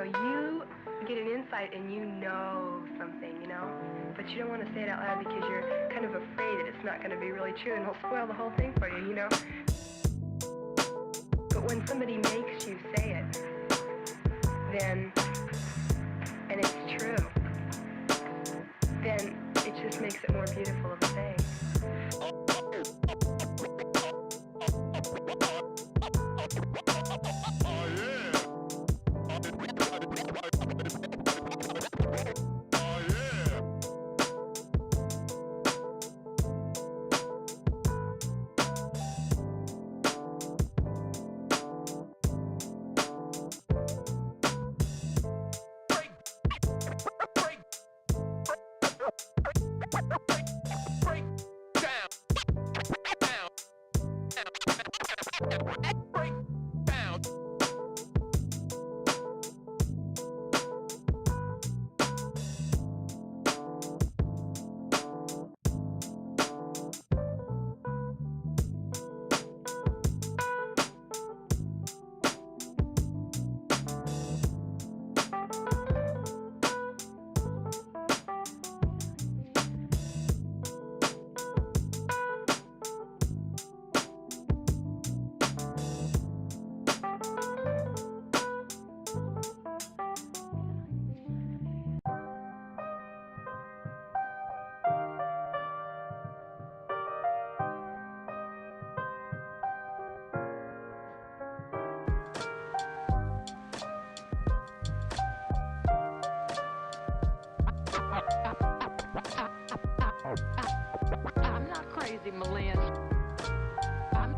know, you get an insight and you know something, you know, but you don't want to say it out loud because you're kind of afraid that it's not going to be really true and it'll spoil the whole thing for you, you know. But when somebody makes you say it, then, and it's true, then it just makes it more beautiful of a thing. I'm not crazy, Malin. I'm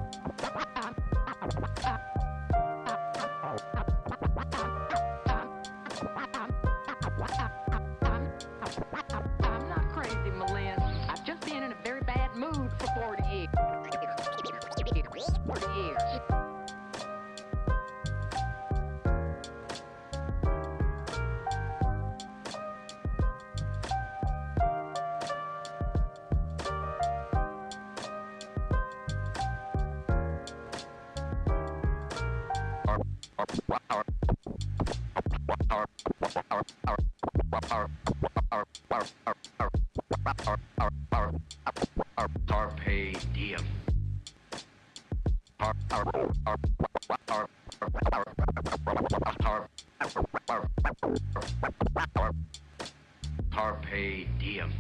not crazy, Malin. I've just been in a very bad mood for 40 years. 40 years. Carpe diem. Carpe diem.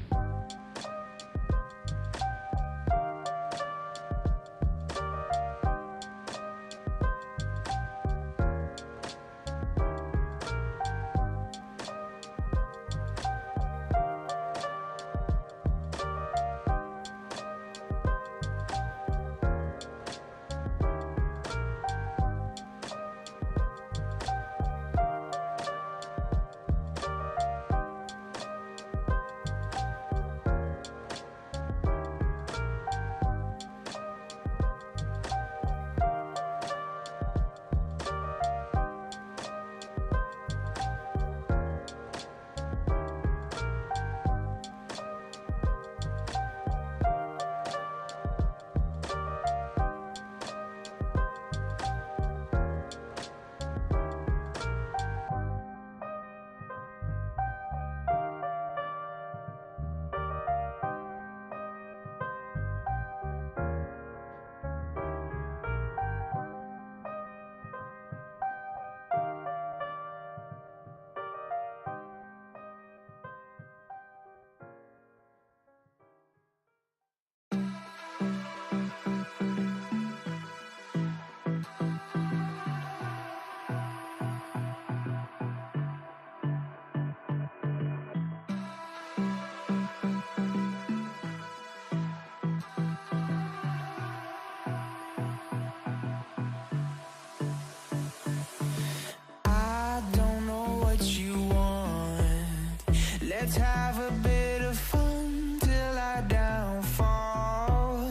Let's have a bit of fun till I downfall.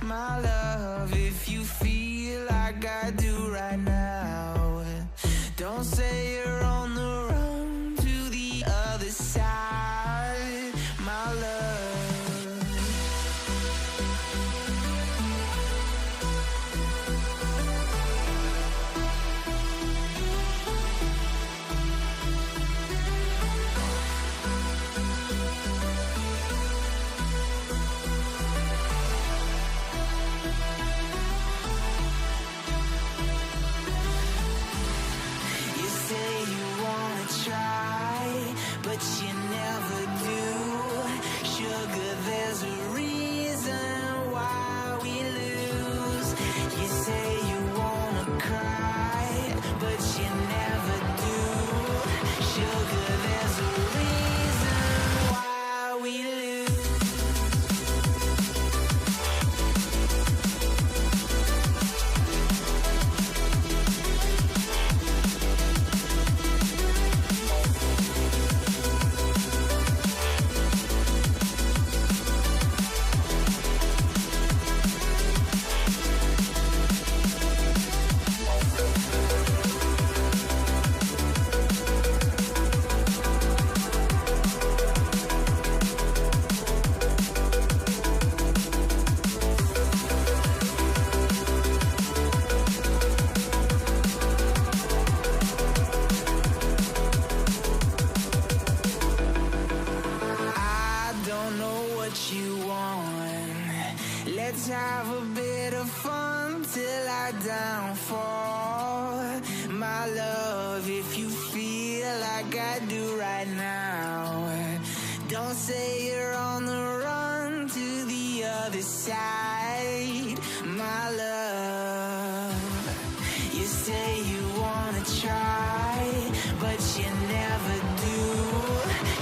My love, if you feel like I do right now, don't say you're on the run to the other side, my love. Let's have a bit of fun till I downfall. My love, if you feel like I do right now, don't say you're on the run to the other side. My love, you say you wanna try, but you never do.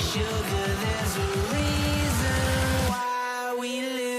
Sugar, there's a reason why we lose.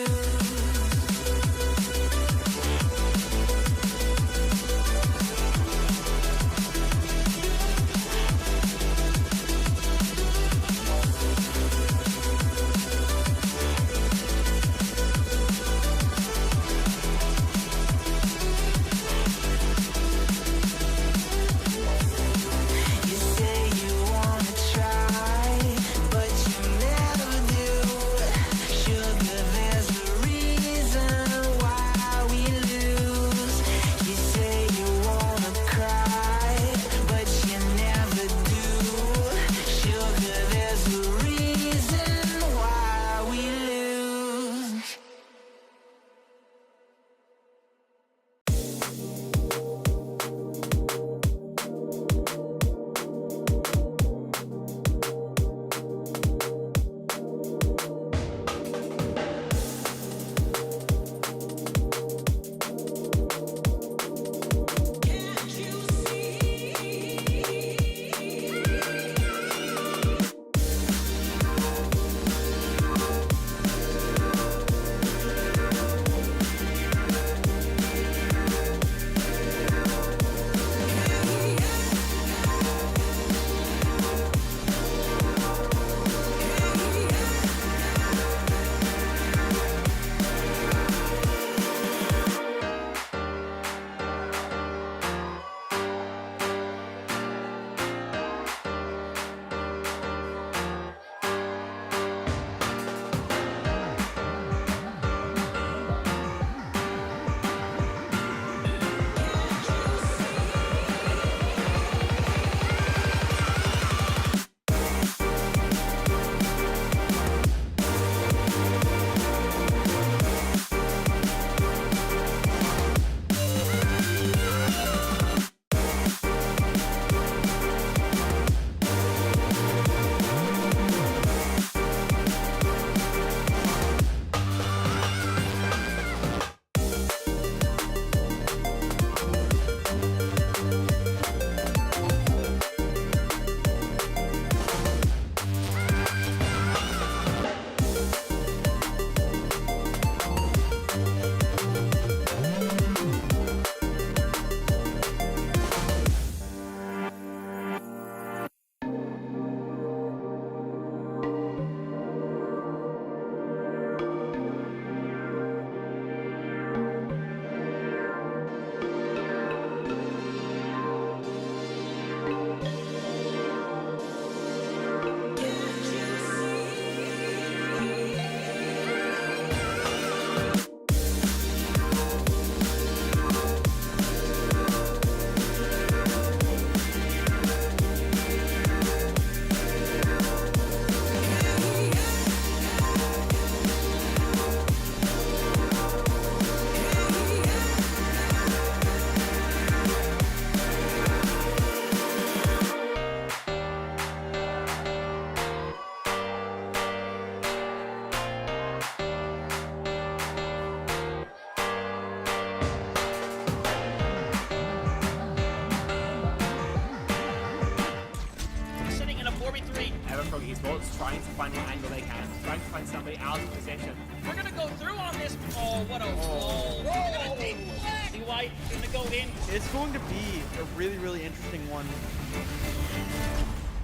Esports trying to find an angle they can, trying to find somebody out of position. We're gonna go through on this. Oh, what a roll! We're gonna take flag. White gonna go in. It's going to be a really, really interesting one.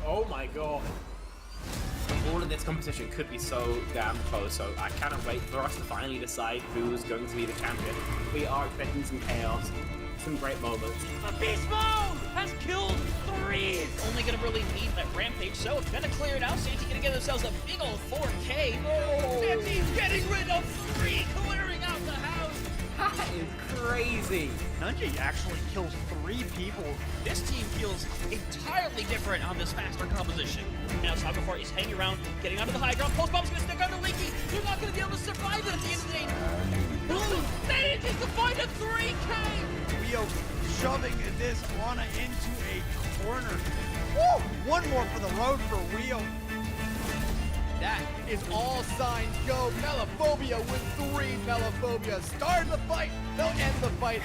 Oh my god. All of this competition could be so damn close, so I cannot wait for us to finally decide who's going to be the champion. We are expecting some chaos, some great moments. A beast mode has killed 3. Only gonna really need that rampage, so it's gonna clear it out. Santi gonna get themselves a big old 4K. Oh. Santi's getting rid of 3, clearing out the house. That is crazy. Nunji actually kills 3 people. This team feels entirely different on this faster composition. Now Sagafar is hanging around, getting onto the high ground. Pulse Bomb's gonna stick under Leaky. They're not gonna be able to survive it at the end of the day. Boom! Manages to find a 3K! Rio shoving this Ana into a corner. Woo! One more for the road for Rio. That is all signs go. Melophobia with 3 Melophobia. Start the fight. They'll end the fight.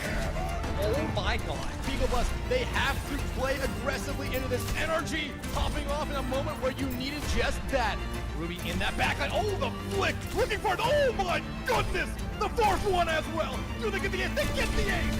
Oh my god. Beagle Bus, they have to play aggressively into this energy. Popping off in a moment where you needed just that. Ruby in that backline. Oh, the flick. Looking for it. Oh my goodness. The 4th one as well. Do they get the ace? They get the ace.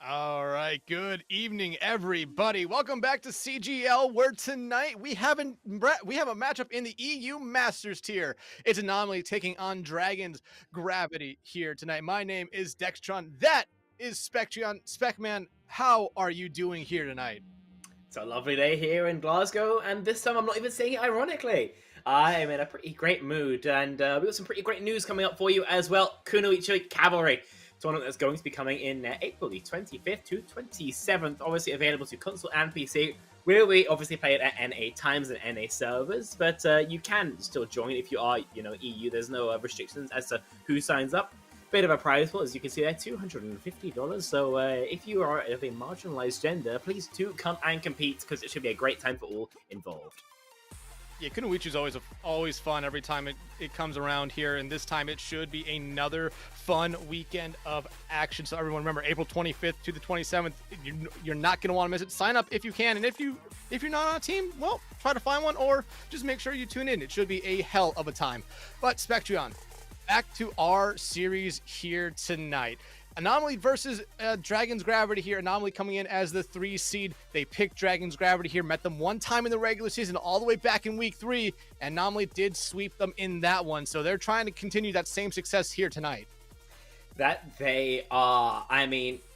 All right, good evening, everybody. Welcome back to CGL, where tonight we have a matchup in the EU Masters tier. It's Anomaly taking on Dragon's Gravity here tonight. My name is Dextron. That is Spectron. Specman, how are you doing here tonight? It's a lovely day here in Glasgow, and this time I'm not even saying it ironically. I am in a pretty great mood, and we've got some pretty great news coming up for you as well. Kunoichi Cavalry tournament that's going to be coming in April the 25th to 27th, obviously available to console and PC. We obviously play it at NA times and NA servers, but you can still join if you are, EU. There's no restrictions as to who signs up. Bit of a prize pool, as you can see there, $250. So if you are of a marginalized gender, please do come and compete, because it should be a great time for all involved. Yeah, Kunoichi is always fun every time it comes around here, and this time it should be another fun weekend of action. So everyone remember, April 25th to the 27th, you're not going to want to miss it. Sign up if you can, and if you're not on a team, well, try to find one, or just make sure you tune in. It should be a hell of a time. But Spectron, back to our series here tonight. Anomaly versus Dragon's Gravity here. Anomaly coming in as the 3 seed. They picked Dragon's Gravity here, met them one time in the regular season, all the way back in week 3. Anomaly did sweep them in that one, so they're trying to continue that same success here tonight. That they are,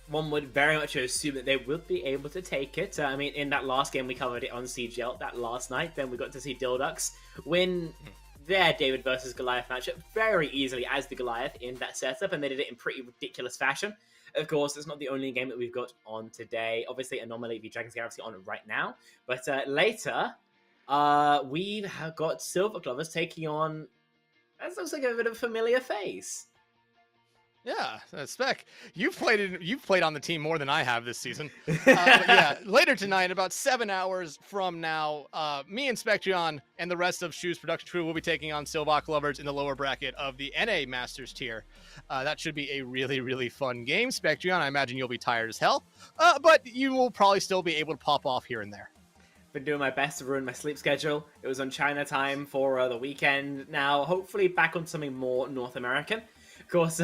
one would very much assume that they would be able to take it. In that last game we covered it on CGL, that last night, then we got to see Dildux win their David versus Goliath matchup very easily as the Goliath in that setup, and they did it in pretty ridiculous fashion. Of course, it's not the only game that we've got on today. Obviously, Anomaly v Dragon's Galaxy on right now, but later, we have got Silver Clovers taking on, that looks like a bit of a familiar face. Yeah, Spec, you've played on the team more than I have this season. But yeah, later tonight, about 7 hours from now, me and Spectron and the rest of Shoes Production Crew will be taking on Silvok Lovers in the lower bracket of the NA Masters tier. That should be a really, really fun game. Spectron, I imagine you'll be tired as hell, but you will probably still be able to pop off here and there. Been doing my best to ruin my sleep schedule. It was on China time for the weekend. Now, hopefully back on something more North American. Of course,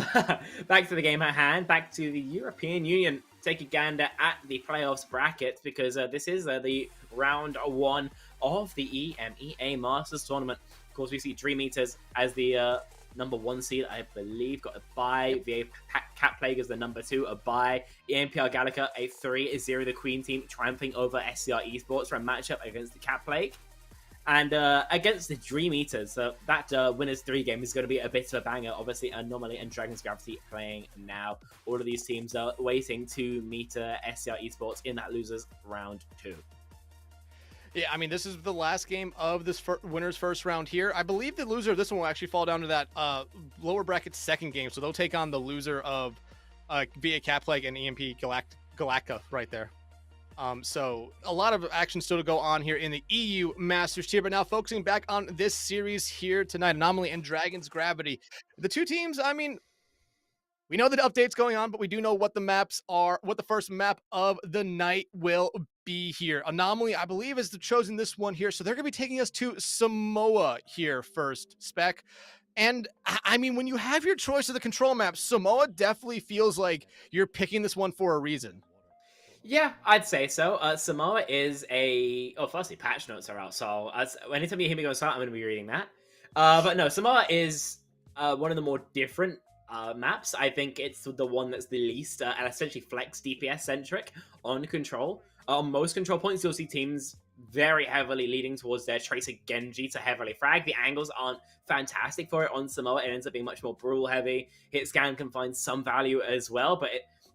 back to the game at hand, back to the European Union. Take a gander at the playoffs bracket, because this is the round 1 of the EMEA Masters Tournament. Of course, we see Dream Eaters as the number 1 seed, I believe, got a bye. VA Cat Plague as the number 2, a bye. EMPR Gallica, a 3-0, the Queen team, triumphing over SCR Esports for a matchup against the Cat Plague. And against the Dream Eaters, that Winners 3 game is going to be a bit of a banger. Obviously, Anomaly and Dragon's Gravity playing now. All of these teams are waiting to meet SCR Esports in that Losers Round 2. Yeah, this is the last game of this winner's first round here. I believe the loser of this one will actually fall down to that lower bracket second game. So they'll take on the loser of VA Cat Plague and EMP Galactica right there. So a lot of action still to go on here in the EU Masters tier, but now focusing back on this series here tonight, Anomaly and Dragon's Gravity. The two teams, we know the update's going on, but we do know what the maps are, what the first map of the night will be here. Anomaly, I believe, is chosen this one here, so they're going to be taking us to Samoa here first, Spec. And when you have your choice of the control map, Samoa definitely feels like you're picking this one for a reason. Yeah, I'd say so. Samoa is firstly, patch notes are out, so anytime you hear me go silent, I'm going to be reading that. But no, Samoa is one of the more different maps. I think it's the one that's the least and essentially flex DPS centric on control. On most control points, you'll see teams very heavily leading towards their Tracer Genji to heavily frag. The angles aren't fantastic for it. On Samoa, it ends up being much more brawl heavy. Hit scan can find some value as well, but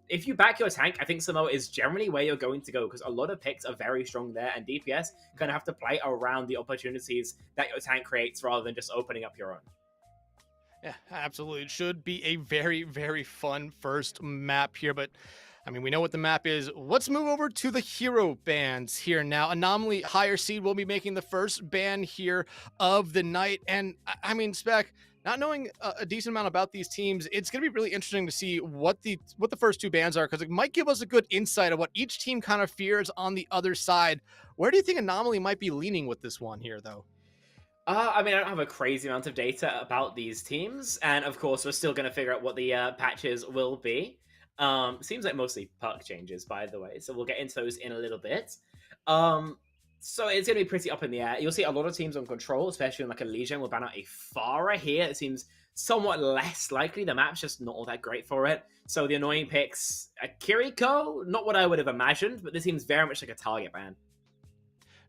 if you back your tank, I think Samoa is generally where you're going to go, because a lot of picks are very strong there, and DPS kind of have to play around the opportunities that your tank creates rather than just opening up your own. Yeah, absolutely. It should be a very, very fun first map here, but I mean, we know what the map is. Let's move over to the hero bans here now. Anomaly higher seed will be making the first ban here of the night. And I mean, Spec, not knowing a decent amount about these teams, it's going to be really interesting to see what the first two bans are, because it might give us a good insight of what each team kind of fears on the other side. Where do you think Anomaly might be leaning with this one here, though? I mean, I don't have a crazy amount of data about these teams, and of course, we're still going to figure out what the patches will be. Seems like mostly perk changes, by the way, so we'll get into those in a little bit. So it's going to be pretty up in the air. You'll see a lot of teams on control, especially in like a Legion, will ban out a Pharah here. It seems somewhat less likely. The map's just not all that great for it. So the annoying picks, Kiriko, not what I would have imagined, but this seems very much like a target ban.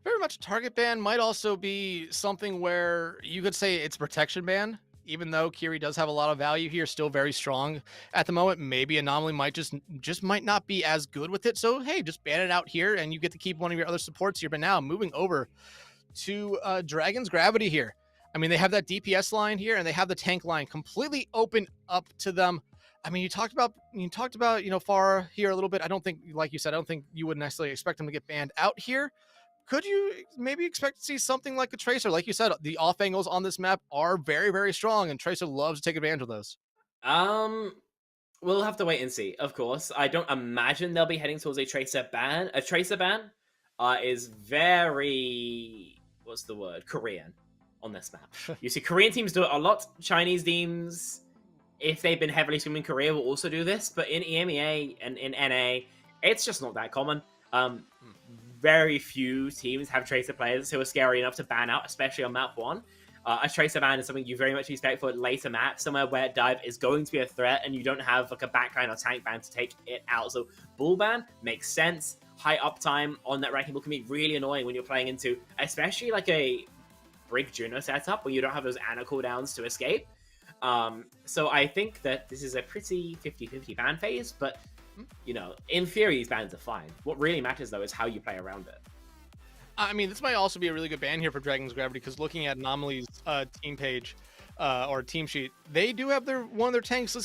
Very much a target ban. Might also be something where you could say it's protection ban, even though Kiri does have a lot of value here, still very strong at the moment. Maybe Anomaly might just might not be as good with it. So hey, just ban it out here and you get to keep one of your other supports here. But now moving over to Dragon's Gravity here. I mean, they have that DPS line here and they have the tank line completely open up to them. I mean, you talked about Pharah here a little bit. I don't think, like you said, I don't think you would necessarily expect them to get banned out here. Could you maybe expect to see something like a Tracer? Like you said, the off angles on this map are very, very strong, and Tracer loves to take advantage of those. We'll have to wait and see, of course. I don't imagine they'll be heading towards a Tracer ban. A Tracer ban is very, what's the word, Korean on this map. You see Korean teams do it a lot. Chinese teams, if they've been heavily swimming Korea, will also do this. But in EMEA and in NA, it's just not that common. Very few teams have Tracer players who are scary enough to ban out, especially on map 1. A Tracer ban is something you very much expect for later maps, somewhere where dive is going to be a threat and you don't have like a backline or tank ban to take it out. So bull ban makes sense. High uptime on that wrecking ball can be really annoying when you're playing into, especially like a Brig Juno setup where you don't have those Ana cooldowns to escape. So I think that this is a pretty 50-50 ban phase, but you know, in theory, these bans are fine. What really matters, though, is how you play around it. I mean, this might also be a really good ban here for Dragon's Gravity, because looking at Anomaly's team page or team sheet, they do have one of their tanks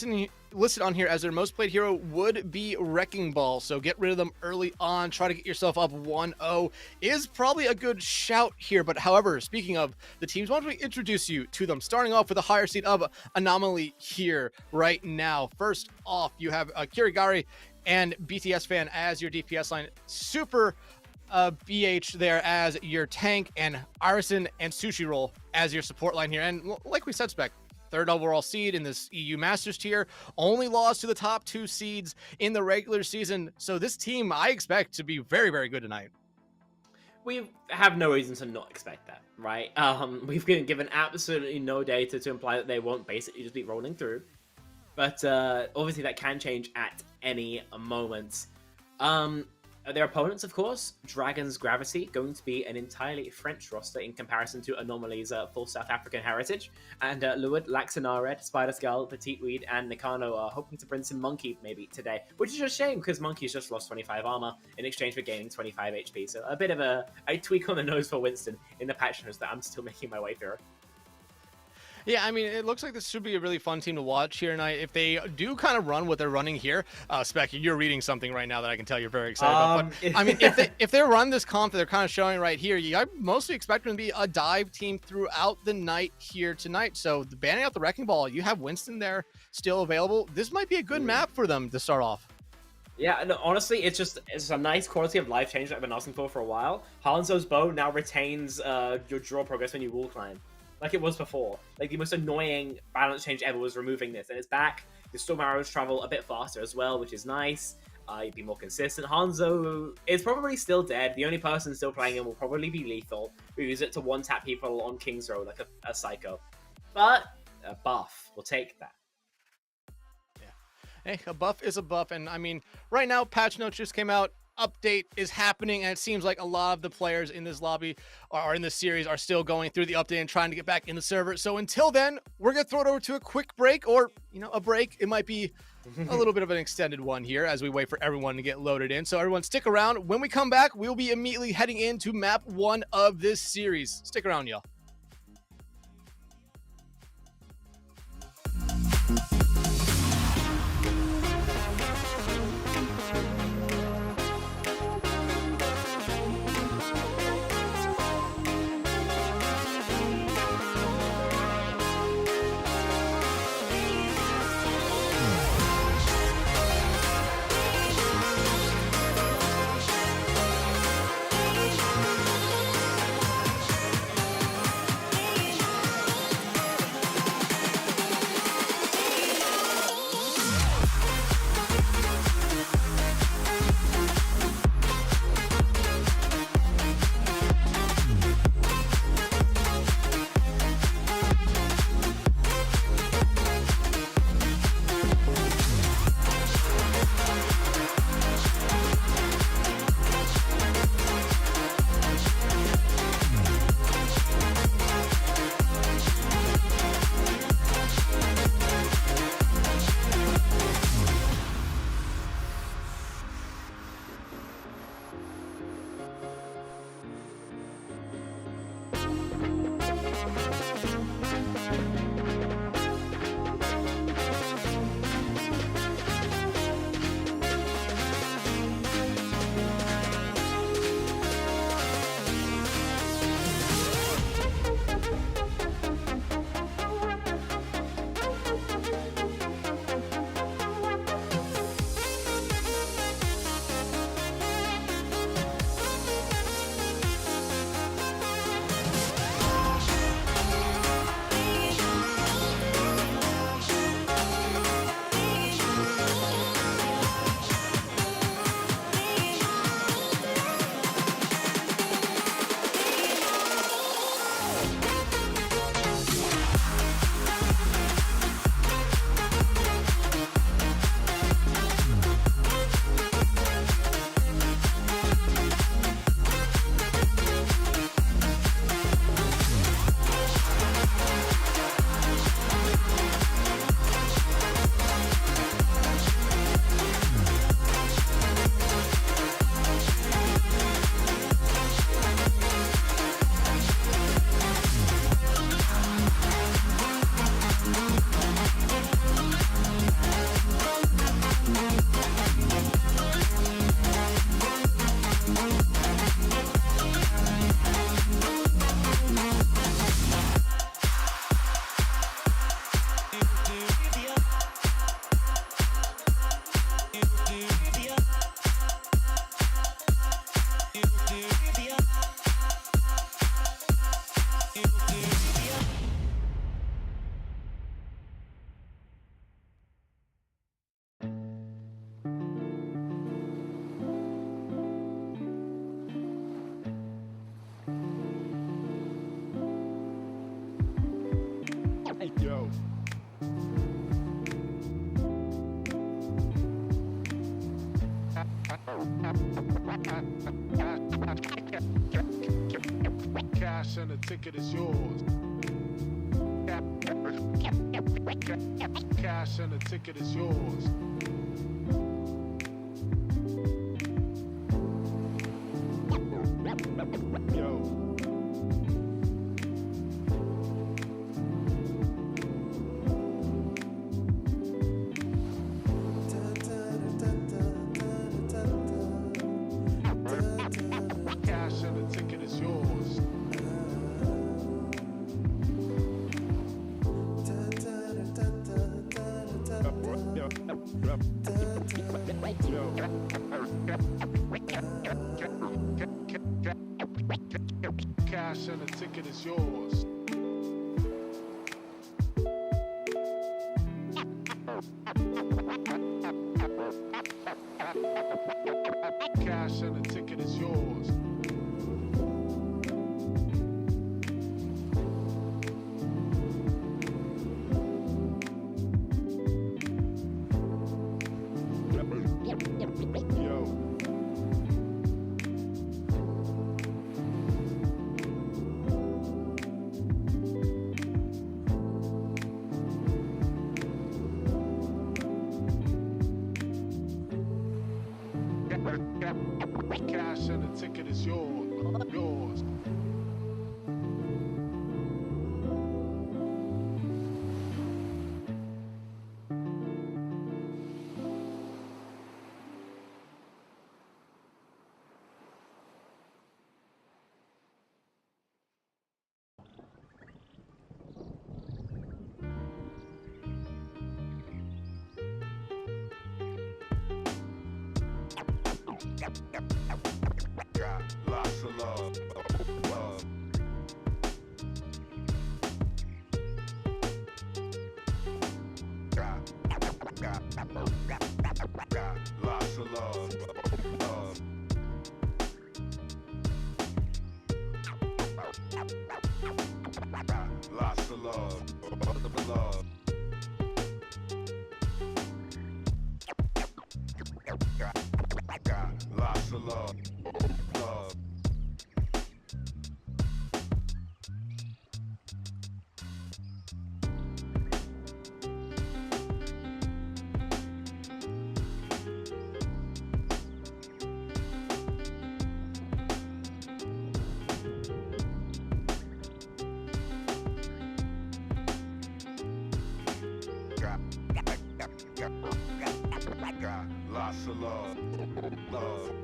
listed on here as their most played hero would be Wrecking Ball. So get rid of them early on. Try to get yourself up 1-0 is probably a good shout here. But however, speaking of the teams, why don't we introduce you to them, starting off with the higher seed of Anomaly here right now. First off, you have Kirigari and BTS Fan as your DPS line. Super BH there as your tank, and Arison and Sushi Roll as your support line here. And like we said, Spec, third overall seed in this EU Masters tier, only lost to the top 2 seeds in the regular season. So this team, I expect to be very, very good tonight. We have no reason to not expect that, right? We've been given absolutely no data to imply that they won't basically just be rolling through. But obviously that can change at any moment. Their opponents, of course, Dragon's Gravity, going to be an entirely French roster in comparison to Anomaly's full South African heritage. And Luid, Laxanared, Spider Skull, Petite Weed, and Nikano are hoping to bring some Monkey maybe today, which is a shame because Monkey's just lost 25 armor in exchange for gaining 25 HP. So a bit of a tweak on the nose for Winston in the patch notes that I'm still making my way through. Yeah, I mean, it looks like this should be a really fun team to watch here tonight. If they do kind of run what they're running here, Spec, you're reading something right now that I can tell you're very excited about. But, I mean, if they run this comp that they're kind of showing right here, I mostly expect them to be a dive team throughout the night here tonight. So the banning out the Wrecking Ball, you have Winston there still available. This might be a good map for them to start off. Yeah, no, honestly, it's a nice quality of life change that I've been asking for a while. Hanzo's bow now retains your draw progress when you wall climb, like it was before. Like the most annoying balance change ever was removing this, and it's back. The storm arrows travel a bit faster as well, which is nice. You'd be more consistent. Hanzo is probably still dead. The only person still playing him will probably be Lethal, who use it to one-tap people on King's Row like a psycho. But a buff, we'll take that. Hey, a buff is a buff, and I mean, right now, patch notes just came out. Update is happening, and it seems like a lot of the players in this lobby or in this series are still going through the update and trying to get back in the server. So until then, we're gonna throw it over to a quick break, or a break. It might be a little bit of an extended one here as we wait for everyone to get loaded in. So everyone, stick around. When we come back, we'll be immediately heading into map 1 of this series. Stick around, y'all. Yo. Cash and the ticket is yours. Cash and the ticket is yours. Yo. Cash and the ticket is yours. Cash and the ticket is yours. Cash and the ticket is yours. Got lots of love. Love. Got lots of love. Love. Got lots of love. Love. Got lots of love. Love. Got lots of love. Love.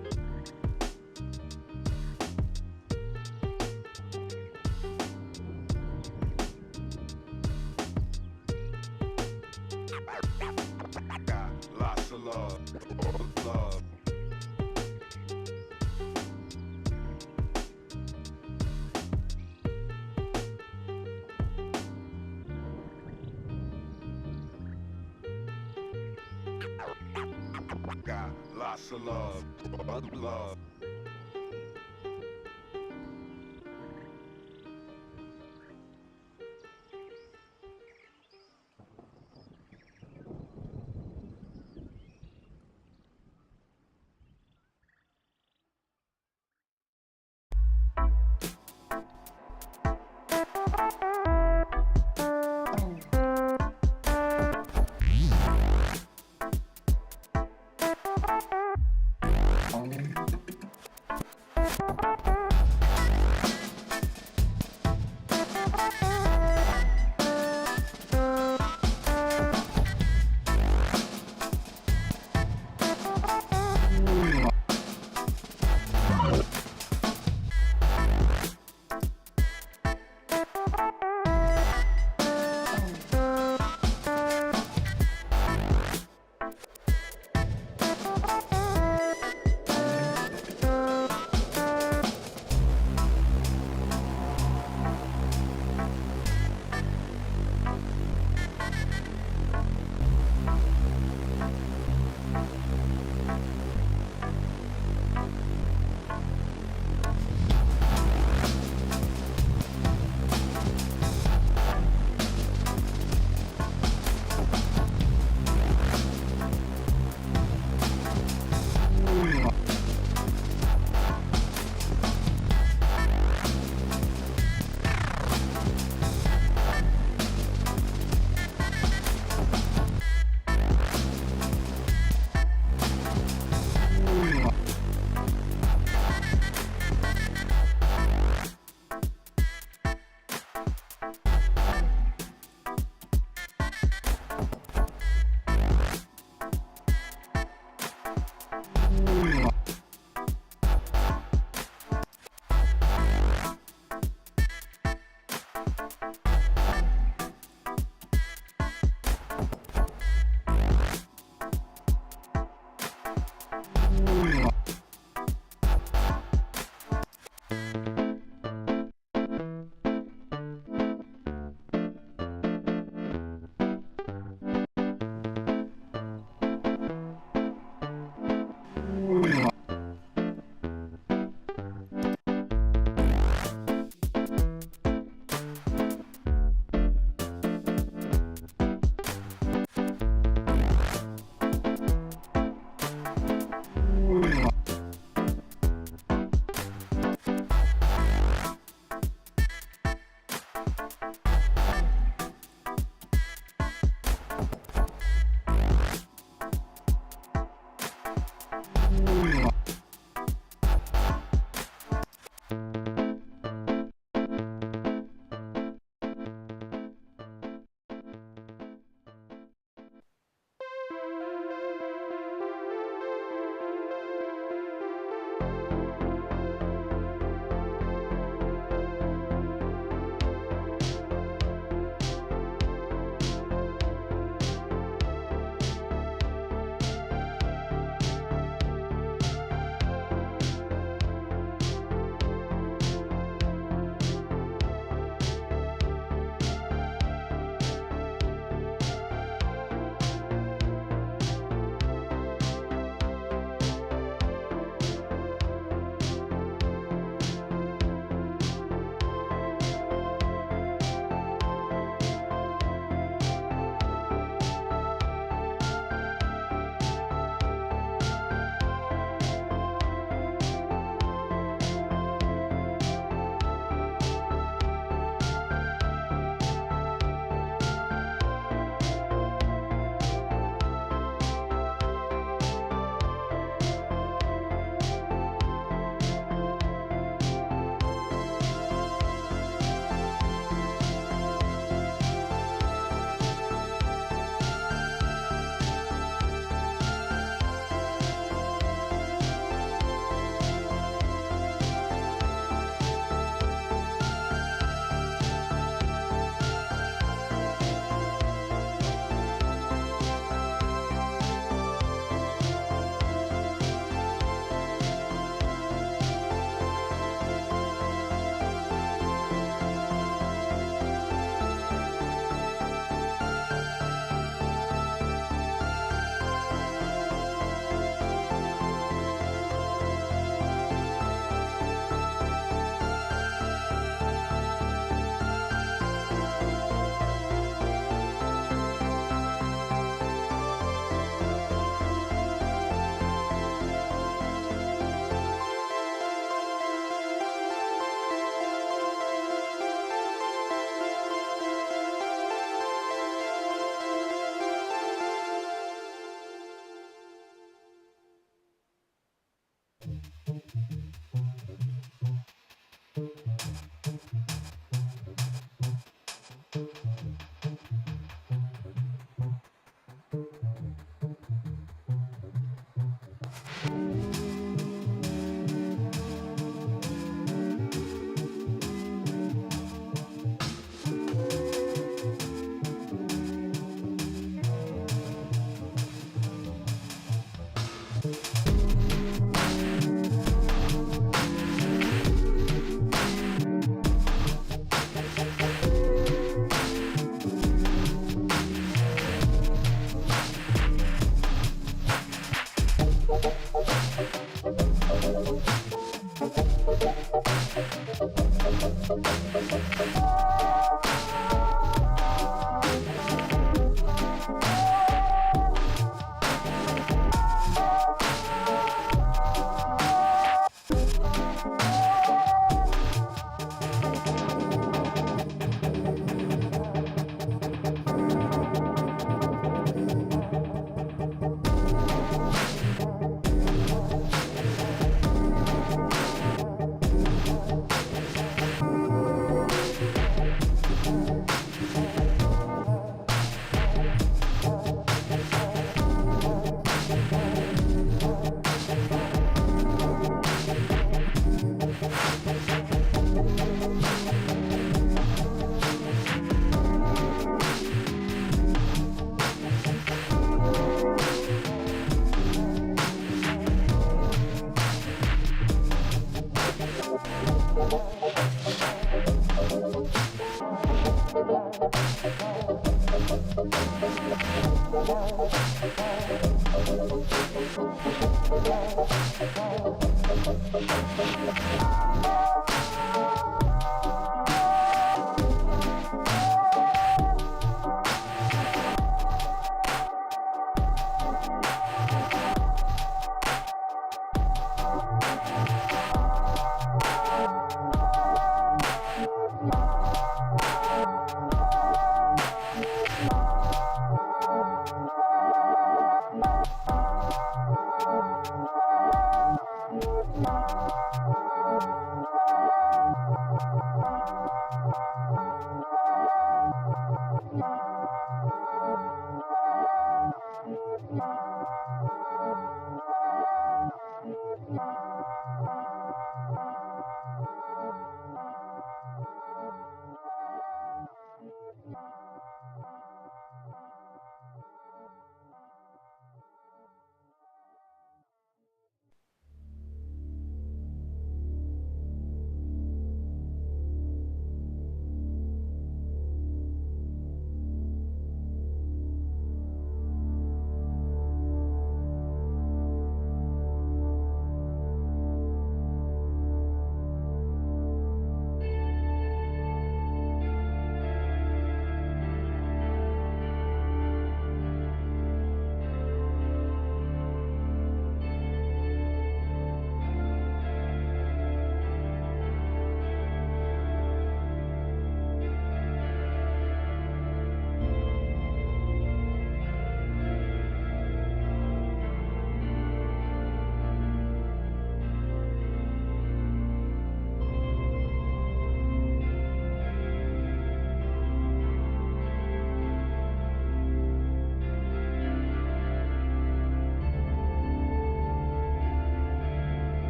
Got lots of love. Love. Got lots of love. Love.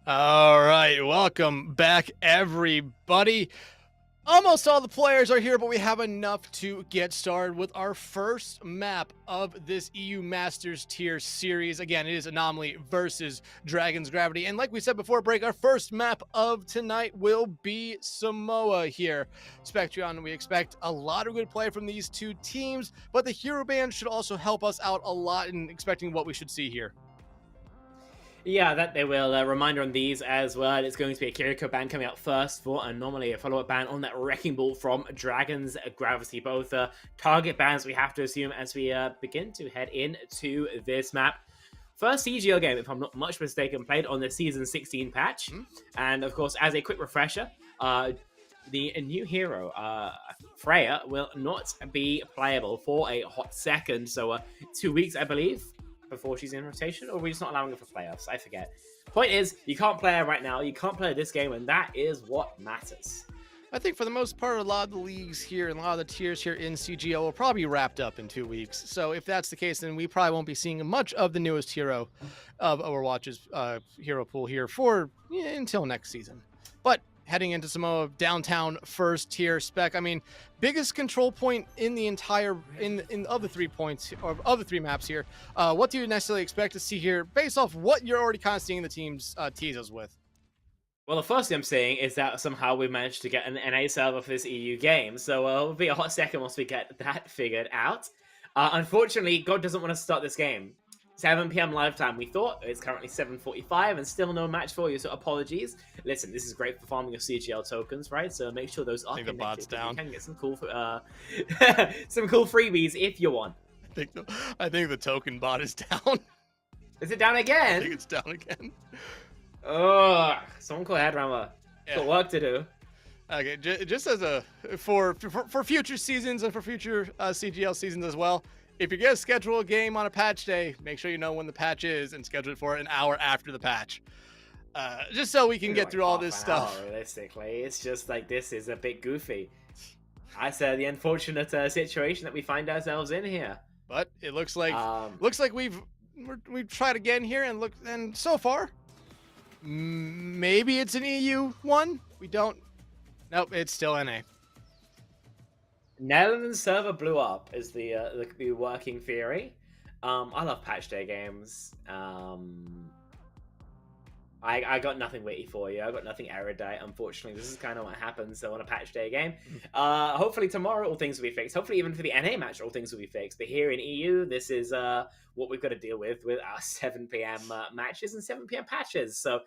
All right, welcome back, everybody. Almost all the players are here, but we have enough to get started with our first map of this EU Masters Tier series. Again, it is Anomaly versus Dragon's Gravity. And like we said before break, our first map of tonight will be Samoa here. Spectreon, we expect a lot of good play from these two teams, but the hero band should also help us out a lot in expecting what we should see here. Yeah, that they will. Reminder on these as well. It's going to be a Kiriko band coming out first for Anomaly, a follow-up band on that Wrecking Ball from Dragon's Gravity. Both target bands we have to assume as we begin to head into this map. First CGL game, if I'm not much mistaken, played on the Season 16 patch. And of course, as a quick refresher, the new hero, Freya, will not be playable for a hot second. So 2 weeks, I believe, before she's in rotation, or are we just not allowing her for playoffs? I forget. Point is, you can't play her right now, you can't play her this game, and that is what matters. I think for the most part, a lot of the leagues here and a lot of the tiers here in CGL will probably be wrapped up in 2 weeks. So if that's the case, then we probably won't be seeing much of the newest hero of Overwatch's hero pool here for until next season. But heading into Samoa downtown first tier spec, I mean, biggest control point in the entire in of the 3 points or of the 3 maps here. What do you necessarily expect to see here based off what you're already kind of seeing the teams tease us with? Well, the first thing I'm saying is that somehow we managed to get an NA server for this EU game, so it'll be a hot second once we get that figured out. Unfortunately, God doesn't want to start this game. 7 PM live time, we thought. It's currently 7:45 and still no match for you, so apologies. Listen, this is great for farming your CGL tokens, right? So make sure those are connected. The bot's down. You can get some cool, some cool freebies if you want. I think the token bot is down. Is it down again? I think it's down again. Oh, someone call Headrammer. Got work to do. Okay, just as a for future seasons and for future CGL seasons as well. If you're gonna schedule a game on a patch day, make sure you know when the patch is and schedule it for an hour after the patch. Just so we can get through all this stuff. Realistically, it's just like this is a bit goofy. I said the unfortunate situation that we find ourselves in here. But it looks like we've tried again here and so far. Maybe it's an EU one. We don't. Nope, it's still NA. Netherlands server blew up is the working theory. I love patch day games. I got nothing witty for you. I got nothing erudite. Unfortunately, this is kind of what happens on a patch day game. Hopefully tomorrow all things will be fixed. Hopefully even for the NA match all things will be fixed. But here in EU, this is what we've got to deal with our 7 PM matches and 7 PM patches. So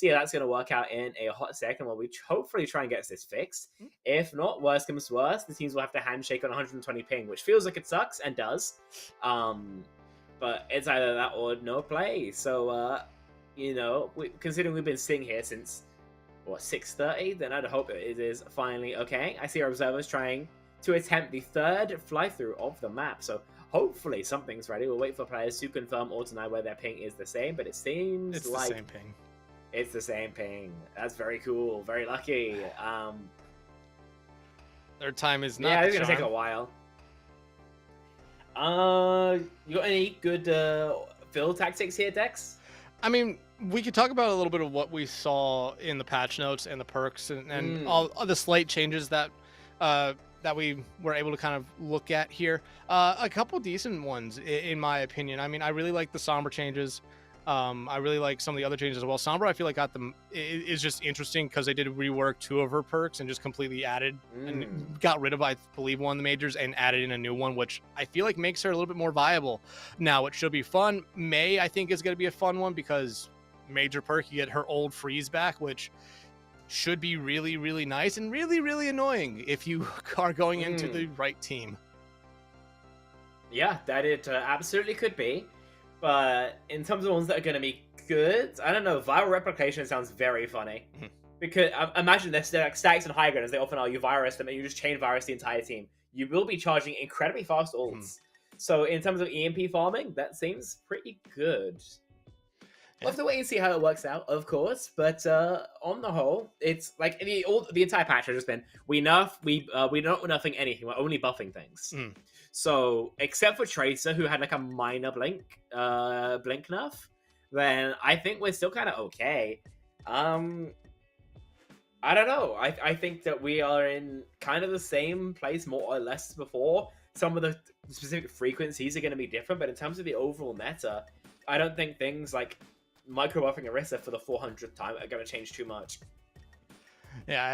yeah, that's going to work out in a hot second while we hopefully try and get this fixed. If not, worst comes to worst, the teams will have to handshake on 120 ping, which feels like it sucks and does. But it's either that or no play. So, considering we've been sitting here since, 6:30, then I'd hope it is finally okay. I see our observers trying to attempt the third fly-through of the map. So hopefully something's ready. We'll wait for players to confirm or deny where their ping is the same, but it seems it's like the same ping. It's the same ping. That's very cool. Very lucky. Their time is not. Yeah, the it's gonna take a charm. while. You got any good field tactics here, Dex? I mean, we could talk about a little bit of what we saw in the patch notes and the perks and all the slight changes that that we were able to kind of look at here. A couple decent ones, in my opinion. I mean, I really like the Sombra changes. I really like some of the other changes as well. Sombra, I feel like got them is just interesting because they did rework 2 of her perks and just completely added and got rid of, I believe, one of the majors and added in a new one, which I feel like makes her a little bit more viable. Now, it should be fun. May, I think, is going to be a fun one because major perk, you get her old freeze back, which should be really, really nice and really, really annoying if you are going into the right team. Yeah, that it absolutely could be. But in terms of the ones that are going to be good, I don't know. Viral replication sounds very funny. Because imagine this, they're like stacks and high ground, as they often are. You virus them and you just chain virus the entire team. You will be charging incredibly fast ults. So in terms of EMP farming, that seems pretty good. We'll have to wait and see how it works out, of course. But on the whole, it's like the entire patch has just been we're not nerfing anything. We're only buffing things. So except for Tracer, who had like a minor blink nerf, then I think we're still kind of okay. I don't know. I think that we are in kind of the same place more or less as before. Some of the specific frequencies are going to be different, but in terms of the overall meta, I don't think things like micro buffing Orisa for the 400th time are going to change too much. Yeah,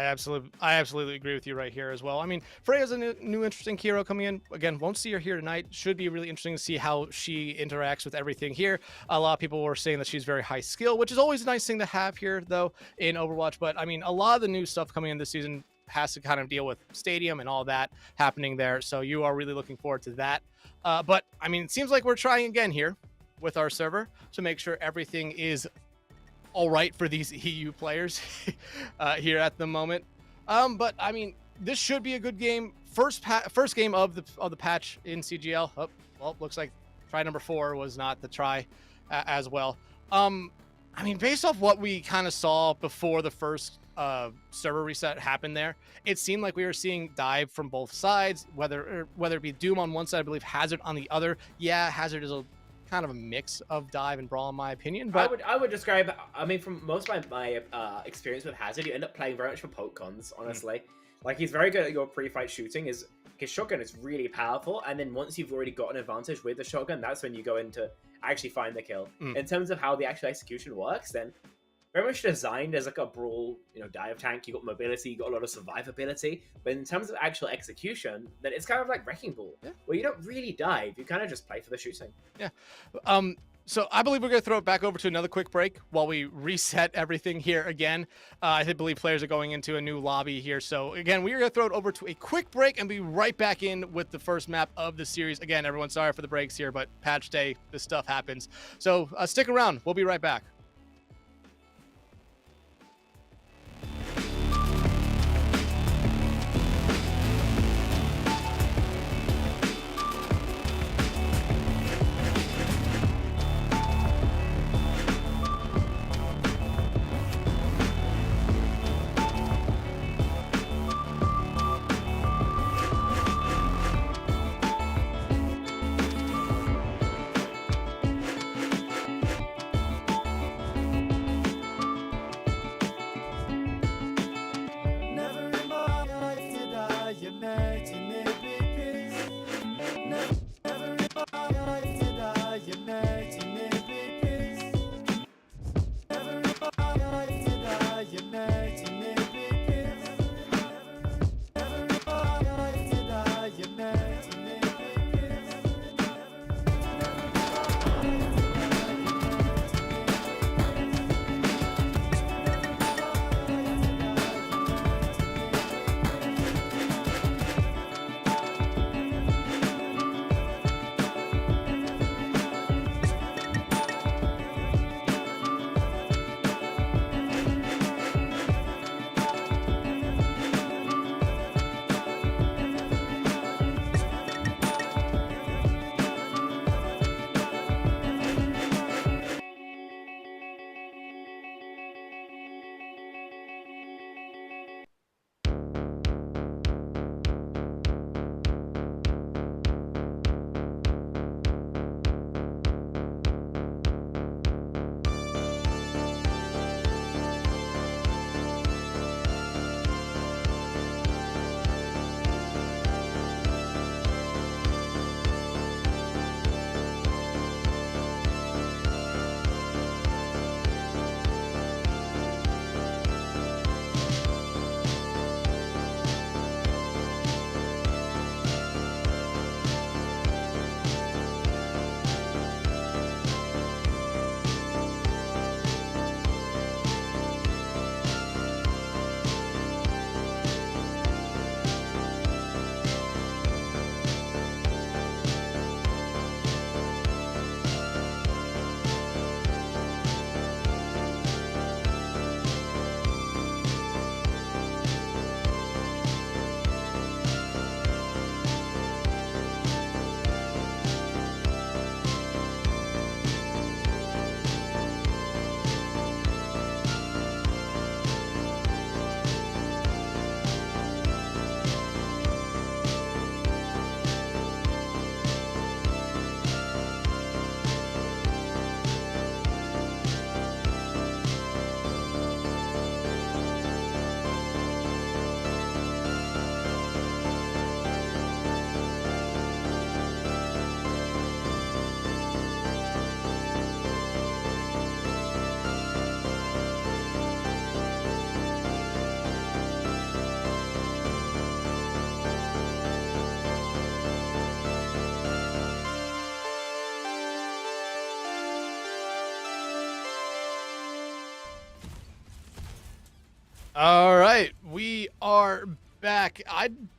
I absolutely agree with you right here as well. I mean, Freya's a new interesting hero coming in. Again, won't see her here tonight. Should be really interesting to see how she interacts with everything here. A lot of people were saying that she's very high skill, which is always a nice thing to have here, though, in Overwatch. But, I mean, a lot of the new stuff coming in this season has to kind of deal with Stadium and all that happening there. So you are really looking forward to that. But, I mean, it seems like we're trying again here with our server to make sure everything is all right for these EU players here at the moment. But I mean, this should be a good game. First game of the patch in CGL. Oh, well, looks like try number 4 was not the try as well. I mean, based off what we kind of saw before the first server reset happened there, it seemed like we were seeing dive from both sides, whether it be Doom on one side, I believe Hazard on the other. Yeah, Hazard is a kind of a mix of dive and brawl in my opinion, but I would describe, I mean, from most of my experience with Hazard, you end up playing very much for poke cons, honestly. Like, he's very good at your pre-fight shooting. His shotgun is really powerful, and then once you've already got an advantage with the shotgun, that's when you go in to actually find the kill. In terms of how the actual execution works, then very much designed as like a brawl, dive tank. You got mobility, you got a lot of survivability. But in terms of actual execution, then it's kind of like Wrecking Ball, where you don't really dive. You kind of just play for the shooting. Yeah. So I believe we're going to throw it back over to another quick break while we reset everything here again. I believe players are going into a new lobby here. So again, we are going to throw it over to a quick break and be right back in with the first map of the series. Again, everyone, sorry for the breaks here, but patch day, this stuff happens. So stick around. We'll be right back. All right, we are back.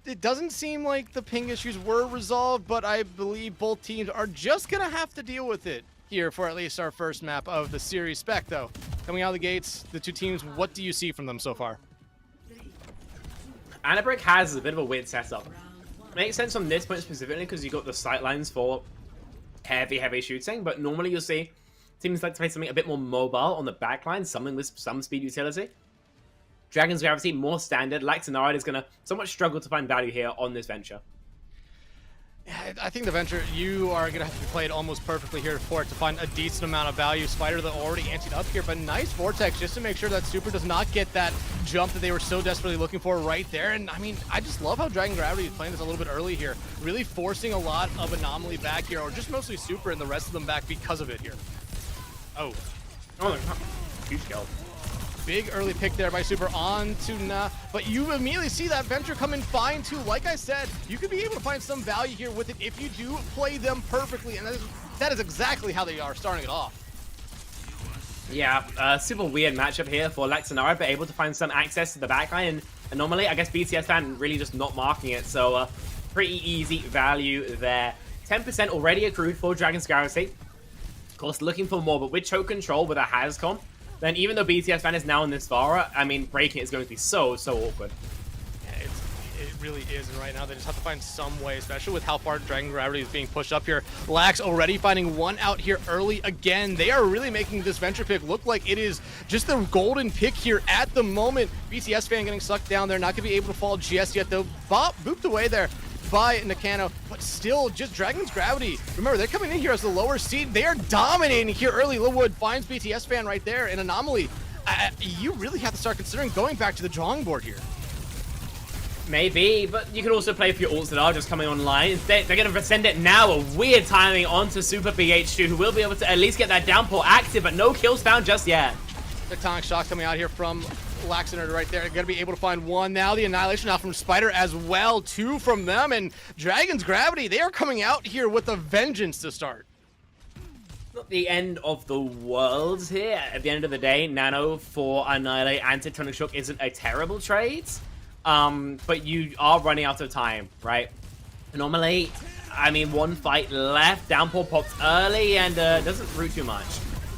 It doesn't seem like the ping issues were resolved, but I believe both teams are just going to have to deal with it here for at least our first map of the series. Spec, though, coming out of the gates, the two teams, what do you see from them so far? Anabrick has a bit of a weird setup. Makes sense on this point specifically because you got the sightlines for heavy shooting, but normally you'll see teams like to play something a bit more mobile on the backline, something with some speed utility. Dragon's Gravity, more standard. Laxinard is going to somewhat struggle to find value here on this venture. I think the venture, you are going to have to play it almost perfectly here for it to find a decent amount of value. Spider, they're already anteed up here, but nice Vortex just to make sure that Super does not get that jump that they were so desperately looking for right there. And I mean, I just love how Dragon Gravity is playing this a little bit early here, really forcing a lot of Anomaly back here, or just mostly Super and the rest of them back because of it here. Oh, huge kill. Big early pick there by Super on to Na, but you immediately see that venture come in fine too. Like I said, you could be able to find some value here with it if you do play them perfectly, and that is exactly how they are starting it off. Yeah, super weird matchup here for Laxinara, but able to find some access to the backline, and Anomaly, I guess BTS fan really just not marking it, so pretty easy value there. 10% already accrued for Dragon's Gravity. Of course, looking for more, but with choke control with a Hazcom, then even though BTS fan is now in this Vara, I mean, breaking it is going to be so awkward. Yeah, it really is, and right now they just have to find some way, especially with how far Dragon Gravity is being pushed up here. Lax already finding one out here early again. They are really making this venture pick look like it is just the golden pick here at the moment. BTS fan getting sucked down there, not going to be able to fall GS yet, though. Booped away there by Nakano, but still just Dragon's Gravity. Remember, they're coming in here as the lower seed. They are dominating here early. Lilwood finds BTS fan right there. An Anomaly. You really have to start considering going back to the drawing board here. Maybe, but you can also play for your ults that are just coming online. They're going to send it now. A weird timing onto Super BH2, who will be able to at least get that downpour active, but no kills found just yet. Tectonic shock coming out here from Laxinard right there. Going to be able to find one now. The Annihilation now from Spider as well. Two from them. And Dragon's Gravity, they are coming out here with a vengeance to start. Not the end of the world here. At the end of the day, Nano for Annihilate and Tectonic Shock isn't a terrible trade. But you are running out of time, right? Anomaly, I mean, one fight left. Downpour pops early and doesn't root too much.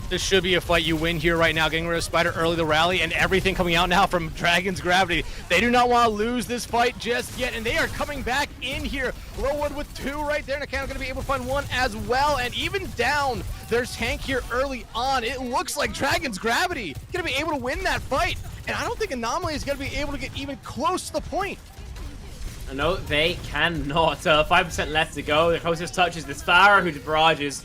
This should be a fight you win here right now. Getting rid of Spider early the rally and everything coming out now from Dragon's Gravity. They do not want to lose this fight just yet, and they are coming back in here. Lilwood with two right there. Nakano going to be able to find one as well, and even down their tank here early on. It looks like Dragon's Gravity going to be able to win that fight, and I don't think Anomaly is going to be able to get even close to the point. No, they cannot. 5% left to go. The closest touch is this Farah, who barrages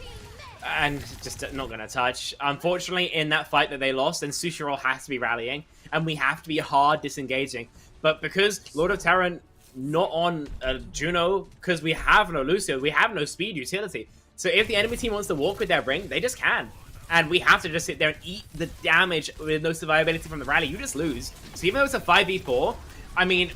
and just not going to touch. Unfortunately, in that fight that they lost, then Sushiro has to be rallying, and we have to be hard disengaging. But because Lord of Terran not on Juno, because we have no Lucio, we have no speed utility. So if the enemy team wants to walk with their ring, they just can. And we have to just sit there and eat the damage with no survivability from the rally. You just lose. So even though it's a 5v4, I mean,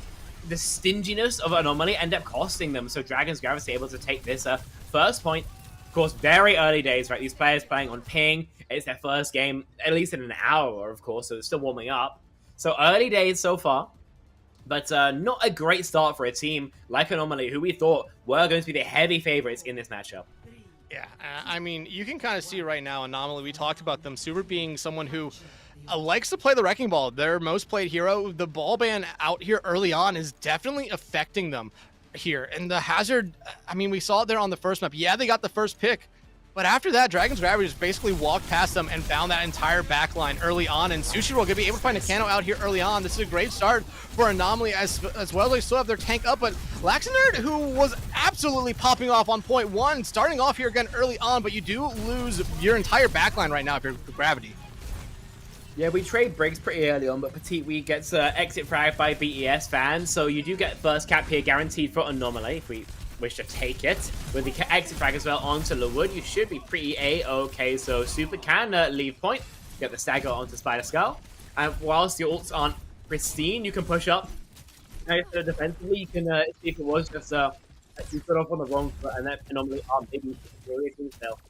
the stinginess of Anomaly end up costing them. So Dragon's Gravity able to take this first point. Of course, very early days, right? These players playing on ping. It's their first game, at least in an hour, of course, so they're still warming up. So early days so far, but not a great start for a team like Anomaly, who we thought were going to be the heavy favorites in this matchup. Yeah, I mean, you can kind of see right now, Anomaly, we talked about them, Super being someone who likes to play the Wrecking Ball. Their most played hero. The ball ban out here early on is definitely affecting them here. And the Hazard, I mean, we saw it there on the first map. Yeah, they got the first pick, but after that, Dragon's Gravity just basically walked past them and found that entire backline early on, and Sushiro will be able to find Nakano out here early on. This is a great start for Anomaly as well as they still have their tank up, but Laxinard, who was absolutely popping off on point one, starting off here again early on, but you do lose your entire backline right now if you're Gravity. Yeah, we trade Briggs pretty early on, but Petit Wee gets exit frag by BES fans, so you do get first cap here guaranteed for Anomaly if we wish to take it. With the exit frag as well onto Lilwood, you should be pretty A-okay, so Super can leave point, get the stagger onto Spider Skull, and whilst your ults aren't pristine, you can push up. Now, defensively, you can see if it was just you put off on the wrong foot, and that Anomaly are maybe furious himself.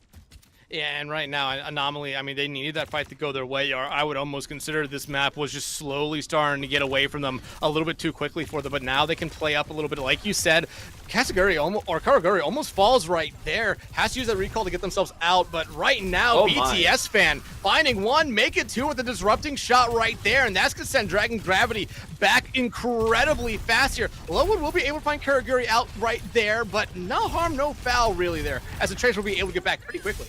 Yeah, and right now, Anomaly, I mean, they needed that fight to go their way, or I would almost consider this map was just slowly starting to get away from them a little bit too quickly for them, but now they can play up a little bit. Like you said, Karaguri almost falls right there, has to use that recall to get themselves out, but right now, BTS fan finding one, make it two with a disrupting shot right there, and that's going to send Dragon Gravity back incredibly fast here. Lowood will be able to find Karaguri out right there, but no harm, no foul really there, as the Tracer will be able to get back pretty quickly.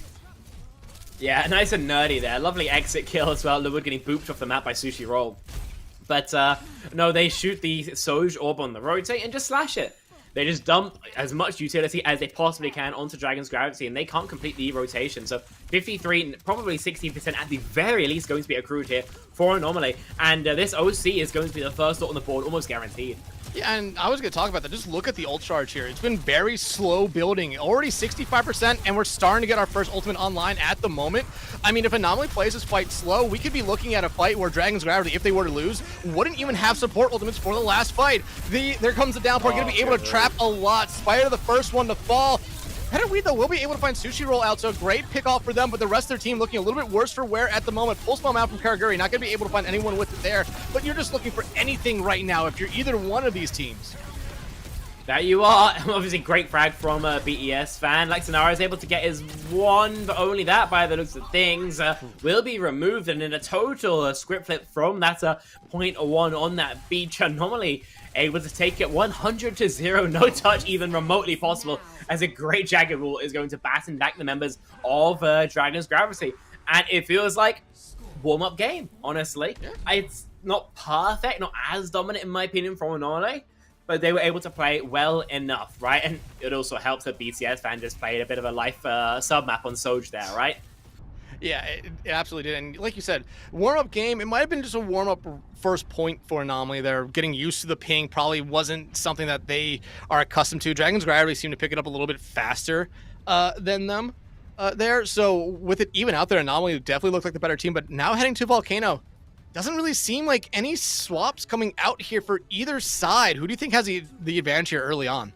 Yeah, nice and nerdy there. Lovely exit kill as well. Lowood getting booped off the map by Sushi Roll. But no, they shoot the Soj Orb on the rotate and just slash it. They just dump as much utility as they possibly can onto Dragon's Gravity, and they can't complete the rotation. So 53, probably 60% at the very least going to be accrued here for Anomaly. And this OC is going to be the first ult on the board, almost guaranteed. Yeah, and I was going to talk about that. Just look at the ult charge here. It's been very slow building. Already 65%, and we're starting to get our first ultimate online at the moment. I mean, if Anomaly plays this fight slow, we could be looking at a fight where Dragon's Gravity, if they were to lose, wouldn't even have support ultimates for the last fight. There comes the downpour. Going to be able to trap a lot. Spider, the first one to fall. Better read, though, will be able to find Sushi Roll out, so a great pick off for them, but the rest of their team looking a little bit worse for wear at the moment. Pulse bomb out from Karaguri, not going to be able to find anyone with it there, but you're just looking for anything right now if you're either one of these teams. That you are. Obviously, great frag from BES fan. Lexanara is able to get his one, but only that, by the looks of things, will be removed. And in a total script flip from that 0.1 on that beach, Anomaly able to take it 100-0, no touch even remotely possible, as a great Jagged Rule is going to batten back the members of Dragon's Gravity. And it feels like warm-up game, honestly. It's not perfect, not as dominant in my opinion from Anomaly, but they were able to play well enough, right? And it also helps that BTS fan just played a bit of a life sub-map on Soj there, right? Yeah, it absolutely did. And like you said, warm-up game, it might have been just a warm-up first point for Anomaly. They're getting used to the ping, probably wasn't something that they are accustomed to. Dragon's Gravity seemed to pick it up a little bit faster than them there. So with it even out there, Anomaly definitely looked like the better team, but now heading to Volcano, doesn't really seem like any swaps coming out here for either side. Who do you think has the advantage here early on?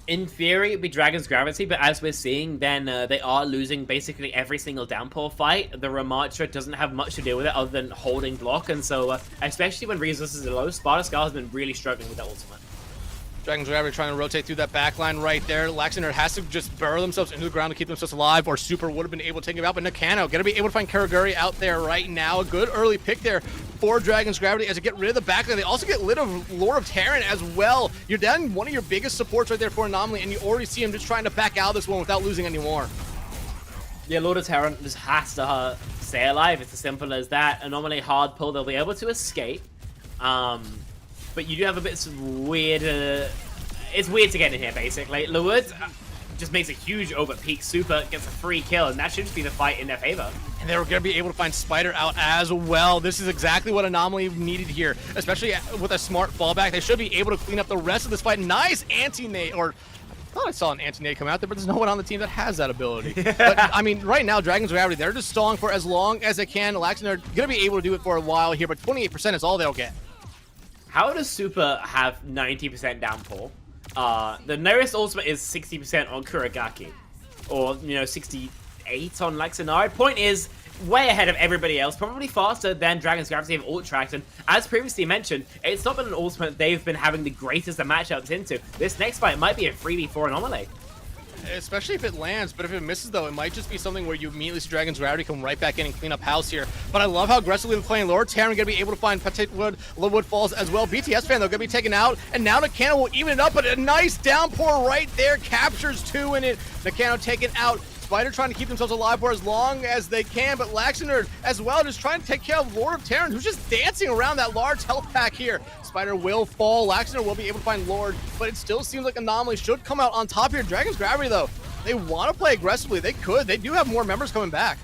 In theory, it'd be Dragon's Gravity, but as we're seeing, then they are losing basically every single downpour fight. The Ramattra doesn't have much to do with it other than holding block, and so, especially when resources are low, Sparta Scar has been really struggling with that ultimate. Dragon's Gravity trying to rotate through that backline right there. Laxander has to just burrow themselves into the ground to keep themselves alive, or Super would have been able to take him out, but Nakano going to be able to find Karaguri out there right now. A good early pick there for Dragon's Gravity as they get rid of the backline. They also get rid of Lord of Terran as well. You're down one of your biggest supports right there for Anomaly, and you already see him just trying to back out of this one without losing any more. Yeah, Lord of Terran just has to stay alive. It's as simple as that. Anomaly hard pull, they'll be able to escape. But you do have a bit of weird... it's weird to get in here, basically. Lowood just makes a huge over-peak super, gets a free kill, and that should just be the fight in their favor. And they were going to be able to find Spider out as well. This is exactly what Anomaly needed here, especially with a smart fallback. They should be able to clean up the rest of this fight. Nice anti-nade, or I thought I saw an anti-nade come out there, but there's no one on the team that has that ability. But, I mean, right now, Dragon's Gravity, they're just stalling for as long as they can. Laxton are going to be able to do it for a while here, but 28% is all they'll get. How does Super have 90% downpour? The nearest ultimate is 60% on Kuragaki, or 68 on Lexanari. Point is, way ahead of everybody else, probably faster than Dragon's Gravity have ult tracked, and as previously mentioned, it's not been an ultimate they've been having the greatest of matchups into. This next fight might be a freebie for Anomaly. Especially if it lands, but if it misses though, it might just be something where you immediately see Dragon's Gravity come right back in and clean up house here. But I love how aggressively they're playing. Lord Terran gonna be able to find Wood Falls as well. BTS fan though gonna be taken out, and now Nakano will even it up, but a nice downpour right there, captures two in it. Nakano taken out. Spider trying to keep themselves alive for as long as they can, but Laxander as well just trying to take care of Lord of Terran, who's just dancing around that large health pack here. Spider will fall. Laxander will be able to find Lord, but it still seems like Anomaly should come out on top here. Dragon's Gravity, though, they want to play aggressively. They could. They do have more members coming back.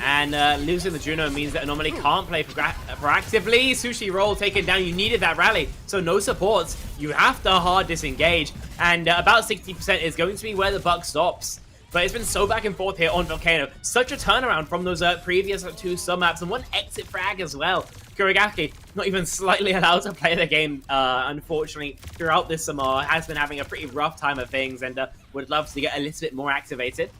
And losing the Juno means that Anomaly can't play proactively. Sushi Roll taken down. You needed that rally, so no supports. You have to hard disengage, and about 60% is going to be where the buck stops. But it's been so back and forth here on Volcano. Such a turnaround from those previous 2 sub-maps, and 1 exit frag as well. Kurigaki not even slightly allowed to play the game, unfortunately, throughout this Samoa. Has been having a pretty rough time of things, and would love to get a little bit more activated.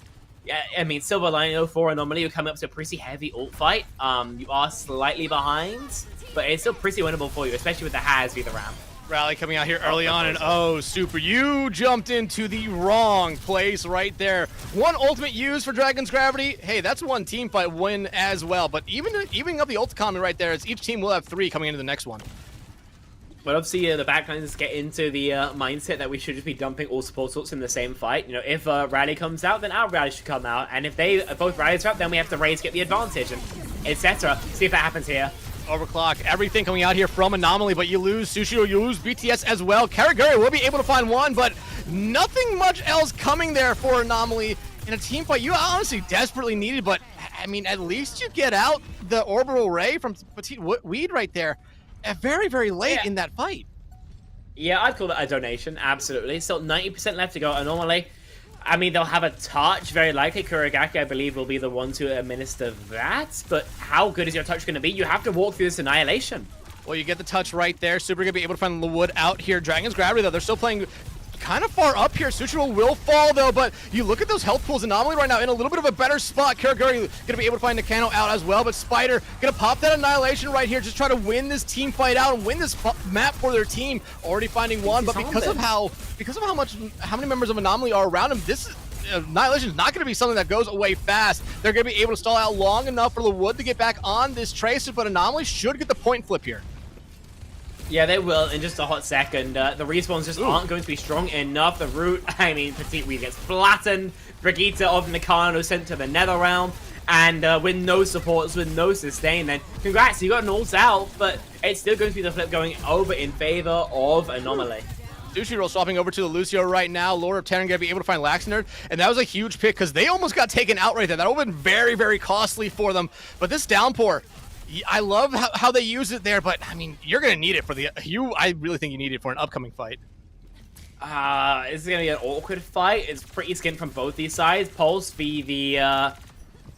Yeah, I mean, Silver Lion 04 Anomaly, you're coming up to a pretty heavy ult fight. You are slightly behind, but it's still pretty winnable for you, especially with the Has be the ramp. Rally coming out here early on, and oh, Super, you jumped into the wrong place right there. 1 ultimate used for Dragon's Gravity. Hey, that's 1 team fight win as well, but evening up the ult comment right there, as each team will have 3 coming into the next one. But obviously, the backlines get into the mindset that we should just be dumping all support ults in the same fight. You know, if Rally comes out, then our Rally should come out, and if they both Rallies are out, then we have to raise, get the advantage, and etc. See if that happens here. Overclock, everything coming out here from Anomaly, but you lose Sushiro, you lose BTS as well. Karaguri will be able to find 1, but nothing much else coming there for Anomaly in a team fight you honestly desperately needed. But I mean, at least you get out the orbital ray from Petite Weed right there very, very late in that fight. Yeah, I'd call that a donation, absolutely. Still 90% left to go. Anomaly, I mean, they'll have a touch, very likely. Kurigaki, I believe, will be the one to administer that. But how good is your touch going to be? You have to walk through this Annihilation. Well, you get the touch right there. Super going to be able to find the wood out here. Dragon's Gravity, though, they're still playing kind of far up here. Sushiro will fall, though, but you look at those health pools. Anomaly right now in a little bit of a better spot. Karaguri going to be able to find Nakano out as well, but Spider going to pop that Annihilation right here, just try to win this team fight out and win this map for their team. Already finding 1, but because of how many members of Anomaly are around him, this Annihilation is not going to be something that goes away fast. They're going to be able to stall out long enough for the wood to get back on this Tracer, but Anomaly should get the point flip here. Yeah, they will in just a hot second. The respawns just aren't going to be strong enough. The root, I mean, Petite Weed gets flattened. Brigitte of Nakano sent to the Nether Realm. And with no supports, with no sustain, then congrats, you got an ult out, but it's still going to be the flip going over in favor of Anomaly. Sushiro swapping over to the Lucio right now. Lord of Terran going to be able to find Laxnerd, and that was a huge pick because they almost got taken out right there. That would have been very, very costly for them. But this downpour, I love how they use it there, but I mean, you're going to need it for I really think you need it for an upcoming fight. It's going to be an awkward fight. It's pretty skint from both these sides. Pulse v the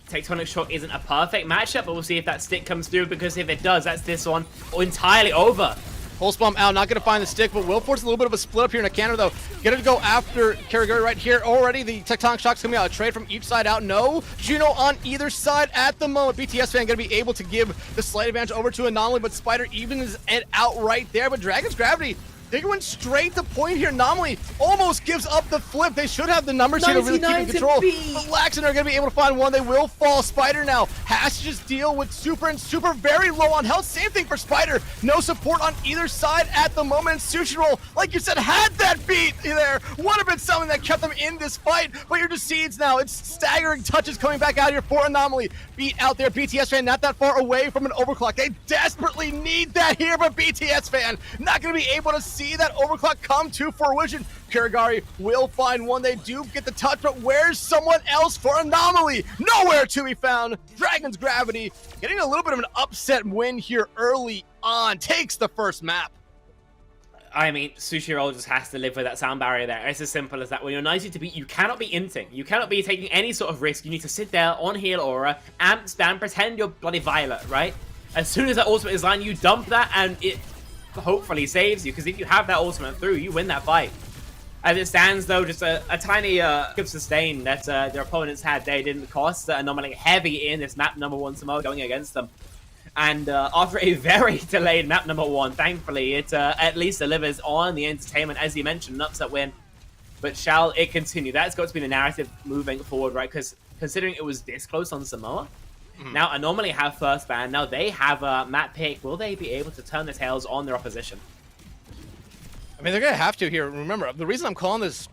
Tectonic Shock isn't a perfect matchup, but we'll see if that stick comes through, because if it does, that's this one entirely over. Pulse Bomb out, not going to find the stick, but will force a little bit of a split up here in a canter, though. Get it to go after Karaguri right here. Already the Tectonic Shock's coming out. A trade from each side out. No Juno on either side at the moment. BTS fan going to be able to give the slight advantage over to Anomaly, but Spider evens it out right there. But Dragon's Gravity, they went straight to point here. Anomaly almost gives up the flip. They should have the numbers here to really keep in control. But Laxon are going to be able to find 1. They will fall. Spider now has to just deal with Super, and Super very low on health. Same thing for Spider. No support on either side at the moment. Sushiro, like you said, had that beat there. Would have been something that kept them in this fight, but you're just seeds now. It's staggering touches coming back out here for Anomaly. Beat out there. BTS fan not that far away from an overclock. They desperately need that here, but BTS fan not going to be able to see that overclock come to fruition. Karaguri will find 1. They do get the touch, but where's someone else for Anomaly? Nowhere to be found. Dragon's Gravity getting a little bit of an upset win here early on. Takes the first map. I mean, Sushiro just has to live with that sound barrier there. It's as simple as that. When you're 90 to beat, you cannot be inting. You cannot be taking any sort of risk. You need to sit there on heal aura, amp spam, pretend you're bloody Violet, right? As soon as that ultimate is lined, you dump that, and it hopefully saves you, because if you have that ultimate through, you win that fight. As it stands, though, just a tiny good sustain that their opponents had. They didn't cost Anomaly heavy in this map number 1 Samoa going against them. And after a very delayed map number 1, thankfully, it at least delivers on the entertainment. As you mentioned, an upset win. But shall it continue? That's got to be the narrative moving forward, right? Because considering it was this close on Samoa, now Anomaly have first ban. Now they have a map pick. Will they be able to turn the tails on their opposition? I mean, they're going to have to here. Remember, the reason I'm calling this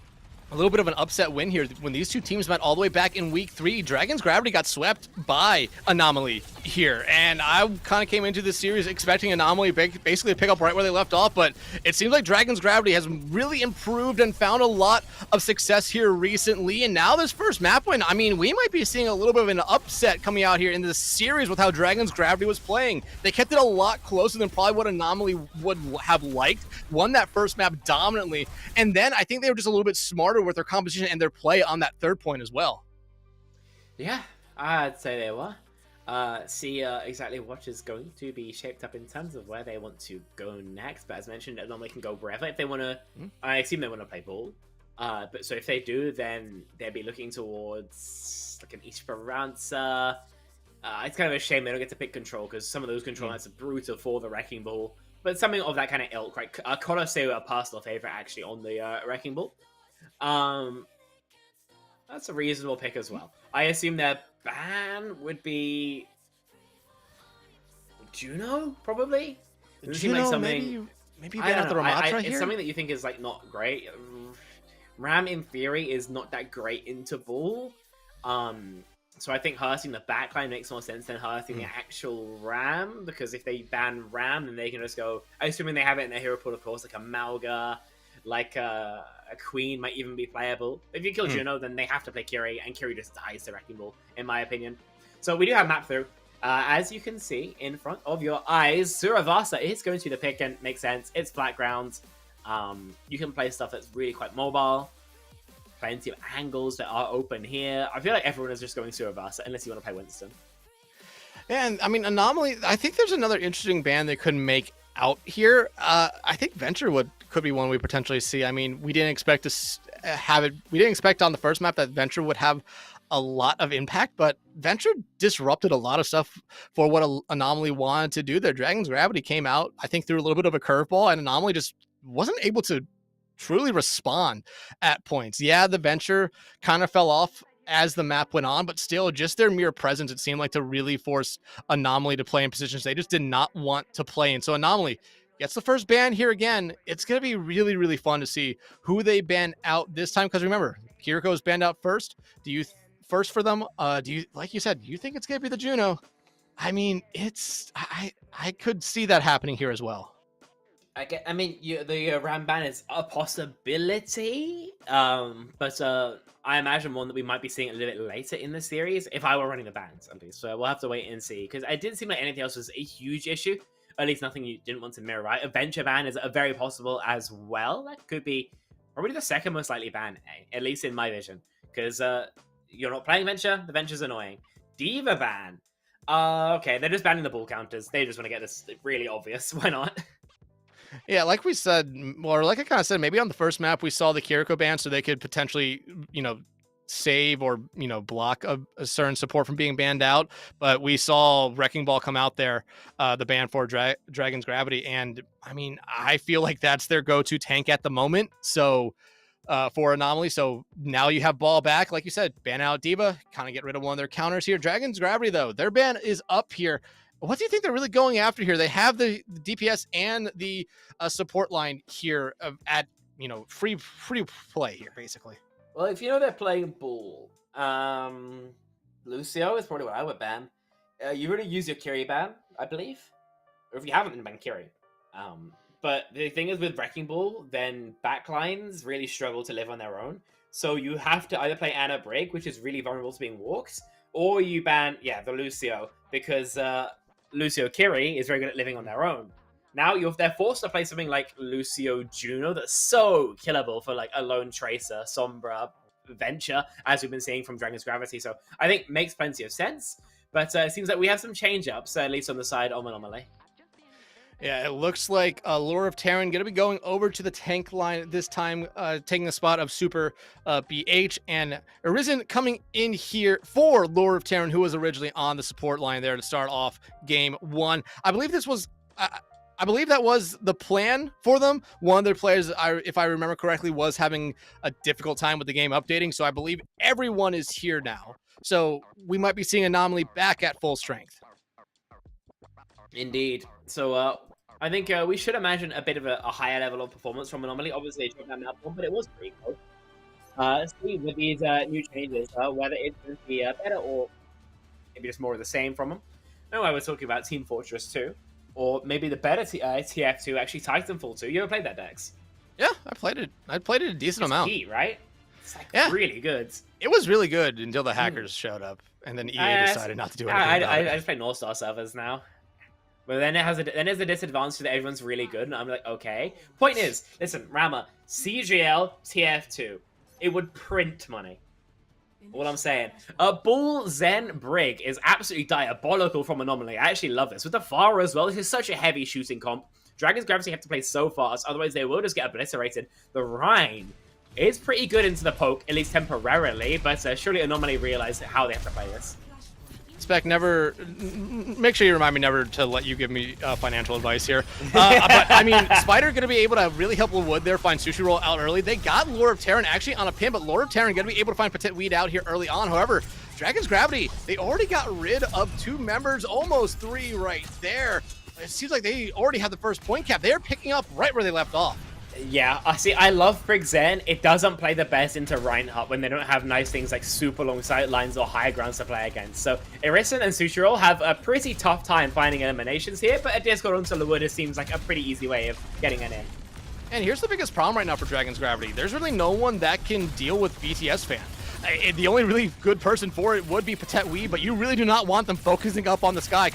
a little bit of an upset win here, when these two teams met all the way back in week 3, Dragon's Gravity got swept by Anomaly here. And I kind of came into this series expecting Anomaly basically to pick up right where they left off, but it seems like Dragon's Gravity has really improved and found a lot of success here recently. And now this first map win, I mean, we might be seeing a little bit of an upset coming out here in this series with how Dragon's Gravity was playing. They kept it a lot closer than probably what Anomaly would have liked. Won that first map dominantly. And then I think they were just a little bit smarter smarter with their composition and their play on that third point as well. Yeah, I'd say they were. See exactly what is going to be shaped up in terms of where they want to go next. But as mentioned, Anomaly can go wherever if they want to. I assume they want to play ball. But so if they do, then they'll be looking towards like an Esperanza. It's kind of a shame they don't get to pick control because some of those control lines are brutal for the Wrecking Ball. But something of that kind of ilk, right? Colosseum, a personal favorite actually on the Wrecking Ball. That's a reasonable pick as well. I assume their ban would be Juno, probably. Juno, like something... maybe ban out the Ramatra here? It's something that you think is like not great. Ram in theory is not that great into ball. So I think hurting the backline makes more sense than hurting the actual Ram, because if they ban Ram, then they can just go, assuming they have it in their hero pool, of course, like a Malga, like a Queen might even be playable. If you kill Juno, then they have to play Kiri, and Kiri just dies to Wrecking Ball, in my opinion. So we do have map through. As you can see in front of your eyes, Suravasa is going to be the pick, and makes sense. It's flat ground. You can play stuff that's really quite mobile. Plenty of angles that are open here. I feel like everyone is just going Suravasa, unless you want to play Winston. And I mean, Anomaly, I think there's another interesting ban they could make out here. I think Venture could be one we potentially see. I mean, we didn't expect to have it. We didn't expect on the first map that Venture would have a lot of impact, but Venture disrupted a lot of stuff for what Anomaly wanted to do. Their Dragon's Gravity came out, I think, through a little bit of a curveball, and Anomaly just wasn't able to truly respond at points. Yeah, the Venture kind of fell off as the map went on, but still, just their mere presence, it seemed like, to really force Anomaly to play in positions they just did not want to play in. So Anomaly gets the first ban here again. It's going to be really, really fun to see who they ban out this time, because remember, Kiriko's banned out first. Do you first for them? Do you, like you said, do you think it's going to be the Juno? I mean, I could see that happening here as well. I mean, the Ram ban is a possibility, but I imagine one that we might be seeing a little bit later in the series, if I were running the bans, at least. So we'll have to wait and see, because it didn't seem like anything else was a huge issue, at least nothing you didn't want to mirror, right? A Venture ban is a very possible as well. That could be probably the second most likely ban, at least in my vision, because you're not playing Venture, the Venture's annoying. Diva ban. Okay, they're just banning the ball counters. They just want to get this really obvious. Why not? Yeah, like we said, or like I kind of said, maybe on the first map we saw the Kiriko ban so they could potentially, save or, block a certain support from being banned out. But we saw Wrecking Ball come out there, the ban for Dragon's Gravity. And I mean, I feel like that's their go-to tank at the moment. So for Anomaly. So now you have Ball back. Like you said, ban out Diva, kind of get rid of one of their counters here. Dragon's Gravity, though, their ban is up here. What do you think they're really going after here? They have the DPS and the support line here at, free play here, basically. Well, if they're playing ball, Lucio is probably what I would ban. You already use your Kiri ban, I believe. Or if you haven't, then ban Kiri. But the thing is with Wrecking Ball, then backlines really struggle to live on their own. So you have to either play Ana Break, which is really vulnerable to being walked, or you ban, the Lucio, because Lucio Kiri is very good at living on their own. Now they're forced to play something like Lucio Juno that's so killable for like a lone tracer, Sombra, Venture, as we've been seeing from Dragon's Gravity. So I think makes plenty of sense. But it seems like we have some change-ups, at least on the side of Anomaly. Yeah, it looks like Lure of Terran going to be going over to the tank line this time, taking the spot of Super BH, and Arisen coming in here for Lure of Terran, who was originally on the support line there to start off game one. I believe this was, I believe that was the plan for them. One of their players, if I remember correctly, was having a difficult time with the game updating, so I believe everyone is here now. So we might be seeing Anomaly back at full strength. Indeed. So I think we should imagine a bit of a higher level of performance from Anomaly. Obviously, it dropped down that one, but it was pretty close. Let's see with these new changes, whether it's going to be better or maybe just more of the same from them. No, I was talking about Team Fortress 2, or maybe the better TF2, actually Titanfall 2. You ever played that, Dex? Yeah, I played it. I played it a decent amount. Heat, right? It's really good. It was really good until the hackers showed up, and then EA decided not to do anything about it. I just play North Star servers now. But then there's a disadvantage that everyone's really good, and I'm like, okay. Point is, listen, Rama, CGL TF2. It would print money. All I'm saying. Bull Zen Brig is absolutely diabolical from Anomaly. I actually love this. With the Pharah as well, this is such a heavy shooting comp. Dragon's Gravity have to play so fast, otherwise they will just get obliterated. The Rhine is pretty good into the poke, at least temporarily, but surely Anomaly realize how they have to play this. Spec, never. Make sure you remind me never to let you give me financial advice here. But I mean, Spider going to be able to really help Wood there find Sushi Roll out early. They got Lord of Terran actually on a pin, but Lord of Terran going to be able to find Petit Weed out here early on. However, Dragon's Gravity, they already got rid of 2 members, almost 3 right there. It seems like they already have the first point cap. They're picking up right where they left off. Yeah, I love Brig Zen. It doesn't play the best into Reinhardt when they don't have nice things like super long sight lines or high grounds to play against. So Irison and Sushiro have a pretty tough time finding eliminations here, but a Discord onto the Wood seems like a pretty easy way of getting an in. And here's the biggest problem right now for Dragon's Gravity. There's really no one that can deal with BTS Fan. The only really good person for it would be Petit Wee, but you really do not want them focusing up on the sky.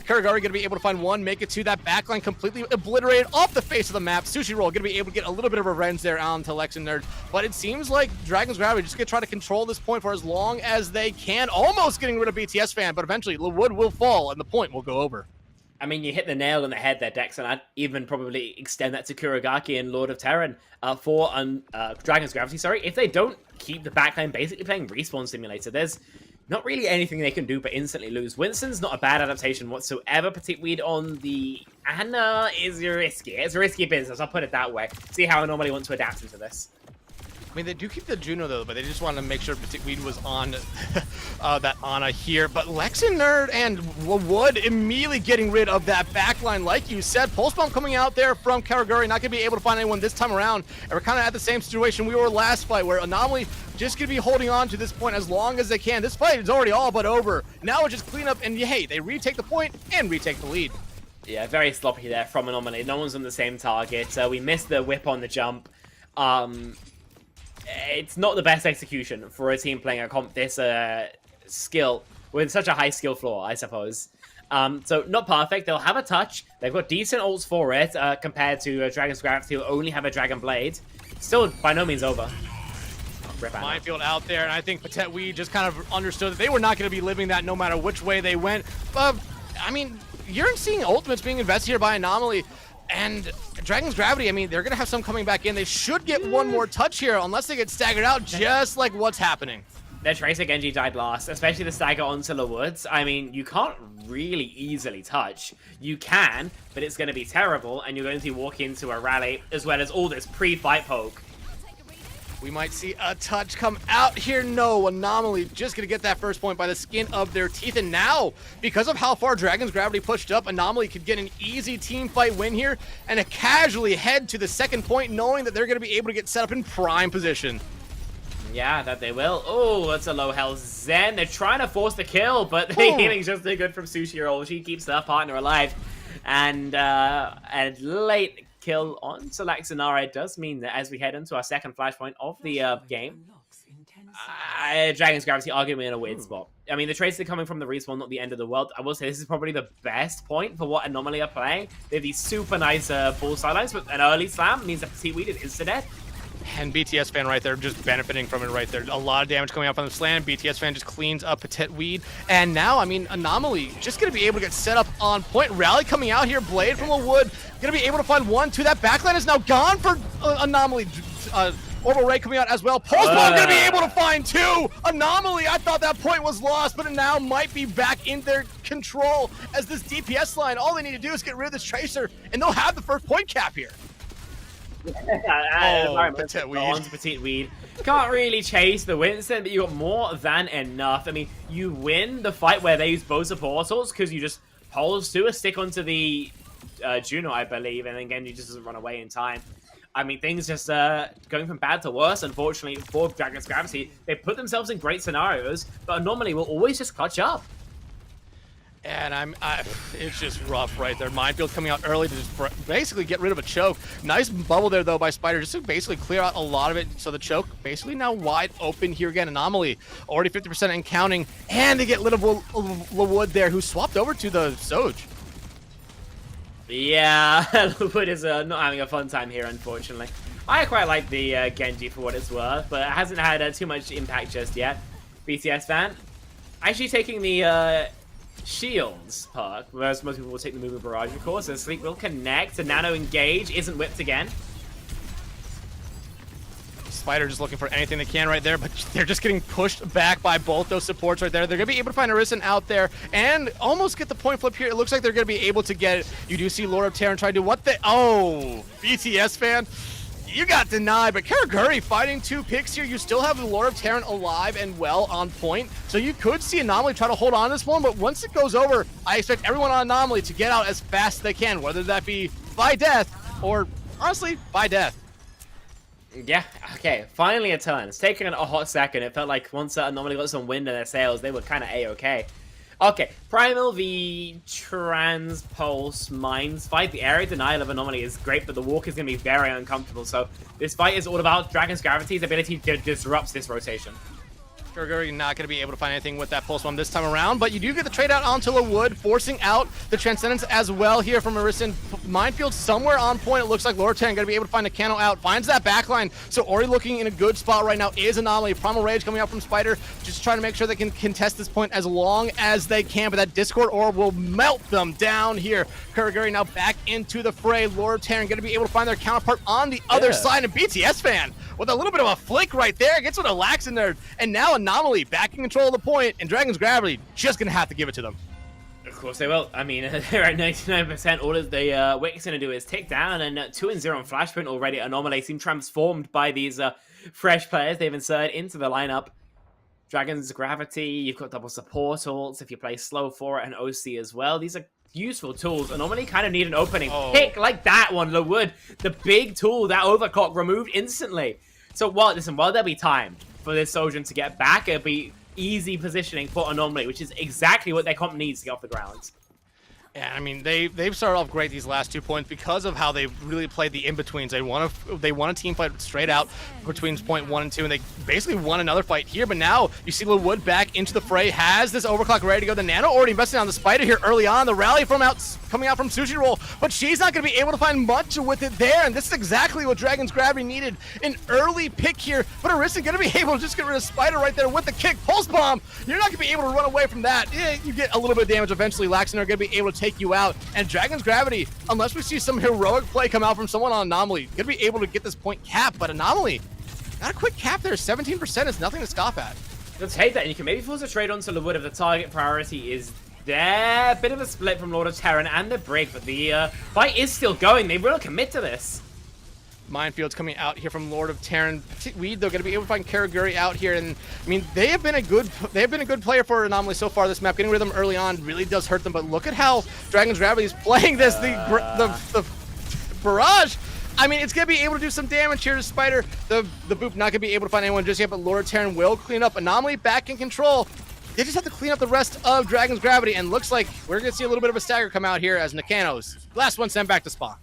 Kuragari going to be able to find 1, make it 2. That backline completely obliterated off the face of the map. Sushi Roll going to be able to get a little bit of revenge there on Telex Nerd. But it seems like Dragon's Gravity just going to try to control this point for as long as they can. Almost getting rid of BTS Fan, but eventually Wood will fall and the point will go over. I mean, you hit the nail on the head there, Dex, and I'd even probably extend that to Kuragaki and Lord of Terran for Dragon's Gravity, sorry. If they don't keep the backline basically playing Respawn Simulator, there's not really anything they can do but instantly lose. Winston's not a bad adaptation whatsoever. Petit Weed on the Ana is risky. It's risky business, I'll put it that way. See how Anomaly wants to adapt into this. I mean, they do keep the Juno, though, but they just want to make sure Petit Weed was on that Ana here. But Lex and Nerd and Wood immediately getting rid of that backline, like you said. Pulse Bomb coming out there from Karaguri, not going to be able to find anyone this time around. And we're kind of at the same situation we were last fight, where Anomaly just going to be holding on to this point as long as they can. This fight is already all but over. Now it's just clean up, and hey, they retake the point and retake the lead. Yeah, very sloppy there from Anomaly. No one's on the same target. We missed the whip on the jump. It's not the best execution for a team playing a comp this skill with such a high skill floor, I suppose. So not perfect. They'll have a touch. They've got decent ults for it compared to Dragon's Gravity, who only have a Dragon Blade. Still by no means over. Minefield out there, and I think Petit Wee just kind of understood that they were not going to be living that no matter which way they went. I mean, you're seeing ultimates being invested here by Anomaly. And Dragon's Gravity, I mean, they're going to have some coming back in. They should get one more touch here, unless they get staggered out, just like what's happening. Their Tracer Genji died last, especially the stagger onto the woods. I mean, you can't really easily touch. You can, but it's going to be terrible, and you're going to walk into a rally, as well as all this pre-fight poke. We might see a touch come out here. No, Anomaly just going to get that first point by the skin of their teeth. And now, because of how far Dragon's Gravity pushed up, Anomaly could get an easy team fight win here and casually head to the second point, knowing that they're going to be able to get set up in prime position. Yeah, that they will. Oh, that's a low health Zen. They're trying to force the kill, but the healing's just too good from Sushi Roll. She keeps her partner alive. And late kill on Salaxinara does mean that as we head into our second flashpoint of the game, Dragon's Gravity arguably in a weird spot. I mean, the trades are coming from the respawn, not the end of the world. I will say this is probably the best point for what Anomaly are playing. They have these super nice full sidelines, but an early slam means that Seaweed is insta-death. And BTS Fan right there just benefiting from it right there. A lot of damage coming out from the slam. BTS Fan just cleans up Petit Weed. And now, I mean, Anomaly just going to be able to get set up on point. Rally coming out here. Blade from the wood. Going to be able to find 1, 2. That backline is now gone for Anomaly. Orbital Ray coming out as well. Pulse Bomb going to be able to find 2. Anomaly, I thought that point was lost, but it now might be back in their control as this DPS line. All they need to do is get rid of this Tracer, and they'll have the first point cap here. Petit Weed. Can't really chase the Winston, but you got more than enough. I mean, you win the fight where they use both the portals because you just pulse to a stick onto the Juno, I believe, and then Genji just doesn't run away in time. I mean, things just going from bad to worse, unfortunately, for Dragon's Gravity. They put themselves in great scenarios, but Anomaly will always just clutch up. And it's just rough right there. Minefield coming out early to just basically get rid of a choke. Nice bubble there, though, by Spider, just to basically clear out a lot of it. So the choke basically now wide open here again. Anomaly already 50% and counting. And they get rid of LeWood there, who swapped over to the Soj. Yeah, LeWood is not having a fun time here, unfortunately. I quite like the Genji for what it's worth, but it hasn't had too much impact just yet. BTS fan, actually taking the Shields perk, whereas most people will take the Movement Barrage, of course. So Sleep will connect, a Nano engage, isn't whipped again. Spider just looking for anything they can right there, but they're just getting pushed back by both those supports right there. They're going to be able to find Arisen out there and almost get the point flip here. It looks like they're going to be able to get it. You do see Lord of Terran try to do what the... Oh, BTS fan, you got denied, but Karaguri fighting 2 picks here. You still have the Lord of Terran alive and well on point, so you could see Anomaly try to hold on to this one, but once it goes over, I expect everyone on Anomaly to get out as fast as they can, whether that be by death or, honestly, by death. Yeah, okay, finally a turn. It's taken a hot second. It felt like once Anomaly got some wind in their sails, they were kind of A-okay. Okay, Primal v Transpulse Mines fight. The area denial of Anomaly is great, but the walk is going to be very uncomfortable. So this fight is all about Dragon's Gravity's ability to disrupt this rotation. Karaguri not going to be able to find anything with that Pulse Bomb this time around, but you do get the trade out onto Wood, forcing out the Transcendence as well here from Arisen. Minefield somewhere on point. It looks like Lord Terran going to be able to find a Cano out, finds that backline. So Ori looking in a good spot right now is Anomaly. Primal Rage coming out from Spider, just trying to make sure they can contest this point as long as they can, but that Discord Orb will melt them down here. Karaguri now back into the fray. Lord Terran going to be able to find their counterpart on the other side, and BTS fan with a little bit of a flick right there, gets with a lax in there, and now Anomaly back in control of the point, and Dragon's Gravity just gonna have to give it to them. Of course they will. I mean, they're at 99%. All of the Wick's gonna do is tick down, and 2-0 on Flashpoint already. Anomaly seem transformed by these fresh players they've inserted into the lineup. Dragon's Gravity, you've got double support ults if you play slow for it, and OC as well. These are useful tools. Anomaly kind of need an opening pick like that one. Wood, the big tool, that overclock removed instantly. So while there'll be time for this Sojourn to get back, it'll be easy positioning for Anomaly, which is exactly what their comp needs to get off the ground. Yeah, I mean, they've started off great these last 2 points because of how they've really played the in-betweens. They won a team fight straight out between point 1 and 2, and they basically won another fight here. But now you see Wood back into the fray, has this overclock ready to go. The Nano already invested on the Spider here early on. The rally coming out from Sushi Roll, but she's not going to be able to find much with it there, and this is exactly what Dragon's Gravity needed. An early pick here, but Arisen going to be able to just get rid of Spider right there with the kick. Pulse Bomb, you're not going to be able to run away from that. Yeah, you get a little bit of damage eventually. Laxon are going to be able to take you out, and Dragon's Gravity, unless we see some heroic play come out from someone on Anomaly, going to be able to get this point cap, but Anomaly, got a quick cap there. 17% is nothing to scoff at. Let's hate that, and you can maybe force a trade onto Wood if the target priority is there. Bit of a split from Lord of Terran and the break, but the fight is still going. They will commit to this. Minefields coming out here from Lord of Terran. Weed, they're going to be able to find Karaguri out here, and I mean they have been a good player for Anomaly so far this map. Getting rid of them early on really does hurt them, but look at how Dragon's Gravity is playing this. The barrage. I mean, it's going to be able to do some damage here to Spider. The Boop not going to be able to find anyone just yet, but Lord of Terran will clean up. Anomaly back in control. They just have to clean up the rest of Dragon's Gravity, and looks like we're going to see a little bit of a stagger come out here as Nakanos, last one sent back to spawn.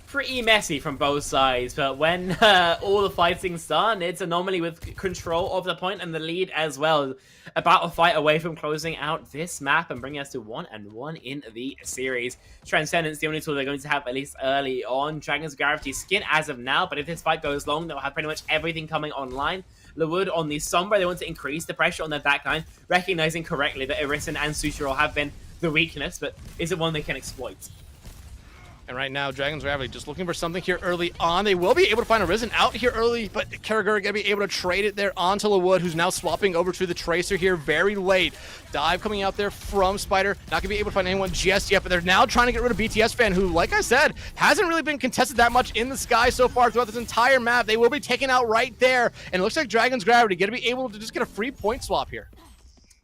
Pretty messy from both sides, but when all the fighting's done, it's Anomaly with control of the point and the lead as well. About a fight away from closing out this map and bringing us to 1-1 in the series. Transcendence, the only tool they're going to have at least early on. Dragon's Gravity skin as of now, but if this fight goes long, they'll have pretty much everything coming online. Wood on the Sombra, they want to increase the pressure on their backline, recognizing correctly that Arisen and Sushiro have been the weakness, but is it one they can exploit? And right now, Dragon's Gravity just looking for something here early on. They will be able to find Arisen out here early, but Karaguri going to be able to trade it there onto Wood, who's now swapping over to the Tracer here very late. Dive coming out there from Spider. Not going to be able to find anyone just yet, but they're now trying to get rid of BTS fan, who, like I said, hasn't really been contested that much in the sky so far throughout this entire map. They will be taken out right there, and it looks like Dragon's Gravity going to be able to just get a free point swap here.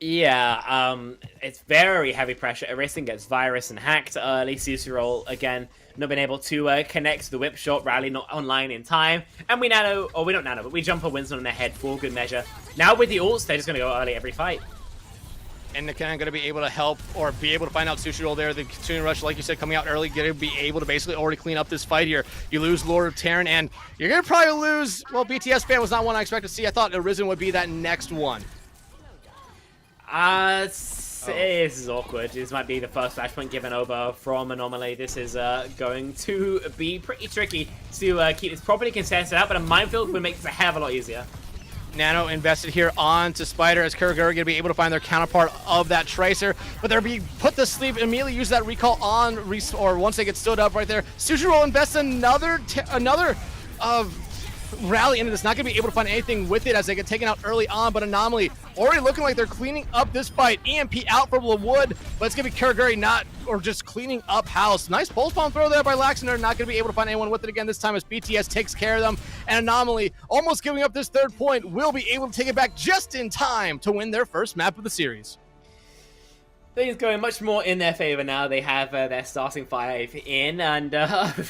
Yeah, it's very heavy pressure. Arisen gets virus and hacked early. Susurol, again, not been able to connect to the whip shot. Rally not online in time. And we nano, or we don't nano, but we jump a Winston on their head for good measure. Now with the ults, they're just going to go early every fight. And they're going to be able to help or be able to find out Sushiro there. The continuing rush, like you said, coming out early, going to be able to basically already clean up this fight here. You lose Lord of Terran, and you're going to probably lose, well, BTS fan was not one I expected to see. I thought Arisen would be that next one. This is awkward. This might be the first flashpoint given over from Anomaly. This is going to be pretty tricky to keep this properly contested out, but a minefield would make this a hell of a lot easier. Nano invested here onto Spider as Kuraguri going to be able to find their counterpart of that Tracer, but they're being put to sleep. Immediately use that recall on, or once they get stood up right there. Sujiro invests another rally into this, not going to be able to find anything with it as they get taken out early on, but Anomaly already looking like they're cleaning up this fight. EMP out from Wood, but it's going to be Kuraguri just cleaning up house. Nice pulse bomb throw there by Laxander, not going to be able to find anyone with it again this time as BTS takes care of them, and Anomaly, almost giving up this third point, will be able to take it back just in time to win their first map of the series. Things going much more in their favor now. They have their starting 5 in, and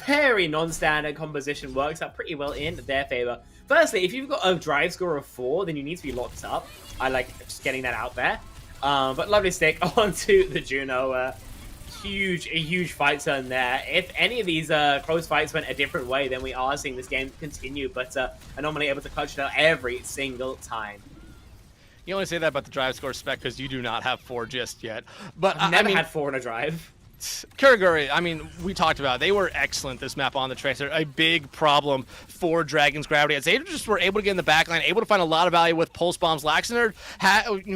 very non-standard composition works out pretty well in their favor. Firstly, if you've got a drive score of 4, then you need to be locked up. I like just getting that out there. But lovely stick onto the Juno. A huge fight turn there. If any of these close fights went a different way, then we are seeing this game continue, but Anomaly able to clutch it out every single time. You only say that about the drive score spec because you do not have 4 just yet. But I've never had 4 in a drive. Kuraguri, I mean, we talked about it. They were excellent this map on the Tracer. A big problem for Dragon's Gravity as they just were able to get in the backline, able to find a lot of value with pulse bombs. Laxander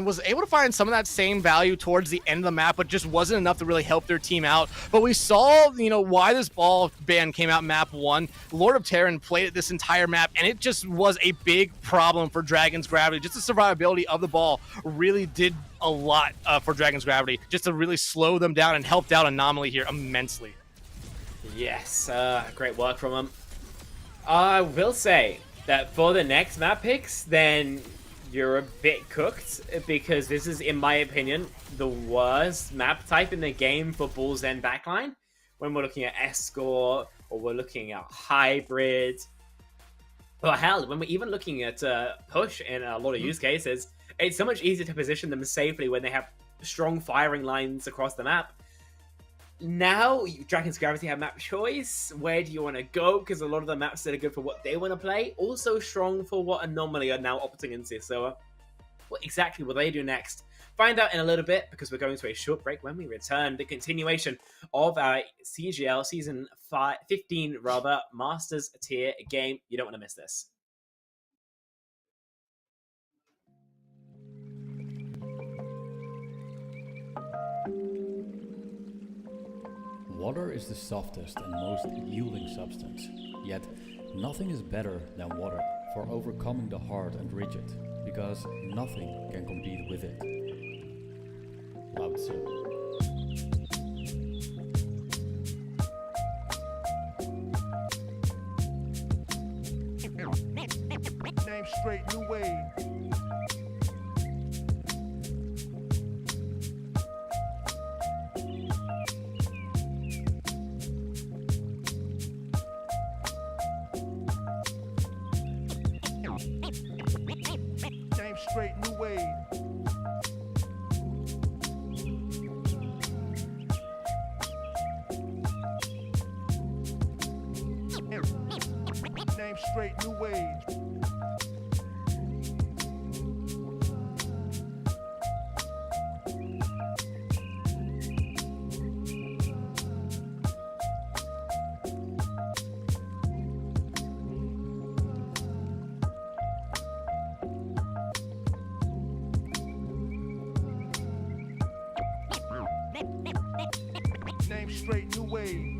was able to find some of that same value towards the end of the map, but just wasn't enough to really help their team out. But we saw, why this ball ban came out map 1. Lord of Terran played it this entire map, and it just was a big problem for Dragon's Gravity. Just the survivability of the ball really did a lot for Dragon's Gravity, just to really slow them down and helped out Anomaly here immensely. Yes, great work from them. I will say that for the next map picks, then you're a bit cooked, because this is, in my opinion, the worst map type in the game for Bull's End backline. When we're looking at Escort, or we're looking at Hybrid, or hell, when we're even looking at Push in a lot of use cases, it's so much easier to position them safely when they have strong firing lines across the map. Now, Dragon's Gravity have map choice. Where do you want to go? Because a lot of the maps that are good for what they want to play, also strong for what Anomaly are now opting into. So, what exactly will they do next? Find out in a little bit, because we're going to a short break. When we return, the continuation of our CGL Season 15 Masters Tier game. You don't want to miss this. Water is the softest and most yielding substance, yet nothing is better than water for overcoming the hard and rigid, because nothing can compete with it. Lao Tzu. Name straight, new wave. Straight new wave. Name straight new wave. Name straight new wave.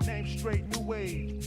Name straight new wave.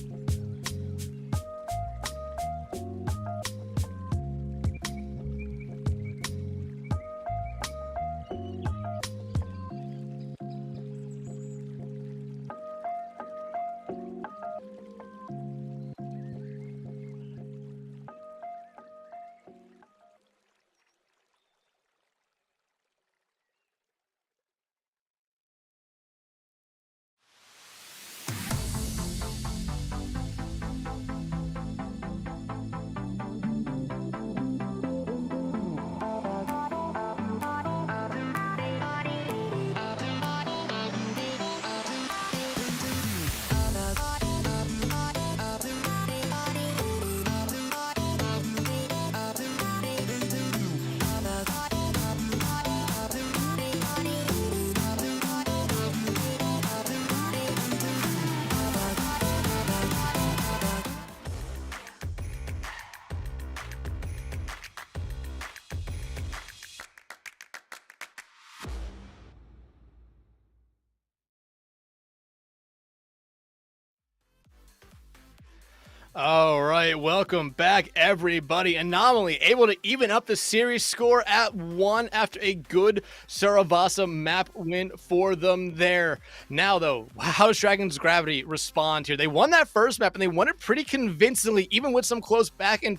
All right, welcome back, everybody. Anomaly able to even up the series score at 1 after a good Saravasa map win for them there. Now, though, how does Dragon's Gravity respond here? They won that first map, and they won it pretty convincingly, even with some close back and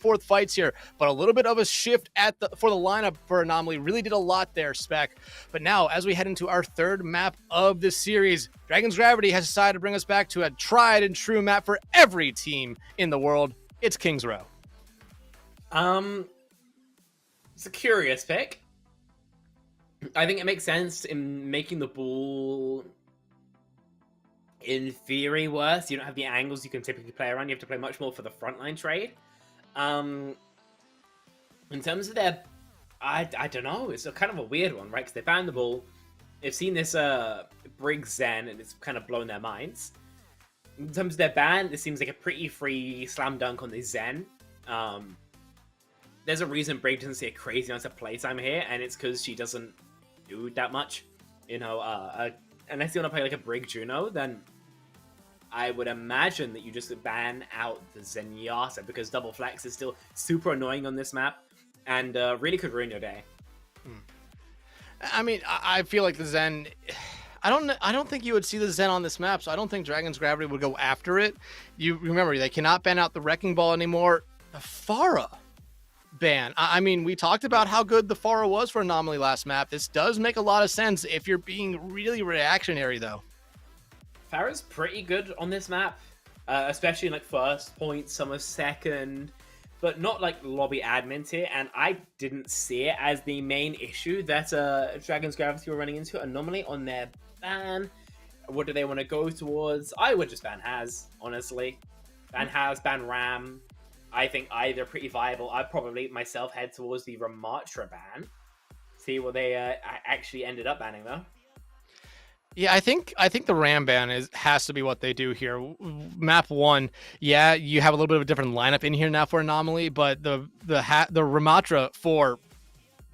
forth fights here. But a little bit of a shift for the lineup for Anomaly really did a lot there, Spec. But now, as we head into our third map of this series, Dragon's Gravity has decided to bring us back to a tried and true map for every team in the world. It's King's Row. It's a curious pick. I think it makes sense in making the ball, in theory, worse. You don't have the angles you can typically play around. You have to play much more for the frontline trade. In terms of their, I don't know. It's a kind of a weird one, right? Because they found the ball. They've seen this Brig Zen, and it's kind of blown their minds. In terms of their ban, this seems like a pretty free slam dunk on the Zen. There's a reason Brig doesn't see a crazy amount of playtime here, and it's because she doesn't do that much. You know, unless you want to play like a Brig Juno, then I would imagine that you just ban out the Zenyatta, because double flex is still super annoying on this map, and really could ruin your day. I mean, I feel like the Zen, I don't think you would see the Zen on this map, so I don't think Dragon's Gravity would go after it. You remember, they cannot ban out the Wrecking Ball anymore. The Pharah ban. I mean, we talked about how good the Pharah was for Anomaly last map. This does make a lot of sense if you're being really reactionary, though. Pharah's pretty good on this map, especially in like first point, some of second, but not like lobby admin tier, and I didn't see it as the main issue that Dragon's Gravity were running into. Anomaly on their ban. What do they want to go towards? I would just ban Haz, honestly. Ban Haz, ban Ram. I think either pretty viable. I'd probably myself head towards the Ramatra ban. See what they actually ended up banning, though. Yeah, I think the Ram ban has to be what they do here. Map 1, yeah, you have a little bit of a different lineup in here now for Anomaly, but the Ramatra for,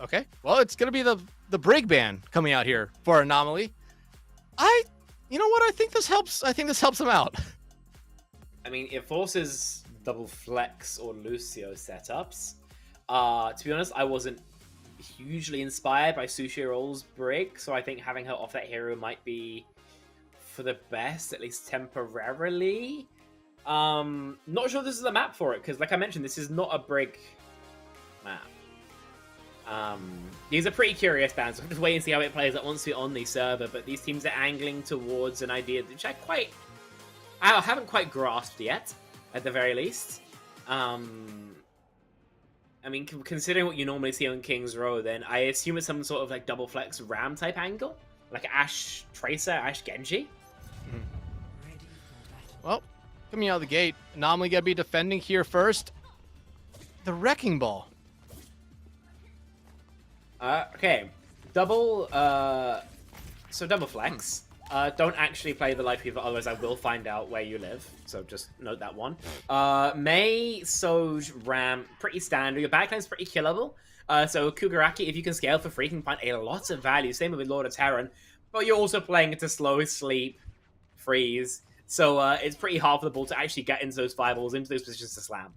okay, well, it's gonna be the Brig ban coming out here for Anomaly. You know what? I think this helps. I think this helps them out. I mean, it forces double flex or Lucio setups. To be honest, I wasn't hugely inspired by Sushi Roll's Brig, so I think having her off that hero might be for the best, at least temporarily. Not sure this is a map for it, because like I mentioned, this is not a Brig map. These are pretty curious bans. We'll just wait and see how it plays out once we're on the server, but these teams are angling towards an idea which I haven't quite grasped yet, at the very least. I mean, considering what you normally see on King's Row, then I assume it's some sort of like double flex Ram type angle, like Ashe Tracer, Ashe Genji. Well, coming out of the gate, Anomaly gonna be defending here first. The Wrecking Ball. Okay, double flex. Don't actually play the Life Weaver, otherwise I will find out where you live. So just note that one. Mei, Soj, Ram, pretty standard. Your backline's pretty killable. So Kugaraki, if you can scale for free, can find a lot of value. Same with Lord of Terran. But you're also playing it to slow, sleep, freeze. So it's pretty hard for the ball to actually get into those fireballs, into those positions to slam.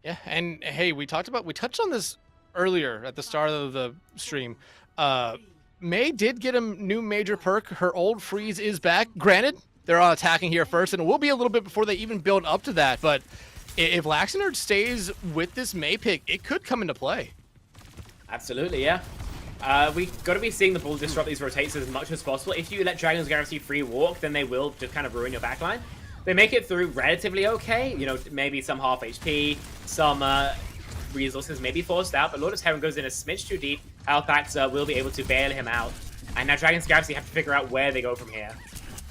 Yeah, and hey, we touched on this earlier at the start of the stream. Mei did get a new major perk. Her old freeze is back. Granted, they're attacking here first, and it will be a little bit before they even build up to that. But if Laxenerd stays with this Mei pick, it could come into play. Absolutely, yeah. We got to be seeing the ball disrupt these rotates as much as possible. If you let Dragon's Gravity free walk, then they will just kind of ruin your backline. They make it through relatively okay. You know, maybe some half HP, some resources may be forced out, but Lord of Terran goes in a smidge too deep. Alphax will be able to bail him out. And now Dragon's Gravity have to figure out where they go from here.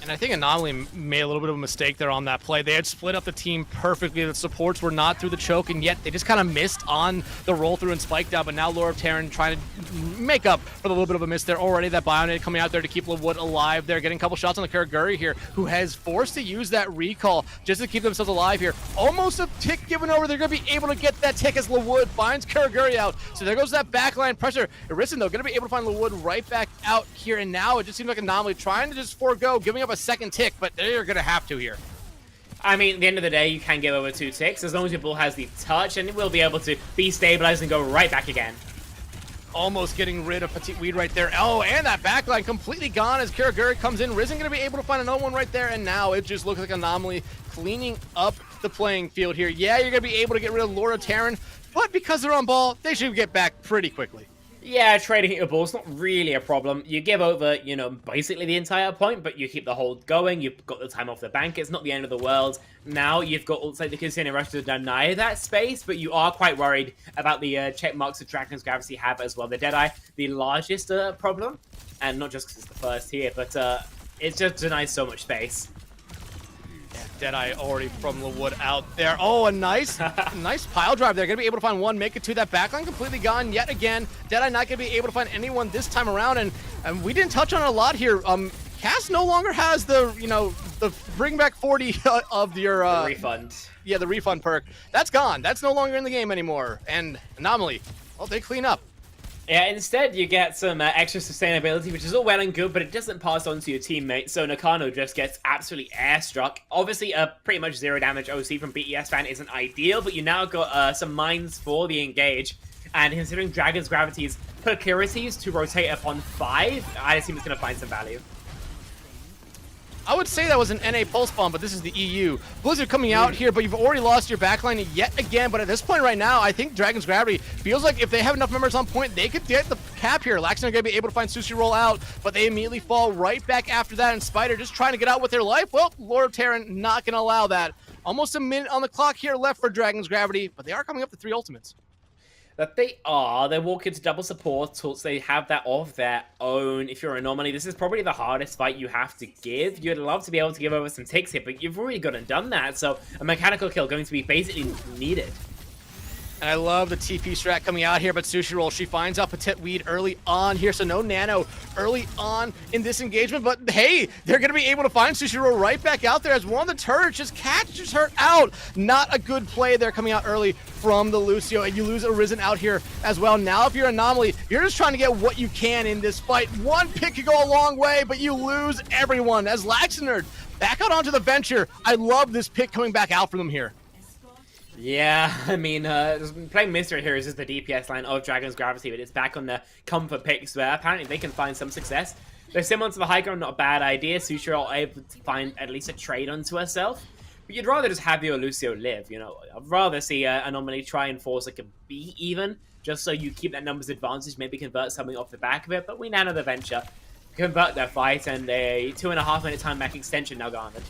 And I think Anomaly made a little bit of a mistake there on that play. They had split up the team perfectly. The supports were not through the choke, and yet they just kind of missed on the roll through and spiked out. But now Lord of Terran trying to make up for the little bit of a miss there already. That Bionade coming out there to keep LeWood alive. They're getting a couple shots on the Karaguri here, who has forced to use that recall just to keep themselves alive here. Almost a tick given over. They're going to be able to get that tick as LeWood finds Karaguri out. So there goes that backline pressure. Arisen, though, going to be able to find LeWood right back out here. And now it just seems like Anomaly trying to just forego giving up a second tick, but they're going to have to here. I mean, at the end of the day, you can give over 2 ticks as long as your bull has the touch, and it will be able to be stabilized and go right back again. Almost getting rid of Petite Weed right there. Oh, and that backline completely gone as Kiriguri comes in. Risen going to be able to find another one right there, and now it just looks like Anomaly cleaning up the playing field here. Yeah, you're going to be able to get rid of Laura Terran, but because they're on ball, they should get back pretty quickly. Yeah, trading your ball's not really a problem. You give over, you know, basically the entire point, but you keep the hold going. You've got the time off the bank. It's not the end of the world. Now you've got ults like the Casino Rush to deny that space, but you are quite worried about the check marks that Dragon's Gravity have as well. The Deadeye, the largest problem, and not just because it's the first here, but it just denies so much space. Deadeye already from the wood out there. Oh, a nice pile drive there. Going to be able to find one, make it to that backline. Completely gone yet again. Deadeye not going to be able to find anyone this time around. And we didn't touch on it a lot here. Cass no longer has the, you know, the bring back 40 of your... the refund. Yeah, the refund perk. That's gone. That's no longer in the game anymore. And Anomaly, well, they clean up. Yeah, instead you get some extra sustainability, which is all well and good, but it doesn't pass on to your teammate, so Nakano just gets absolutely airstruck. Obviously, a pretty much 0 damage OC from BES fan isn't ideal, but you now got some mines for the engage, and considering Dragon's Gravity's proclivities to rotate upon 5, I assume it's going to find some value. I would say that was an NA pulse bomb, but this is the EU. Blizzard coming out here, but you've already lost your backline yet again. But at this point right now, I think Dragon's Gravity feels like if they have enough members on point, they could get the cap here. Laxton are going to be able to find Sushi roll out, but they immediately fall right back after that. And Spider just trying to get out with their life. Well, Lord Terran not going to allow that. Almost a minute on the clock here left for Dragon's Gravity, but they are coming up to 3 ultimates. That they are. They walk into double support, so they have that of their own. If you're Anomaly, this is probably the hardest fight you have to give. You'd love to be able to give over some ticks here, but you've already gone and done that, so a mechanical kill going to be basically needed. And I love the TP strat coming out here, but Sushi Roll, she finds out Petite Weed early on here, so no Nano early on in this engagement, but hey, they're going to be able to find Sushi Roll right back out there as one of the turrets just catches her out. Not a good play there coming out early from the Lucio, and you lose Arisen out here as well. Now if you're Anomaly, you're just trying to get what you can in this fight. One pick could go a long way, but you lose everyone as Laxnerd back out onto the Venture. I love this pick coming back out for them here. Yeah, I mean, playing Mystery here is just the DPS line of Dragon's Gravity, but it's back on the comfort picks where apparently they can find some success. They're similar to the high ground, not a bad idea. Sushi are able to find at least a trade onto herself. But you'd rather just have your Lucio live, you know. I'd rather see Anomaly try and force like a B even, just so you keep that numbers advantage, maybe convert something off the back of it. But we nano the Venture, convert their fight, and a 2.5 minute time back extension now garnered.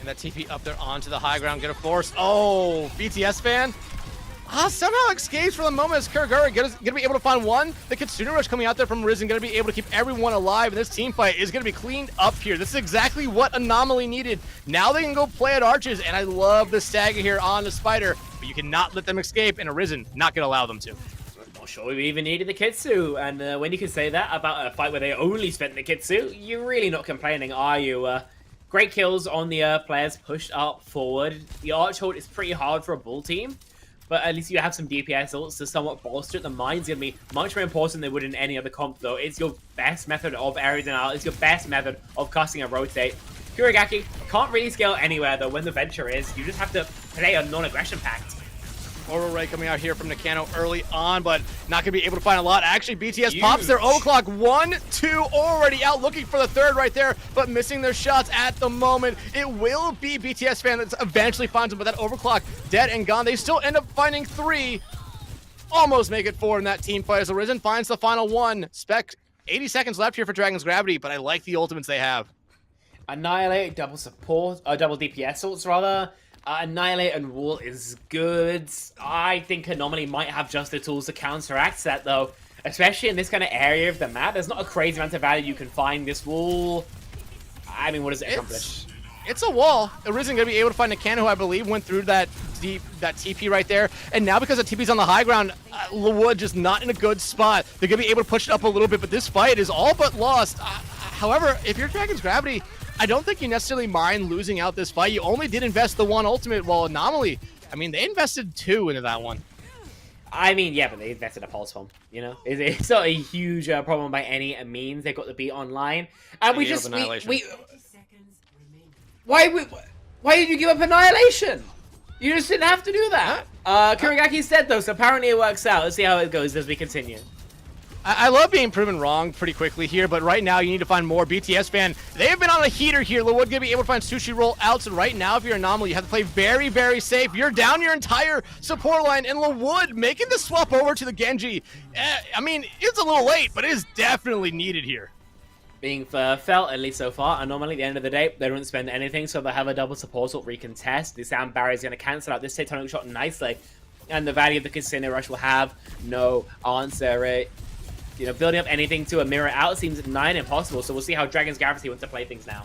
And that TP up there onto the high ground, gonna force. Oh, BTS fan. Somehow escapes for the moment as Kiriguri gonna be able to find one. The Kitsune Rush coming out there from Risen, gonna be able to keep everyone alive. And this team fight is gonna be cleaned up here. This is exactly what Anomaly needed. Now they can go play at Arches, and I love the stagger here on the Spider, but you cannot let them escape, and Arisen not gonna allow them to. Not sure we even needed the Kitsu, and when you can say that about a fight where they only spent the Kitsu, you're really not complaining, are you? Great kills on the players pushed up forward. The Arch hold is pretty hard for a bull team, but at least you have some DPS ults to somewhat bolster it. The mine's going to be much more important than they would in any other comp, though. It's your best method of area denial. It's your best method of casting a rotate. Kurigaki can't really scale anywhere, though, when the Venture is. You just have to play a non-aggression pact. Oral Ray coming out here from Nakano early on, but not going to be able to find a lot. Actually, BTS Huge. Pops their overclock. 1, 2, already out looking for the third right there, but missing their shots at the moment. It will be BTS fan that eventually finds them, but that overclock dead and gone. They still end up finding 3. Almost make it 4 in that team fight as Arisen finds the final one. Spec, 80 seconds left here for Dragon's Gravity, but I like the ultimates they have. Annihilate, double support, double DPS ults rather. Annihilate and Wall is good. I think Anomaly might have just the tools to counteract that, though. Especially in this kind of area of the map. There's not a crazy amount of value you can find. This wall, I mean, what does it accomplish? It's a wall. Arisen going to be able to find Nakano, who I believe went through that TP right there. And now because the TP's on the high ground, LaWood just not in a good spot. They're going to be able to push it up a little bit, but this fight is all but lost. However, if you're Dragon's Gravity, I don't think you necessarily mind losing out this fight. You only did invest the 1 ultimate, while Anomaly, I mean, they invested 2 into that one. I mean, yeah, but they invested a pulse bomb, you know? It's not a huge problem by any means. They got the beat online. And we just, why we... Why did you give up Annihilation? You just didn't have to do that. Kurigaki said though, so apparently it works out. Let's see how it goes as we continue. I love being proven wrong pretty quickly here, but right now you need to find more. BTS fan, they have been on a heater here. LeWood gonna be able to find Sushi Roll out, so right now if you're Anomaly, you have to play very, very safe. You're down your entire support line, and LeWood making the swap over to the Genji. I mean, it's a little late, but it is definitely needed here. Being felt, at least so far, Anomaly, at the end of the day, they don't spend anything, so they have a double support ult recontest. The sound barrier is going to cancel out this tectonic shot nicely, and the value of the Casino Rush will have no answer. You know, building up anything to a mirror out seems nigh impossible, so we'll see how Dragon's Gravity wants to play things now.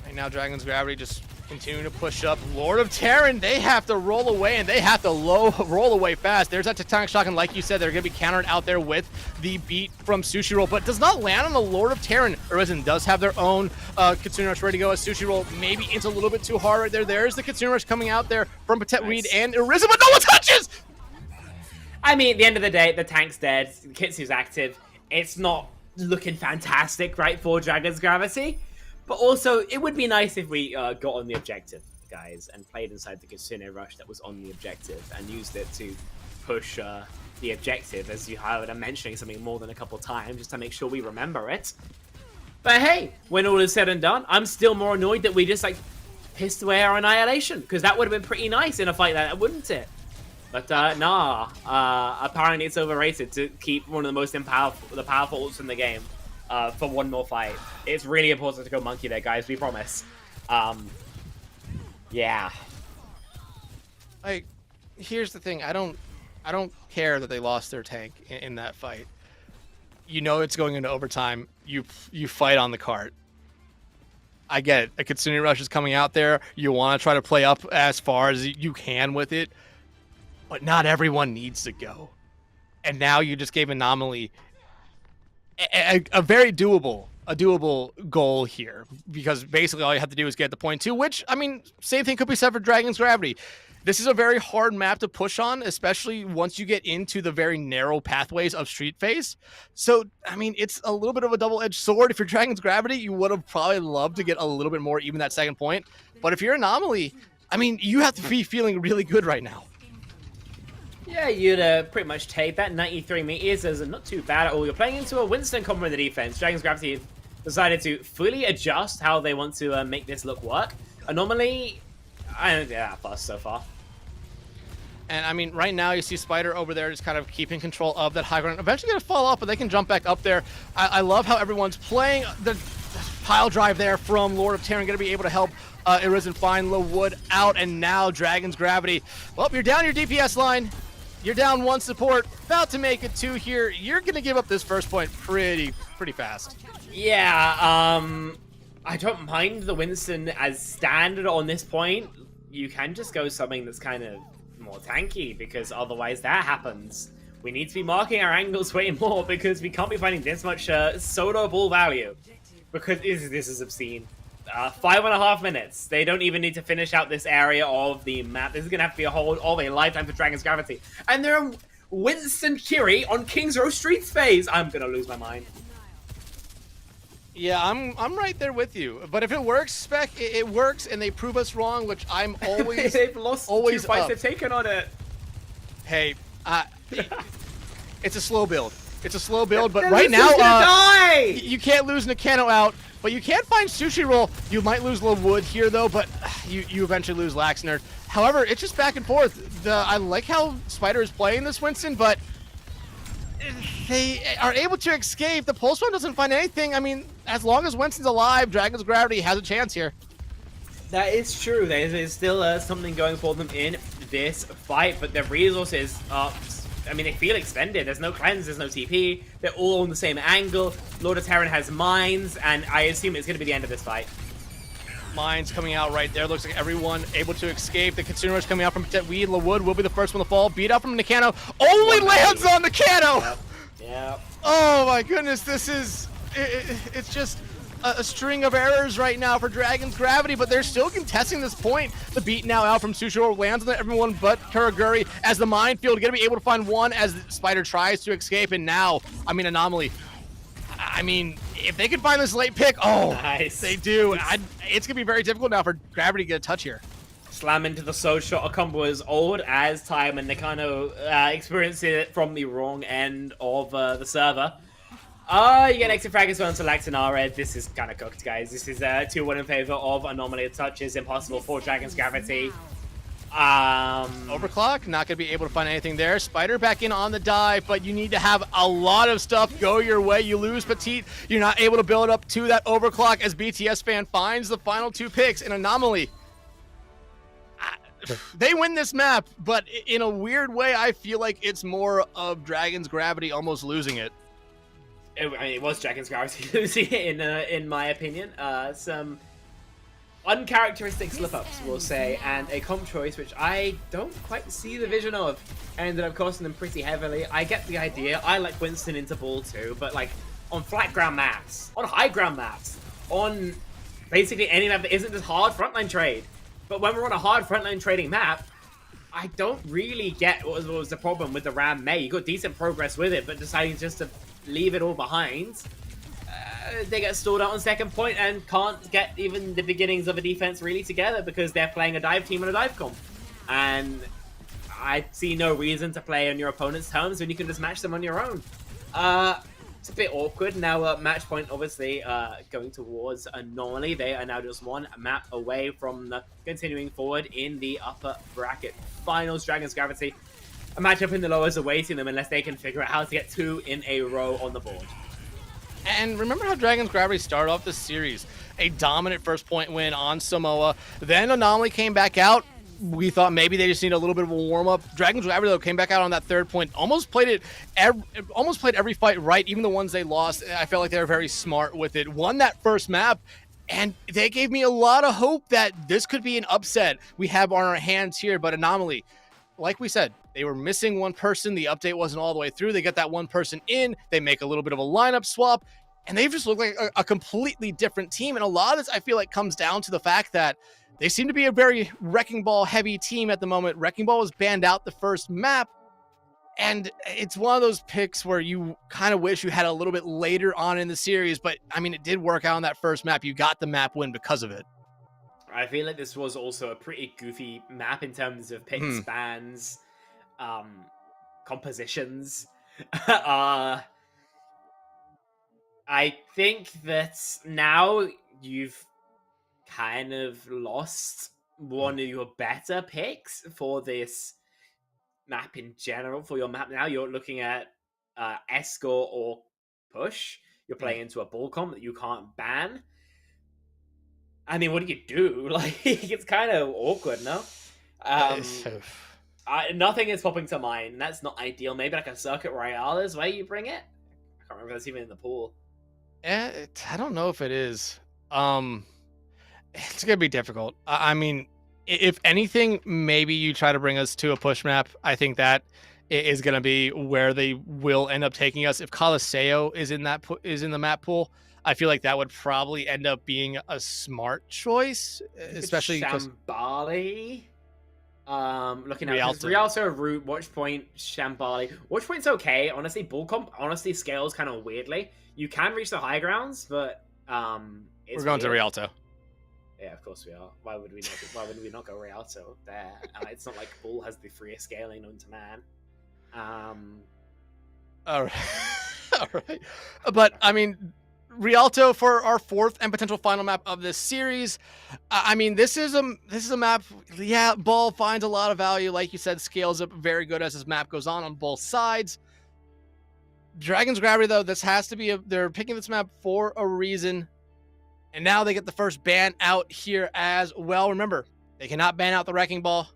Right now, Dragon's Gravity just continuing to push up. Lord of Terran, they have to roll away, and they have to roll away fast. There's that Tectonic Shock, and like you said, they're going to be countered out there with the beat from Sushi Roll, but does not land on the Lord of Terran. Arisen does have their own Kitsune Rush ready to go as Sushi Roll maybe it's a little bit too hard right there. There's the Kitsune Rush coming out there from Patet Reed and Arisen, but no one touches! I mean, at the end of the day, the tank's dead, Kitsu's active. It's not looking fantastic, right, for Dragon's Gravity. But also, it would be nice if we got on the objective, guys, and played inside the Casino Rush that was on the objective and used it to push the objective, as you heard I'm mentioning something more than a couple times, just to make sure we remember it. But hey, when all is said and done, I'm still more annoyed that we just, like, pissed away our Annihilation, because that would have been pretty nice in a fight like that, wouldn't it? But nah, apparently it's overrated to keep one of the most powerful ults in the game for one more fight. It's really important to go monkey there, guys. We promise. Yeah. Like, here's the thing. I don't care that they lost their tank in that fight. You know it's going into overtime. You fight on the cart. I get it. A Kitsune Rush is coming out there. You want to try to play up as far as you can with it. But not everyone needs to go. And now you just gave Anomaly a very doable goal here. Because basically all you have to do is get the point 2, which, I mean, same thing could be said for Dragon's Gravity. This is a very hard map to push on, especially once you get into the very narrow pathways of Street Face. So, I mean, it's a little bit of a double-edged sword. If you're Dragon's Gravity, you would have probably loved to get a little bit more even that second point. But if you're Anomaly, I mean, you have to be feeling really good right now. Yeah, you'd pretty much take that. 93 meters as not too bad at all. You're playing into a Winston combo in the defense. Dragon's Gravity decided to fully adjust how they want to make this look work. Anomaly, I don't get that fuss so far. And I mean, right now you see Spider over there just kind of keeping control of that high ground. Eventually going to fall off, but they can jump back up there. I love how everyone's playing. The pile drive there from Lord of Terran going to be able to help Arisen find LeWood out. And now Dragon's Gravity. Well, you're down your DPS line. You're down 1 support, about to make it 2 here. You're going to give up this first point pretty fast. Yeah, I don't mind the Winston as standard on this point. You can just go something that's kind of more tanky, because otherwise that happens. We need to be marking our angles way more, because we can't be finding this much solo ball value. Because this is obscene. 5.5 minutes. They don't even need to finish out this area of the map. This is going to have to be a whole of a lifetime for Dragon's Gravity. And they're Winston Curie on King's Row Streets phase. I'm going to lose my mind. Yeah, I'm right there with you. But if it works, Spec, it works, and they prove us wrong, which I'm always they've lost always 2 fights up. they've taken on it. Hey, it's a slow build. It's a slow build, but Then right this is now, gonna die! You can't lose Nakano out, but you can find Sushi Roll. You might lose LeWood here, though, but you eventually lose Laxner. However, it's just back and forth. I like how Spider is playing this Winston, but they are able to escape. The Pulse One doesn't find anything. I mean, as long as Winston's alive, Dragon's Gravity has a chance here. That is true. There is still something going for them in this fight, but their resources are... I mean, they feel extended. There's no cleanse, there's no TP. They're all on the same angle. Lord of Terran has mines, and I assume it's going to be the end of this fight. Mines coming out right there. Looks like everyone able to escape. The Kitsune Rush coming out from Patet Weed. LeWood will be the first one to fall. Beat out from Nakano. Only lands on Nakano! Yep. Oh my goodness, this is... It's just a string of errors right now for Dragon's Gravity, but they're still contesting this point. The beat now out from Sushiro lands on everyone but Kuraguri as the minefield going to be able to find one as Spider tries to escape, and now, I mean, Anomaly. I mean, if they could find this late pick, oh, nice. They do. it's going to be very difficult now for Gravity to get a touch here. Slam into the Soul Shot combo is old as time, and they kind of experience it from the wrong end of the server. You get extra frag as well into Laxinara. This is kind of cooked, guys. This is 2-1 in favor of Anomaly. Touches impossible for Dragon's Gravity. Overclock, not going to be able to find anything there. Spider back in on the dive, but you need to have a lot of stuff go your way. You lose Petite. You're not able to build up to that overclock as BTS fan finds the final 2 picks in Anomaly. They win this map, but in a weird way, I feel like it's more of Dragon's Gravity almost losing it. It was Dragon's Gravity losing it, in my opinion. Some uncharacteristic slip-ups, we'll say, and a comp choice which I don't quite see the vision of, ended up costing them pretty heavily. I get the idea. I like Winston into ball too, but like on flat ground maps, on high ground maps, on basically any map that isn't just hard frontline trade. But when we're on a hard frontline trading map, I don't really get what was the problem with the Ram May. You got decent progress with it, but deciding just to leave it all behind, they get stalled out on second point and can't get even the beginnings of a defense really together because they're playing a dive team and a dive comp. And I see no reason to play on your opponent's terms when you can just match them on your own. It's a bit awkward. Now, match point, obviously, going towards Anomaly. They are now just 1 map away from continuing forward in the upper bracket finals. Dragon's Gravity, a matchup in the lowers awaiting them unless they can figure out how to get 2 in a row on the board. And remember how Dragon's Gravity started off this series? A dominant first point win on Samoa. Then Anomaly came back out. We thought maybe they just need a little bit of a warm-up. Dragon's Gravity, though, came back out on that third point. Almost played every fight right, even the ones they lost. I felt like they were very smart with it. Won that first map, and they gave me a lot of hope that this could be an upset we have on our hands here. But Anomaly, like we said, they were missing one person. The update wasn't all the way through. They get that one person in. They make a little bit of a lineup swap, and they've just looked like a completely different team. And a lot of this, I feel like, comes down to the fact that they seem to be a very Wrecking Ball heavy team at the moment. Wrecking Ball was banned out the first map, and it's one of those picks where you kind of wish you had a little bit later on in the series, but I mean, it did work out on that first map. You got the map win because of it. I feel like this was also a pretty goofy map in terms of pick spans, compositions. I think that now you've kind of lost one of your better picks for this map in general. For your map now, you're looking at escort or push. You're playing into a ball comp that you can't ban. I mean, what do you do? Like, it's kind of awkward, no? Nothing is popping to mind. That's not ideal. Maybe like a Circuit Royale is where you bring it. I can't remember if that's even in the pool. I don't know if it is. It's gonna be difficult. I mean, if anything, maybe you try to bring us to a push map. I think that is gonna be where they will end up taking us. If Coliseo is in the map pool, I feel like that would probably end up being a smart choice, especially Shambali. Looking at Rialto, Root, Watch Point, Shambali. Watch Point's okay. Honestly, Bull Comp honestly scales kind of weirdly. You can reach the high grounds, but we're going to Rialto. Yeah, of course we are. Why would we not go Rialto there? It's not like Bull has the freer scaling known to man. All right. All right. But I mean, Rialto for our 4th and potential final map of this series. I mean, this is a map. Yeah, Ball finds a lot of value, like you said, scales up very good as this map goes on both sides. Dragon's Gravity, though, this has to be they're picking this map for a reason. And now they get the first ban out here as well. Remember, they cannot ban out the Wrecking Ball.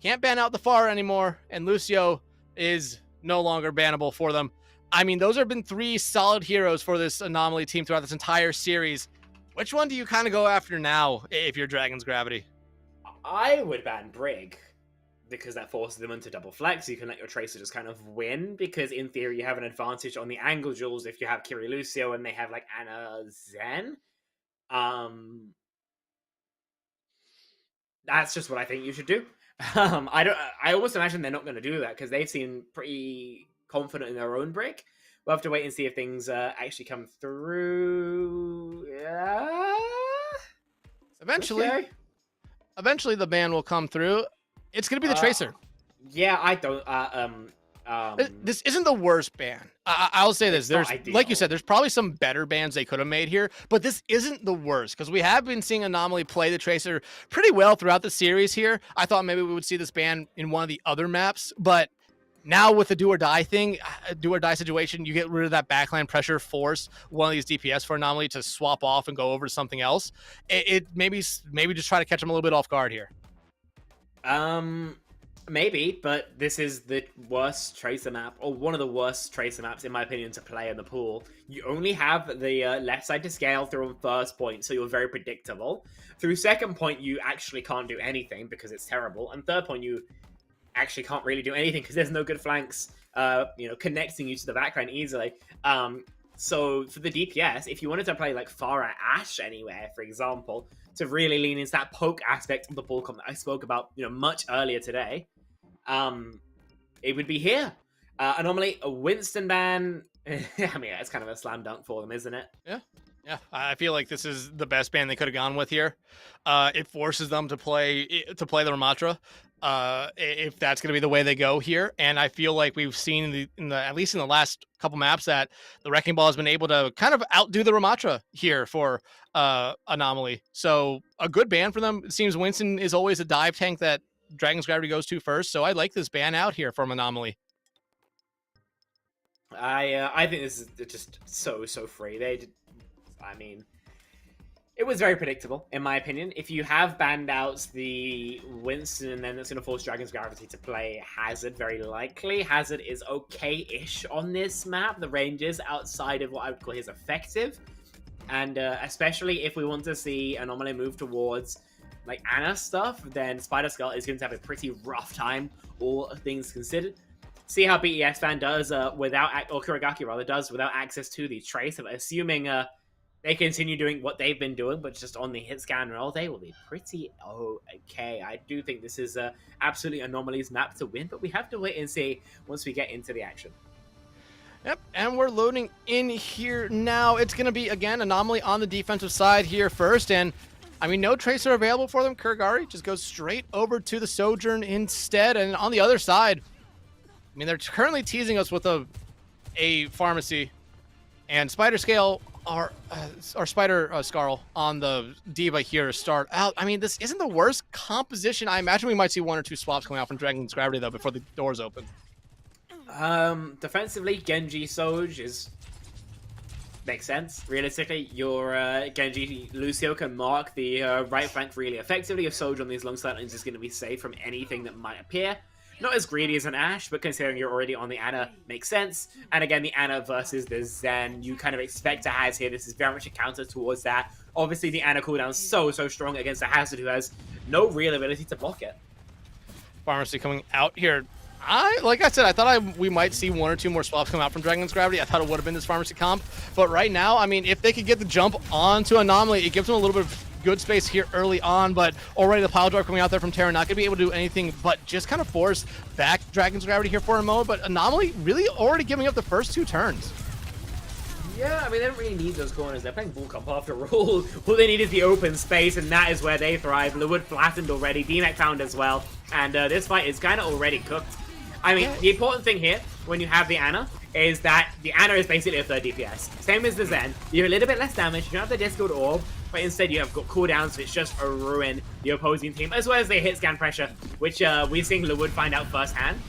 Can't ban out the Far anymore. And Lucio is no longer bannable for them. I mean, those have been 3 solid heroes for this Anomaly team throughout this entire series. Which one do you kind of go after now if you're Dragon's Gravity? I would ban Brig, because that forces them into double flex. You can let your Tracer just kind of win, because in theory you have an advantage on the angle duels if you have Kiri Lucio and they have like Anna Zen. That's just what I think you should do. I almost imagine they're not going to do that because they've seemed pretty confident in their own break. We'll have to wait and see if things actually come through. Eventually, eventually the ban will come through. It's gonna be the Tracer. Yeah, I don't. This isn't the worst ban. I'll say this. There's, like you said, there's probably some better bans they could have made here, but this isn't the worst because we have been seeing Anomaly play the Tracer pretty well throughout the series here. I thought maybe we would see this ban in one of the other maps, but now with the do or die thing, do or die situation, you get rid of that backline pressure, force one of these DPS for Anomaly to swap off and go over to something else. It maybe just try to catch them a little bit off guard here. Maybe, but this is the worst Tracer map, or one of the worst Tracer maps, in my opinion, to play in the pool. You only have the left side to scale through on first point, so you're very predictable. Through second point, you actually can't do anything because it's terrible. And third point, you actually can't really do anything because there's no good flanks, connecting you to the backline easily. So for the DPS, if you wanted to play like Pharah Ashe anywhere, for example, to really lean into that poke aspect of the ball comp that I spoke about, much earlier today, it would be here. Anomaly, a Winston ban. I mean, it's kind of a slam dunk for them, isn't it? Yeah, I feel like this is the best ban they could have gone with here. It forces them to play the Ramatra, if that's going to be the way they go here. And I feel like we've seen at least in the last couple maps that the Wrecking Ball has been able to kind of outdo the Ramatra here for Anomaly. So a good ban for them. It seems Winston is always a dive tank that Dragon's Gravity goes to first. So I like this ban out here from Anomaly. I think this is just so free. It was very predictable, in my opinion. If you have banned out the Winston, and then that's going to force Dragon's Gravity to play Hazard, very likely. Hazard is okay-ish on this map. The range is outside of what I would call his effective. And especially if we want to see Anomaly move towards like Ana stuff, then Spider Skull is going to have a pretty rough time, all things considered. See how BES Fan does or Kuragaki rather does without access to the Trace. Assuming they continue doing what they've been doing, but just on the hit scan roll, they will be pretty okay. I do think this is absolutely Anomaly's map to win, but we have to wait and see once we get into the action. Yep, and we're loading in here now. It's going to be, again, Anomaly on the defensive side here first, and I mean, no Tracer available for them. Kuragari just goes straight over to the Sojourn instead, and on the other side, I mean, they're currently teasing us with a pharmacy, and Spider Scale or Spider Scarl on the Diva here to start out. I mean, this isn't the worst composition. I imagine we might see one or two swaps coming out from Dragon's Gravity, though, before the doors open. Defensively, Genji Soj makes sense. Realistically, your Genji Lucio can mark the right flank really effectively. If Soj on these long sidelines is going to be safe from anything that might appear. Not as greedy as an Ashe, but considering you're already on the Ana, makes sense. And again, the Ana versus the Zen, you kind of expect a Haz here. This is very much a counter towards that. Obviously, the Ana cooldown is so strong against a Hazard who has no real ability to block it. Pharmacy coming out here. Like I said, I thought we might see one or two more swaps come out from Dragon's Gravity. I thought it would have been this Pharmacy comp. But right now, I mean, if they could get the jump onto Anomaly, it gives them a little bit of good space here early on, but already the pile drive coming out there from Terra, not going to be able to do anything but just kind of force back Dragon's Gravity here for a moment. But Anomaly really already giving up the first two turns. Yeah, I mean, they don't really need those corners. They're playing bull comp after all. All they need is the open space, and that is where they thrive. Lewood flattened already, DMEC found as well, and this fight is kind of already cooked. I mean, the important thing here, when you have the Ana, is that the Ana is basically a third DPS. Same as the Zen. You're a little bit less damage, you don't have the Discord Orb, but instead you have got cooldowns which just ruin the opposing team, as well as the hit scan pressure, which we're seeing Lewood find out firsthand.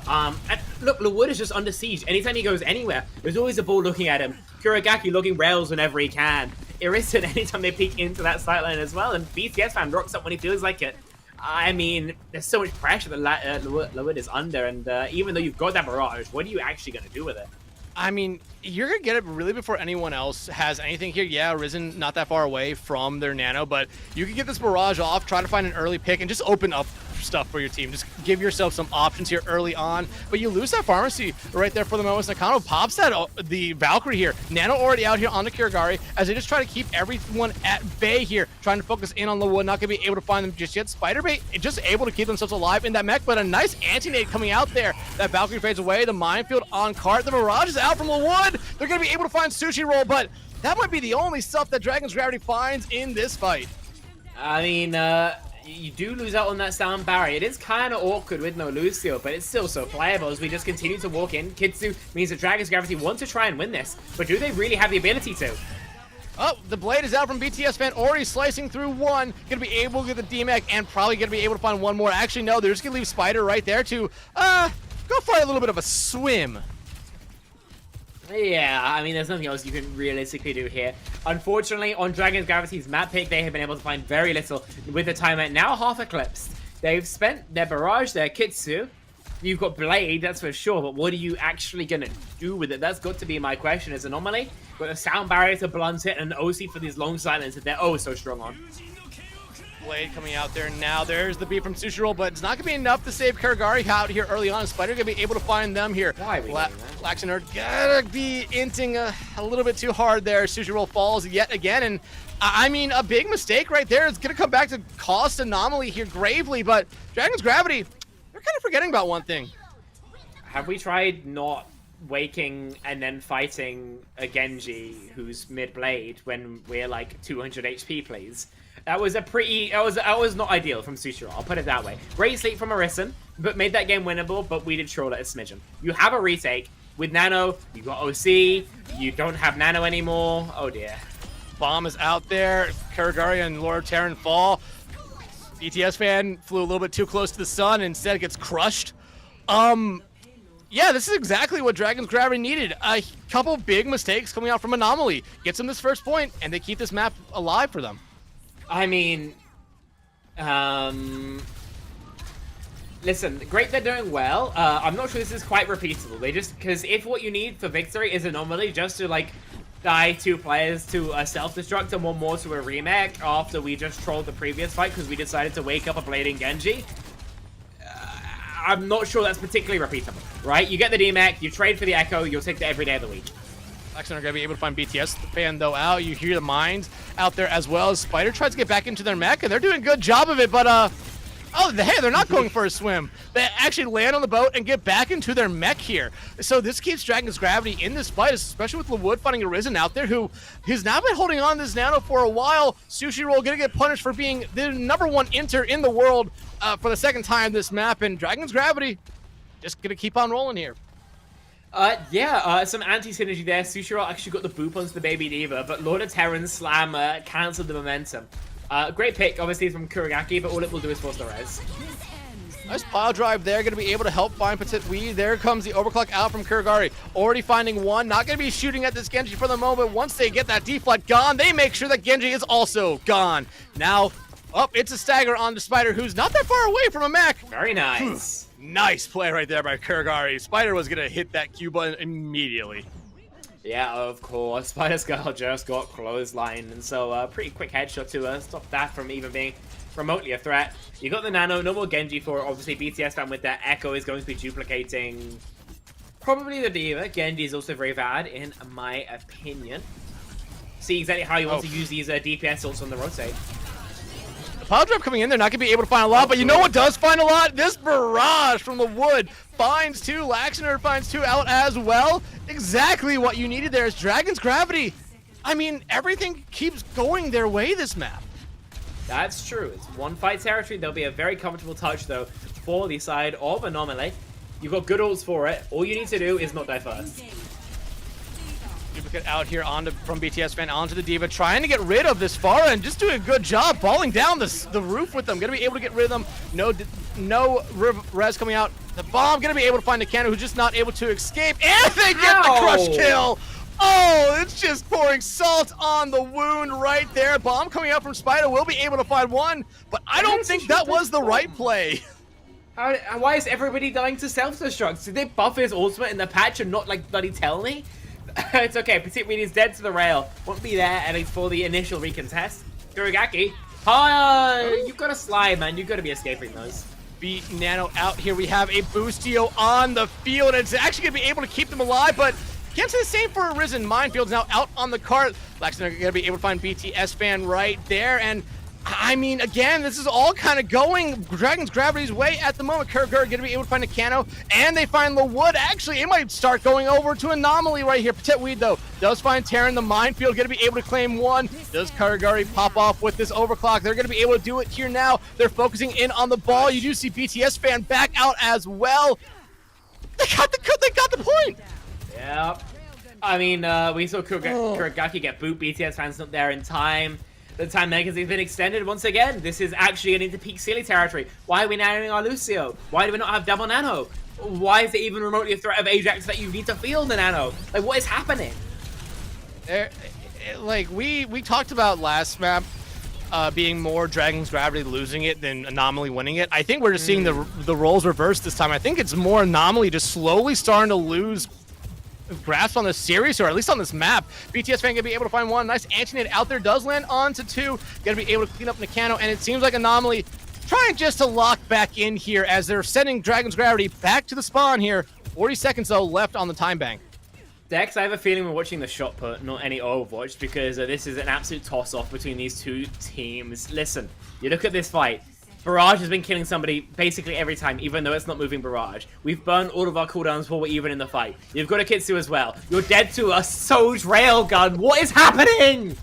And look, Lewood is just under siege. Anytime he goes anywhere, there's always a ball looking at him. Kuragaki looking rails whenever he can. Irritant anytime they peek into that sideline as well, and BTS fan rocks up when he feels like it. I mean, there's so much pressure that Lewood is under, and even though you've got that barrage, what are you actually going to do with it? I mean, you're going to get it really before anyone else has anything here. Yeah, Risen not that far away from their Nano, but you can get this barrage off, try to find an early pick, and just open up stuff for your team. Just give yourself some options here early on, but you lose that Pharmacy right there for the moment. Nakano pops that the Valkyrie here. Nano already out here on the Kuragari as they just try to keep everyone at bay here, trying to focus in on Lewood. Not going to be able to find them just yet. Spiderbait just able to keep themselves alive in that mech, but a nice anti-nade coming out there. That Valkyrie fades away. The minefield on cart. The Mirage is out from Lewood. They're going to be able to find Sushi Roll, but that might be the only stuff that Dragon's Gravity finds in this fight. I mean, you do lose out on that sound barrier. It is kind of awkward with no Lucio, but it's still so playable as we just continue to walk in. Kitsu means that Dragon's Gravity want to try and win this, but do they really have the ability to? Oh, the blade is out from BTS Fan, already slicing through one. Gonna be able to get the D-Mac and probably gonna be able to find one more. Actually, no, they're just gonna leave Spider right there to go for a little bit of a swim. Yeah, I mean, there's nothing else you can realistically do here. Unfortunately, on Dragon's Gravity's map pick, they have been able to find very little with the timer now half eclipsed. They've spent their Barrage, their Kitsu. You've got Blade, that's for sure, but what are you actually going to do with it? That's got to be my question as Anomaly. Got a sound barrier to blunt it and an OC for these long silences that they're oh so strong on. Blade coming out there now. There's the beat from Sushiro, but it's not going to be enough to save Kuragari out here early on. Spider going to be able to find them here. Why are we doing that? Laxaner gotta be inting a little bit too hard there. Sushiro falls yet again, and I mean, a big mistake right there. It's going to come back to cost Anomaly here gravely, but Dragon's Gravity, they're kind of forgetting about one thing. Have we tried not waking and then fighting a Genji who's mid-blade when we're like 200 HP, please? That was a pretty, that was not ideal from Sushiro, I'll put it that way. Great sleep from Arisen, but made that game winnable, but we did troll it a smidgen. You have a retake. With Nano, you got OC, you don't have Nano anymore. Oh dear. Bomb is out there. Kuragari and Lord Terran fall. BTS Fan flew a little bit too close to the sun and instead gets crushed. Yeah, this is exactly what Dragon's Gravity needed. A couple big mistakes coming out from Anomaly. Gets them this first point, and they keep this map alive for them. I mean, listen, great they're doing well. I'm not sure this is quite repeatable. They just, because if what you need for victory is Anomaly just to, like, die 2 players to a self-destruct and 1 more to a remake after we just trolled the previous fight because we decided to wake up a blading Genji, I'm not sure that's particularly repeatable, right? You get the DMAC, you trade for the Echo, you'll take it every day of the week. Laxaner are going to be able to find BTS Fan, though, out. You hear the mines out there as well as Spider tries to get back into their mech, and they're doing a good job of it, but, oh, hey, they're not going for a swim. They actually land on the boat and get back into their mech here. So this keeps Dragon's Gravity in this fight, especially with LeWood finding Arisen out there, who has now been holding on to this Nano for a while. Sushiro going to get punished for being the #1 inter in the world for the 2nd time this map, and Dragon's Gravity just going to keep on rolling here. Some anti-synergy there. Sushiro actually got the boop onto the Baby Diva, but Lord of Terran's Slam cancelled the momentum. Great pick, obviously, from Kuragaki, but all it will do is force the res. Nice pile drive there, going to be able to help find Petit Wee. There comes the overclock out from Kuragari. Already finding one, not going to be shooting at this Genji for the moment. Once they get that deflect gone, they make sure that Genji is also gone. Now, it's a stagger on the Spider, who's not that far away from a mech. Very nice. Nice play right there by Kuragari. Spider was going to hit that Q button immediately. Yeah, of course. Spider Skull just got clotheslined, and so pretty quick headshot to stop that from even being remotely a threat. You got the Nano, no more Genji for obviously BTS Fan with that Echo is going to be duplicating probably the Diva. Genji is also very bad in my opinion. See exactly how you want to use these DPS ults on the rotate. The pile drive coming in, they're not going to be able to find a lot, but you know what does find a lot? This barrage from the wood finds 2. Laxaner finds 2 out as well. Exactly what you needed there is Dragon's Gravity. I mean, everything keeps going their way this map. That's true. It's 1-fight territory. There'll be a very comfortable touch, though, for the side of Anomaly. You've got good ults for it. All you need to do is not die first. Duplicate out here from BTS Fan onto the Diva, trying to get rid of this Pharah and just doing a good job falling down the roof with them. Gonna be able to get rid of them. No res coming out. The bomb gonna be able to find Nakano, who's just not able to escape. And they get the crush kill. Oh, it's just pouring salt on the wound right there. Bomb coming out from Spider will be able to find one, but I don't think that was the right play. Why is everybody dying to self-destruct? Did they buff his ultimate in the patch and not like bloody tell me? It's okay, particularly he's dead to the rail. Won't be there and for the initial recontest. Kuragaki, you've got to slide, man. You've got to be escaping those. Beat Nano out here. We have a Boostio on the field. It's actually going to be able to keep them alive, but can't say the same for Arisen. Minefield's now out on the cart. Laxaner going to be able to find BTS Fan right there, and I mean, again, this is all kind of going Dragon's Gravity's way at the moment. Kurgur going to be able to find Nakano, and they find LeWood. Actually, it might start going over to Anomaly right here. Petit Weed, though, does find Terran. The Minefield going to be able to claim one. Does Kurugari pop off with this overclock? They're going to be able to do it here now. They're focusing in on the ball. You do see BTS fan back out as well. They got the point. Yeah. I mean, we saw Kuragaki get boot. BTS fans not there in time. The time magazine has been extended once again. This is actually getting into peak silly territory. Why are we nanoing our Lucio? Why do we not have double nano? Why is it even remotely a threat of Ajax that you need to field the nano? Like, what is happening? Like, we talked about last map being more Dragon's Gravity losing it than Anomaly winning it. I think we're just seeing the roles reversed this time. I think it's more Anomaly just slowly starting to lose grasp on this series, or at least on this map. BTS fan gonna be able to find one. Nice anti-nade out there, does land onto two. Gonna be able to clean up Nakano, and it seems like Anomaly trying just to lock back in here as they're sending Dragon's Gravity back to the spawn here. 40 seconds, though, left on the time bank. Dex, I have a feeling we're watching the shot put, not any Overwatch, because this is an absolute toss-off between these two teams. Listen, you look at this fight. Barrage has been killing somebody basically every time, even though it's not moving Barrage. We've burned all of our cooldowns before we're even in the fight. You've got a Kitsu as well. You're dead to a Soj railgun. What is happening?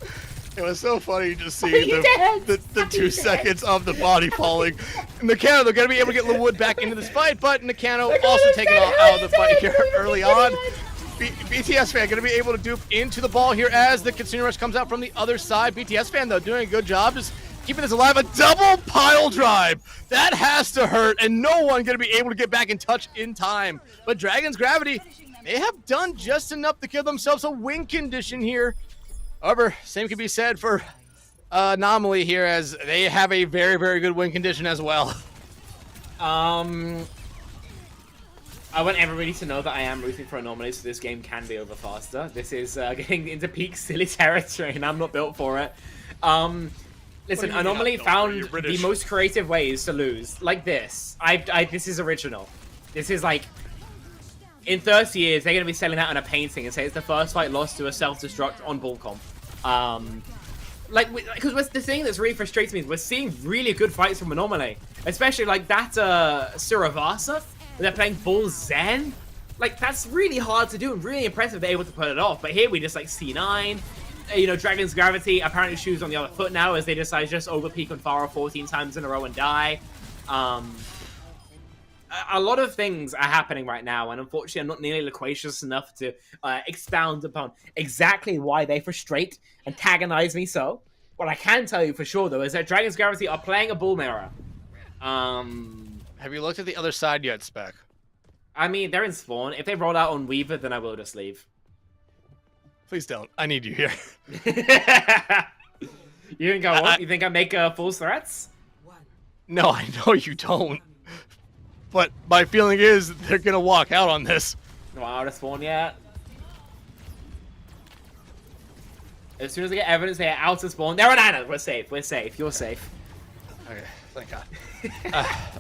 It was so funny to see the 2 seconds of the body falling. Nakano, they're going to be able to get LeWood back into this fight, but Nakano also taken out of the fight here early on. BTS fan going to be able to dupe into the ball here as the Kitsune Rush comes out from the other side. BTS fan, though, doing a good job just keeping this alive. A double pile drive. That has to hurt, and no one going to be able to get back in touch in time. But Dragon's Gravity, they have done just enough to give themselves a win condition here. However, same can be said for Anomaly here, as they have a very, very good win condition as well. I want everybody to know that I am rooting for Anomaly, so this game can be over faster. This is getting into peak silly territory, and I'm not built for it. Listen, Anomaly found the most creative ways to lose, like this. This is original. This is like, in 30 years, they're going to be selling that on a painting and say it's the first fight lost to a self-destruct on Bullcom. Because the thing that's really frustrating me is we're seeing really good fights from Anomaly, especially like that Suravasa. They're playing Bull Zen. Like, that's really hard to do and really impressive they're able to put it off. But here we just like C9. You know, Dragon's Gravity apparently shoes on the other foot now as they decide to just overpeak on Pharah 14 times in a row and die. A lot of things are happening right now, and unfortunately I'm not nearly loquacious enough to expound upon exactly why they frustrate, antagonize me so. What I can tell you for sure, though, is that Dragon's Gravity are playing a bull mirror. Have you looked at the other side yet, Spec? I mean, they're in spawn. If they roll out on Weaver, then I will just leave. Please don't. I need you here. You think I won't? You think I make false threats? No, I know you don't. But my feeling is they're going to walk out on this. No, out of spawn yet. As soon as I get evidence they're out of spawn, they're on Anna. We're safe. We're safe. You're safe. Okay, thank God.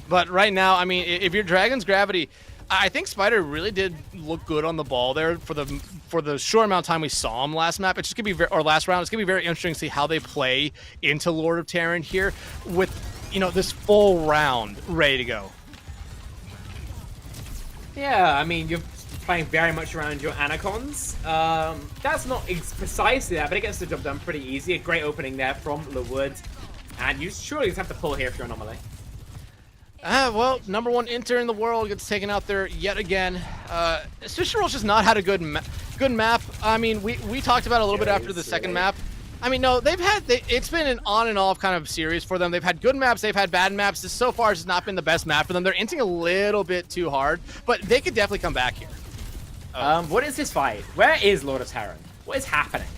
But right now, I mean, if you're Dragon's Gravity, I think Spider really did look good on the ball there for the short amount of time we saw him last map. It's just gonna be or last round. It's gonna be very interesting to see how they play into Lord of Terran here with, you know, this full round ready to go. Yeah, I mean, you're playing very much around your Anacons. That's not precisely that, but it gets the job done pretty easy. A great opening there from LeWood. And you surely just have to pull here if you're Anomaly. Well, #1 Inter in the world gets taken out there yet again. Swisherroll's just not had a good map. I mean, we talked about it a little bit after the second map. I mean, no, it's been an on and off kind of series for them. They've had good maps, they've had bad maps. This so far has not been the best map for them. They're inting a little bit too hard, but they could definitely come back here. What is this fight? Where is Lord of Terran? What is happening?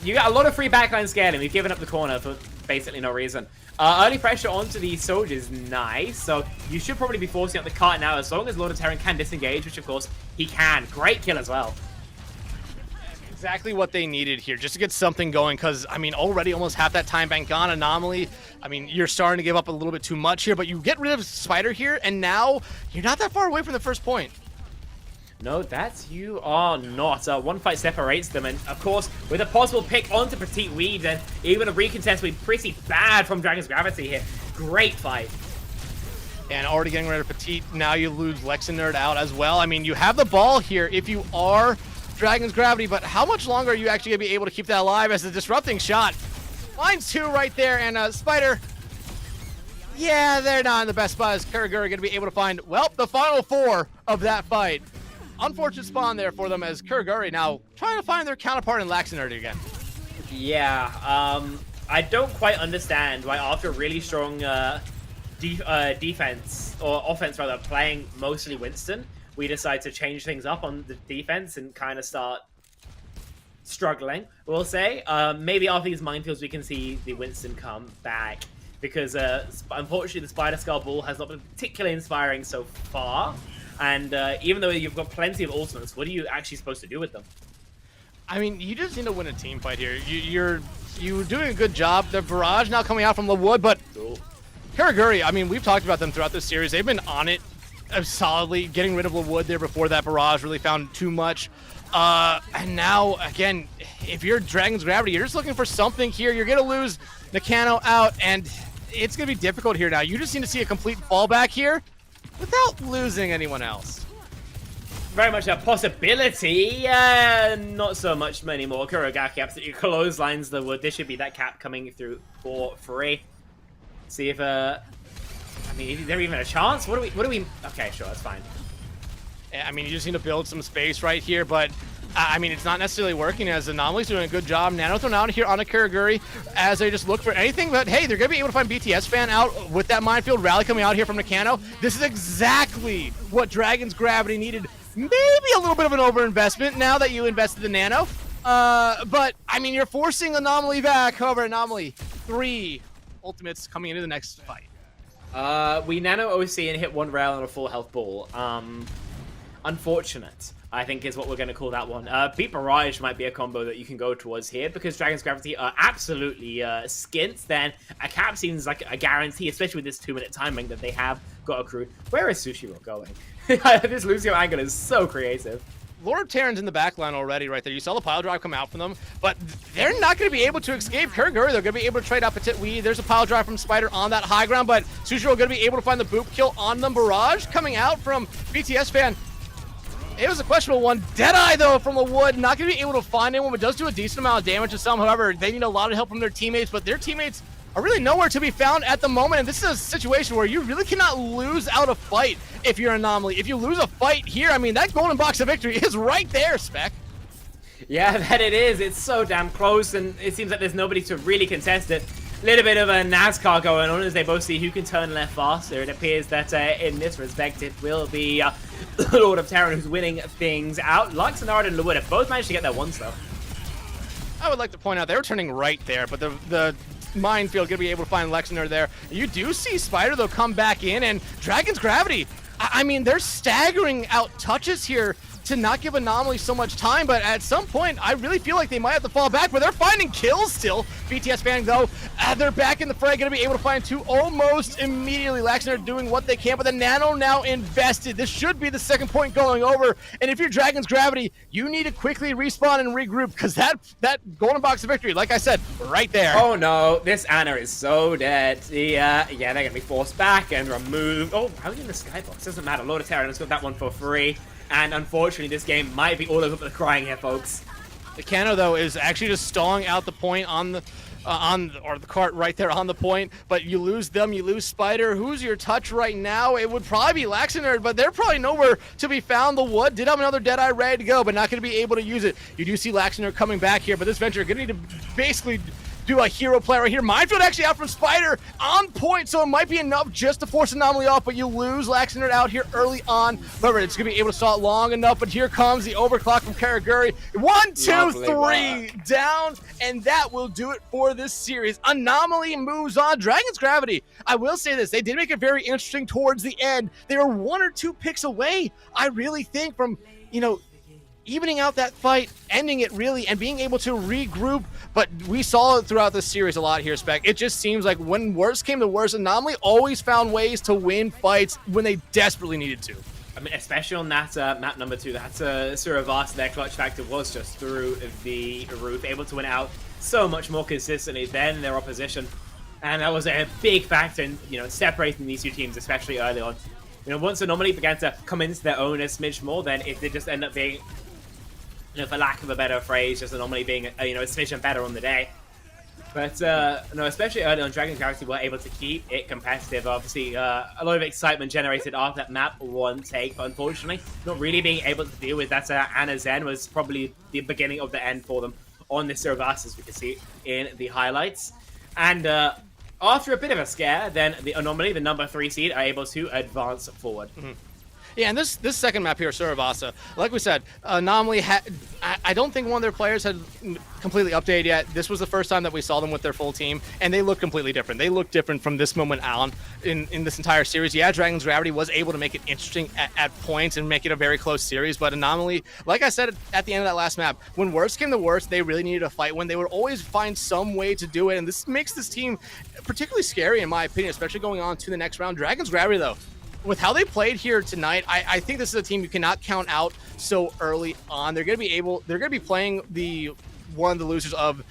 You got a lot of free backline scaling. We've given up the corner for basically no reason. Early pressure onto these soldiers, nice. So you should probably be forcing up the cart now as long as Lord of Terran can disengage, which of course he can. Great kill as well. Exactly what they needed here, just to get something going, because, I mean, already almost half that time bank gone. Anomaly, I mean, you're starting to give up a little bit too much here, but you get rid of Spider here, and now you're not that far away from the first point. No, that's you are not. One fight separates them, and of course, with a possible pick onto Petite Weed, and even a recontest will be pretty bad from Dragon's Gravity here. Great fight. And already getting rid of Petite, now you lose Lexinerd out as well. I mean, you have the ball here if you are Dragon's Gravity, but how much longer are you actually going to be able to keep that alive as a disrupting shot? Finds 2 right there, and Spider, yeah, they're not in the best spot as Kuraguri going to be able to find, well, the final 4 of that fight. Unfortunate spawn there for them as Kuraguri now trying to find their counterpart in Laxinerd again. Yeah, I don't quite understand why after a really strong defense, or offense rather, playing mostly Winston, we decide to change things up on the defense and kind of start struggling, we'll say. Maybe after these minefields we can see the Winston come back, because unfortunately the Spider Skull Ball has not been particularly inspiring so far. And even though you've got plenty of ultimates, what are you actually supposed to do with them? I mean, you just need to win a team fight here. You're doing a good job. The barrage now coming out from the wood, but Kuraguri, I mean, we've talked about them throughout this series. They've been on it solidly, getting rid of the wood there before that barrage really found too much. And now, again, if you're Dragon's Gravity, you're just looking for something here. You're going to lose Nakano out, and it's going to be difficult here now. You just need to see a complete fallback here without losing anyone else. Very much a possibility. Not so much anymore. Kurogaki absolutely clotheslines the wood. This should be that cap coming through for free. See if I mean, is there even a chance? What do we? Okay, sure, that's fine. I mean, you just need to build some space right here, but I mean, it's not necessarily working as Anomaly's doing a good job. Nano thrown out here on a Kuraguri as they just look for anything, but hey, they're going to be able to find BTS fan out with that minefield rally coming out here from Nakano. This is exactly what Dragon's Gravity needed. Maybe a little bit of an overinvestment now that you invested the Nano. But, I mean, you're forcing Anomaly back. However, Anomaly, 3 ultimates coming into the next fight. We Nano OC and hit 1 rail on a full health ball. Unfortunate, I think is what we're going to call that one. Beat Barrage might be a combo that you can go towards here, because Dragon's Gravity are absolutely skint. Then a cap seems like a guarantee, especially with this 2-minute timing that they have got accrued. Where is Sushiro going? This Lucio angle is so creative. Lord Terran's in the back line already right there. You saw the pile drive come out from them, but they're not going to be able to escape Kuraguri. They're going to be able to trade out Petite Weed. There's a pile drive from Spider on that high ground, but Sushiro going to be able to find the boop kill on them. Barrage coming out from BTS fan. It was a questionable one. Deadeye, though, from the wood. Not going to be able to find anyone, but does do a decent amount of damage to some. However, they need a lot of help from their teammates, but their teammates are really nowhere to be found at the moment. And this is a situation where you really cannot lose out a fight if you're Anomaly. If you lose a fight here, I mean, that golden box of victory is right there, Spec. Yeah, that it is. It's so damn close, and it seems like there's nobody to really contest it. Little bit of a NASCAR going on as they both see who can turn left faster. It appears that in this respect it will be Lord of Terran who's winning things out. Lux and Arden Lewood have both managed to get their ones though. I would like to point out they were turning right there, but the minefield gonna be able to find Lexiner there. You do see Spider though come back in, and Dragon's Gravity, I mean, they're staggering out touches here to not give Anomaly so much time, but at some point, I really feel like they might have to fall back, but they're finding kills still. BTS fan, though, they're back in the fray, going to be able to find 2 almost immediately. Laxner doing what they can, but the Nano now invested. This should be the second point going over, and if you're Dragon's Gravity, you need to quickly respawn and regroup, because that golden box of victory, like I said, right there. Oh no, this Ana is so dead. Yeah, they're going to be forced back and removed. Oh, how are you in the skybox? Doesn't matter. Lord of Terran has got that one for free. And unfortunately, this game might be all over the crying here, folks. Nakano, though, is actually just stalling out the point on the cart right there on the point, but you lose them, you lose Spider. Who's your touch right now? It would probably be Laxiner, but they're probably nowhere to be found. The wood did have another Deadeye ready to go, but not going to be able to use it. You do see Laxiner coming back here, but this Venture going to need to basically do a hero play right here. Minefield actually out from Spider on point, so it might be enough just to force Anomaly off, but you lose Laxiner out here early on. However, it's going to be able to stall it long enough, but here comes the overclock from Kuraguri. 1, 2, 3 down, and that will do it for this series. Anomaly moves on. Dragon's Gravity, I will say this, they did make it very interesting towards the end. They were 1 or 2 picks away, I really think, from, evening out that fight, ending it really, and being able to regroup. But we saw it throughout this series a lot here, Spec. It just seems like when worst came to worst, Anomaly always found ways to win fights when they desperately needed to. I mean, especially on that map number 2, that Suravasa, their clutch factor was just through the roof, able to win out so much more consistently than their opposition. And that was a big factor in, separating these two teams, especially early on. Once Anomaly began to come into their own a smidge more, then it did just end up being, for lack of a better phrase, just Anomaly being, a smidgen better on the day. But, especially early on, Dragon's Gravity were able to keep it competitive. Obviously, a lot of excitement generated after that map 1 take, but unfortunately, not really being able to deal with that Ana Zen was probably the beginning of the end for them on this Suravasa, as we can see in the highlights. And after a bit of a scare, then the Anomaly, the number 3 seed, are able to advance forward. Yeah, and this second map here, Suravasa, like we said, Anomaly I don't think one of their players had completely updated yet. This was the first time that we saw them with their full team, and they look completely different. They look different from this moment on in this entire series. Yeah, Dragon's Gravity was able to make it interesting at points and make it a very close series, but Anomaly, like I said at the end of that last map, when worst came to worst, they really needed a fight when they would always find some way to do it, and this makes this team particularly scary in my opinion, especially going on to the next round. Dragon's Gravity, though, with how they played here tonight, I think this is a team you cannot count out so early on. They're going to be playing one of the losers of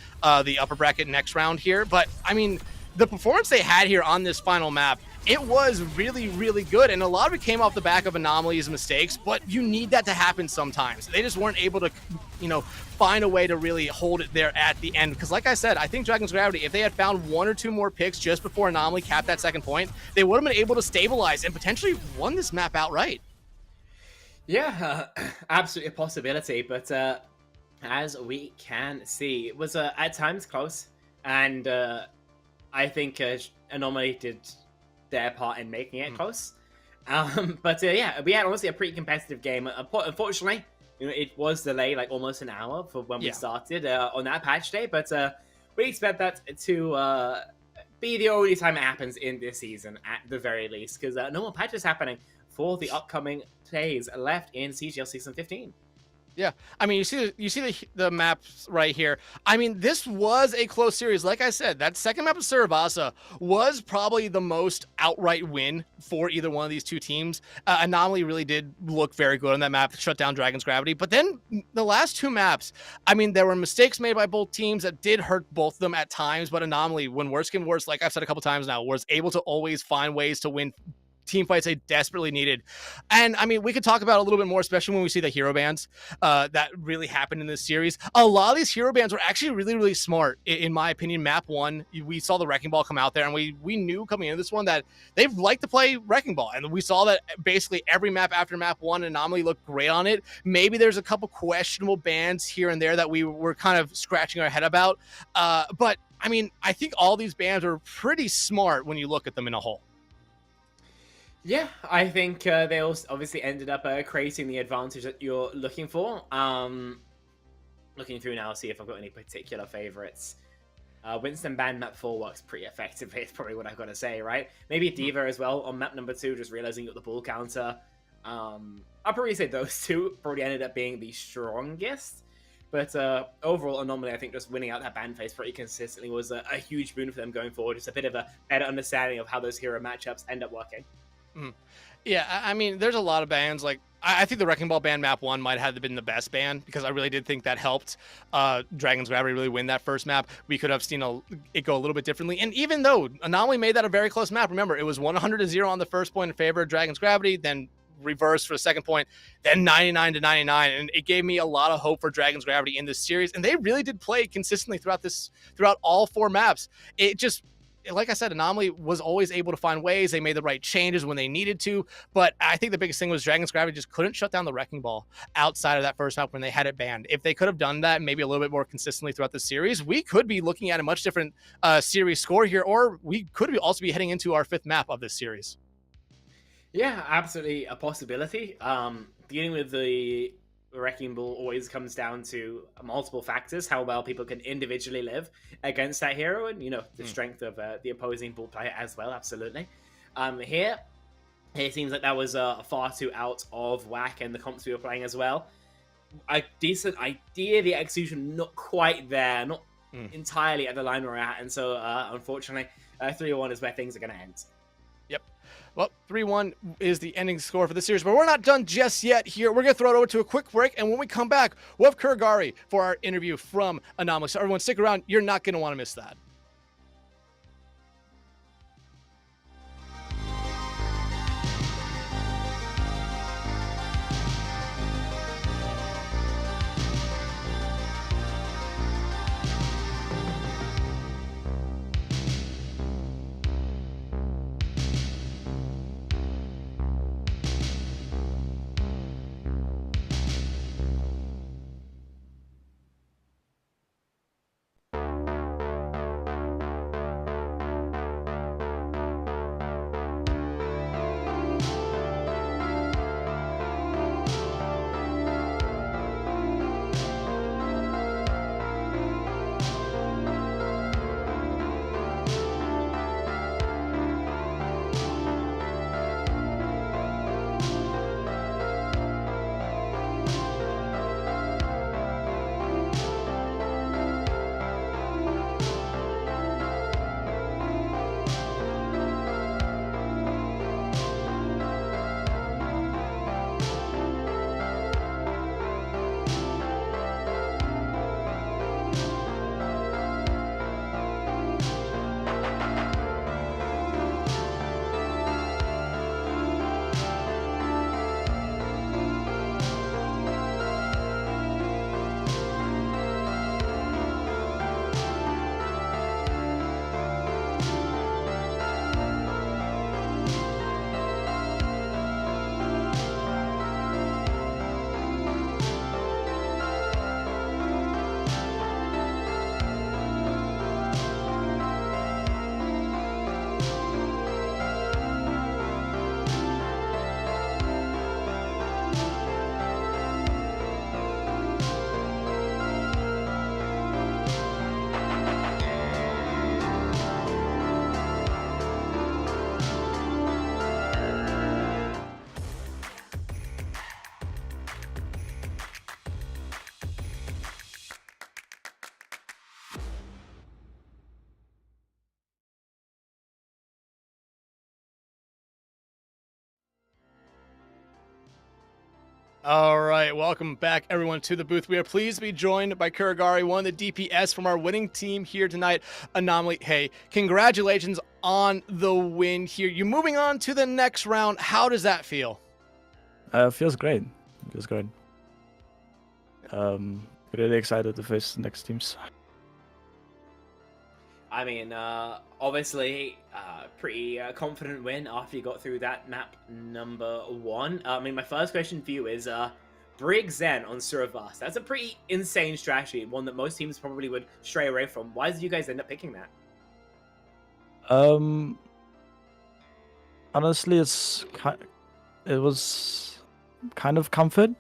the upper bracket next round here. But I mean, the performance they had here on this final map, it was really, really good. And a lot of it came off the back of Anomaly's mistakes, but you need that to happen sometimes. They just weren't able to, find a way to really hold it there at the end. Because like I said, I think Dragon's Gravity, if they had found 1 or 2 more picks just before Anomaly capped that second point, they would have been able to stabilize and potentially won this map outright. Yeah, absolutely a possibility. But as we can see, it was at times close. And I think Anomaly did their part in making it close. But yeah, we had honestly a pretty competitive game. Unfortunately, it was delayed like almost an hour for when we started on that patch day, but we expect that to be the only time it happens in this season at the very least, because no more patches happening for the upcoming days left in CGL Season 15. Yeah, I mean, you see the maps right here. I mean, this was a close series. Like I said, that second map of Suravasa was probably the most outright win for either one of these two teams. Anomaly really did look very good on that map to shut down Dragon's Gravity. But then the last 2 maps, I mean, there were mistakes made by both teams that did hurt both of them at times. But Anomaly, when worse came worse, like I've said a couple times now, was able to always find ways to win team fights they desperately needed. And I mean, we could talk about a little bit more, especially when we see the hero bans that really happened in this series. A lot of these hero bans were actually really, really smart. In my opinion, map 1, we saw the Wrecking Ball come out there, and we knew coming into this one that they like to play Wrecking Ball. And we saw that basically every map after map 1, Anomaly looked great on it. Maybe there's a couple questionable bans here and there that we were kind of scratching our head about. But I mean, I think all these bans are pretty smart when you look at them in a whole. Yeah, I think they also obviously ended up creating the advantage that you're looking for. Looking through now, see if I've got any particular favorites. Winston banned map 4 works pretty effectively, it's probably what I've got to say, right? Maybe Diva as well on map number 2, just realizing you got the ball counter. I'll probably say those two probably ended up being the strongest. But overall, Anomaly, I think just winning out that ban phase pretty consistently was a huge boon for them going forward. Just a bit of a better understanding of how those hero matchups end up working. Yeah, I mean, there's a lot of bans. Like, I think the Wrecking Ball ban map 1 might have been the best ban, because I really did think that helped Dragon's Gravity really win that first map. We could have seen it go a little bit differently. And even though Anomaly made that a very close map, remember, it was 100-0 on the first point in favor of Dragon's Gravity, then reverse for the second point, then 99-99, and it gave me a lot of hope for Dragon's Gravity in this series. And they really did play consistently throughout all 4 maps. It just, like I said, Anomaly was always able to find ways. They made the right changes when they needed to, but I think the biggest thing was Dragon's Gravity just couldn't shut down the Wrecking Ball outside of that first map when they had it banned. If they could have done that maybe a little bit more consistently throughout the series, we could be looking at a much different series score here, or we could also be heading into our 5th map of this series. Yeah, absolutely a possibility. Dealing with the Wrecking Ball always comes down to multiple factors: how well people can individually live against that hero, and the strength of the opposing ball player as well. Absolutely. Here it seems like that was far too out of whack, and the comps we were playing as well. A decent idea, the execution not quite there, not entirely at the line we're at, and so unfortunately 3-1 is where things are going to end. Yep. Well, 3-1 is the ending score for the series, but we're not done just yet here. We're going to throw it over to a quick break, and when we come back, we'll have Kurgari for our interview from Anomaly. So everyone, stick around. You're not going to want to miss that. All right, welcome back, everyone, to the booth. We are pleased to be joined by Kurgari, one of the DPS from our winning team here tonight, Anomaly. Hey, congratulations on the win here. You're moving on to the next round. How does that feel? Feels great. Feels great. Really excited to face the next teams. I mean, obviously, pretty confident win after you got through that map number 1. I mean, my first question for you is, Brig Zen on Suravast. That's a pretty insane strategy, one that most teams probably would stray away from. Why did you guys end up picking that? Honestly, it was kind of comfort,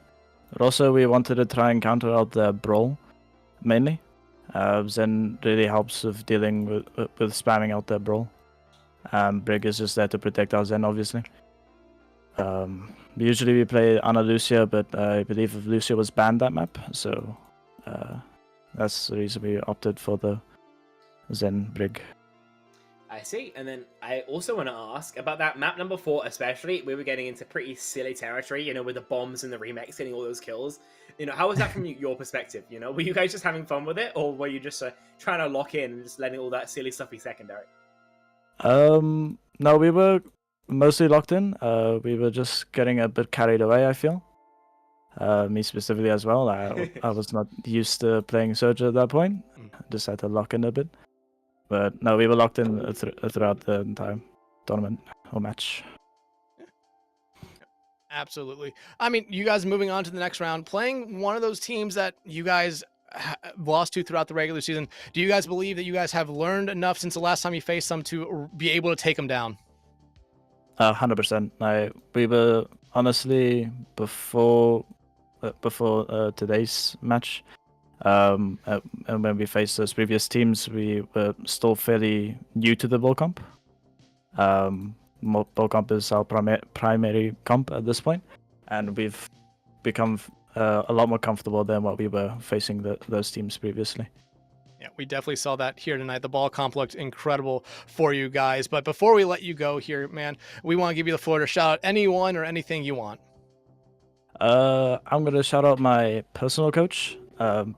but also we wanted to try and counter out the brawl, mainly. Zen really helps with dealing with spamming out their brawl. Brig is just there to protect our Zen, obviously. Usually we play Ana Lucia, but I believe Lucia was banned that map, so that's the reason we opted for the Zen Brig. I see. And then I also want to ask about that map number 4, especially. We were getting into pretty silly territory, you know, with the bombs and the remakes getting all those kills. You know, how was that from your perspective? You know, were you guys just having fun with it, or were you just trying to lock in and just letting all that silly stuff be secondary? No, we were mostly locked in. We were just getting a bit carried away, I feel. Me specifically as well. I was not used to playing Surge at that point. Just had to lock in a bit. But no, we were locked in throughout the entire tournament or match. Absolutely. I mean, you guys moving on to the next round, playing one of those teams that you guys lost to throughout the regular season. Do you guys believe that you guys have learned enough since the last time you faced them to be able to take them down? 100%. We were honestly before today's match, and when we faced those previous teams, we were still fairly new to the Bull Comp. Bull Comp is our primary comp at this point, and we've become a lot more comfortable than what we were facing those teams previously. Yeah, we definitely saw that here tonight. The ball comp looked incredible for you guys. But before we let you go here, man, we want to give you the floor to shout out anyone or anything you want. I'm gonna shout out my personal coach,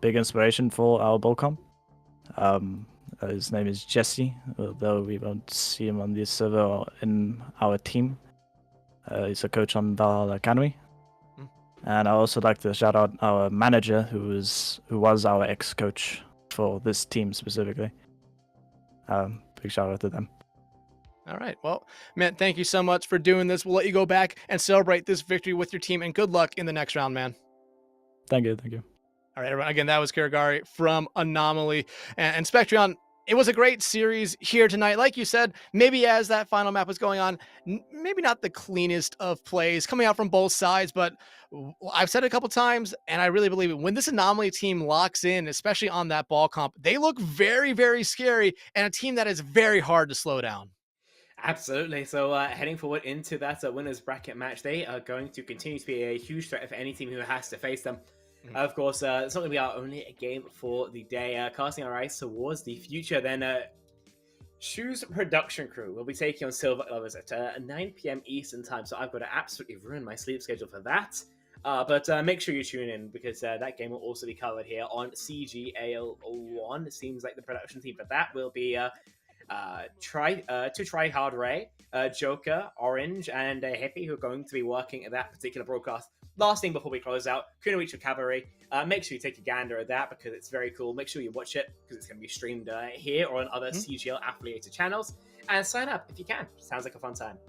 big inspiration for our ball comp. His name is Jesse, although we won't see him on this server or in our team. He's a coach on Valhalla Academy. And I also like to shout out our manager, who was our ex-coach for this team specifically. Big shout out to them. All right. Well, man, thank you so much for doing this. We'll let you go back and celebrate this victory with your team, and good luck in the next round, man. Thank you. Thank you. All right, everyone. Again, that was Kirigari from Anomaly. And Spectreon, it was a great series here tonight. Like you said, maybe as that final map was going on, maybe not the cleanest of plays coming out from both sides, but I've said it a couple times, and I really believe it. When this Anomaly team locks in, especially on that ball comp, they look very, very scary, and a team that is very hard to slow down. Absolutely. So heading forward into that winners bracket match, they are going to continue to be a huge threat for any team who has to face them. Of course, it's not going to be our only game for the day. Casting our eyes towards the future, then Shu's production crew will be taking on Silver Lovers at 9 p.m. Eastern time. So I've got to absolutely ruin my sleep schedule for that. But make sure you tune in, because that game will also be covered here on CGL 1. It seems like the production team for that will be Try Hard Ray, Joker, Orange, and Hippie, who are going to be working at that particular broadcast. Last thing before we close out, Kunoichi Cavalry. Make sure you take a gander at that, because it's very cool. Make sure you watch it, because it's going to be streamed here or on other CGL affiliated channels. And sign up if you can. Sounds like a fun time.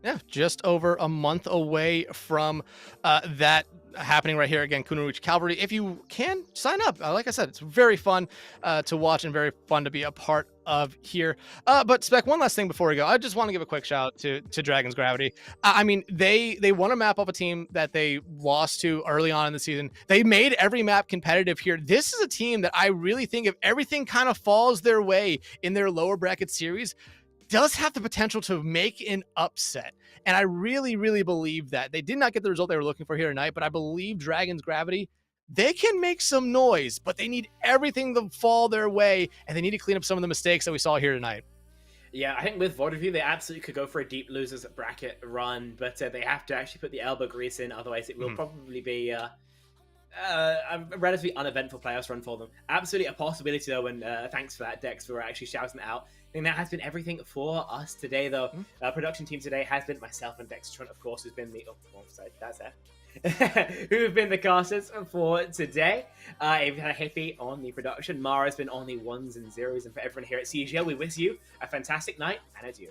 Yeah, just over a month away from that happening right here. Again, Kunoichi Cavalry. If you can, sign up. Like I said, it's very fun to watch and very fun to be a part of here. But Spec, one last thing before we go. I just want to give a quick shout out to Dragon's Gravity. I mean, they won a map off a team that they lost to early on in the season. They made every map competitive here. This is a team that I really think, if everything kind of falls their way in their lower bracket series, does have the potential to make an upset. And I really, really believe that. They did not get the result they were looking for here tonight, but I believe Dragon's Gravity, they can make some noise, but they need everything to fall their way, and they need to clean up some of the mistakes that we saw here tonight. Yeah, I think with Vorderview, they absolutely could go for a deep losers bracket run, but they have to actually put the elbow grease in, otherwise it will probably be a relatively uneventful playoffs run for them. Absolutely a possibility, though, and thanks for that, Dex, for actually shouting it out. I think that has been everything for us today, though. Production team today has been myself and Dex Trunt, of course, who's been the... Oh, sorry, that's there. Who have been the casters for today. We've had a Hippie on the production. Mara's been on the ones and zeros. And for everyone here at CGL, we wish you a fantastic night and adieu.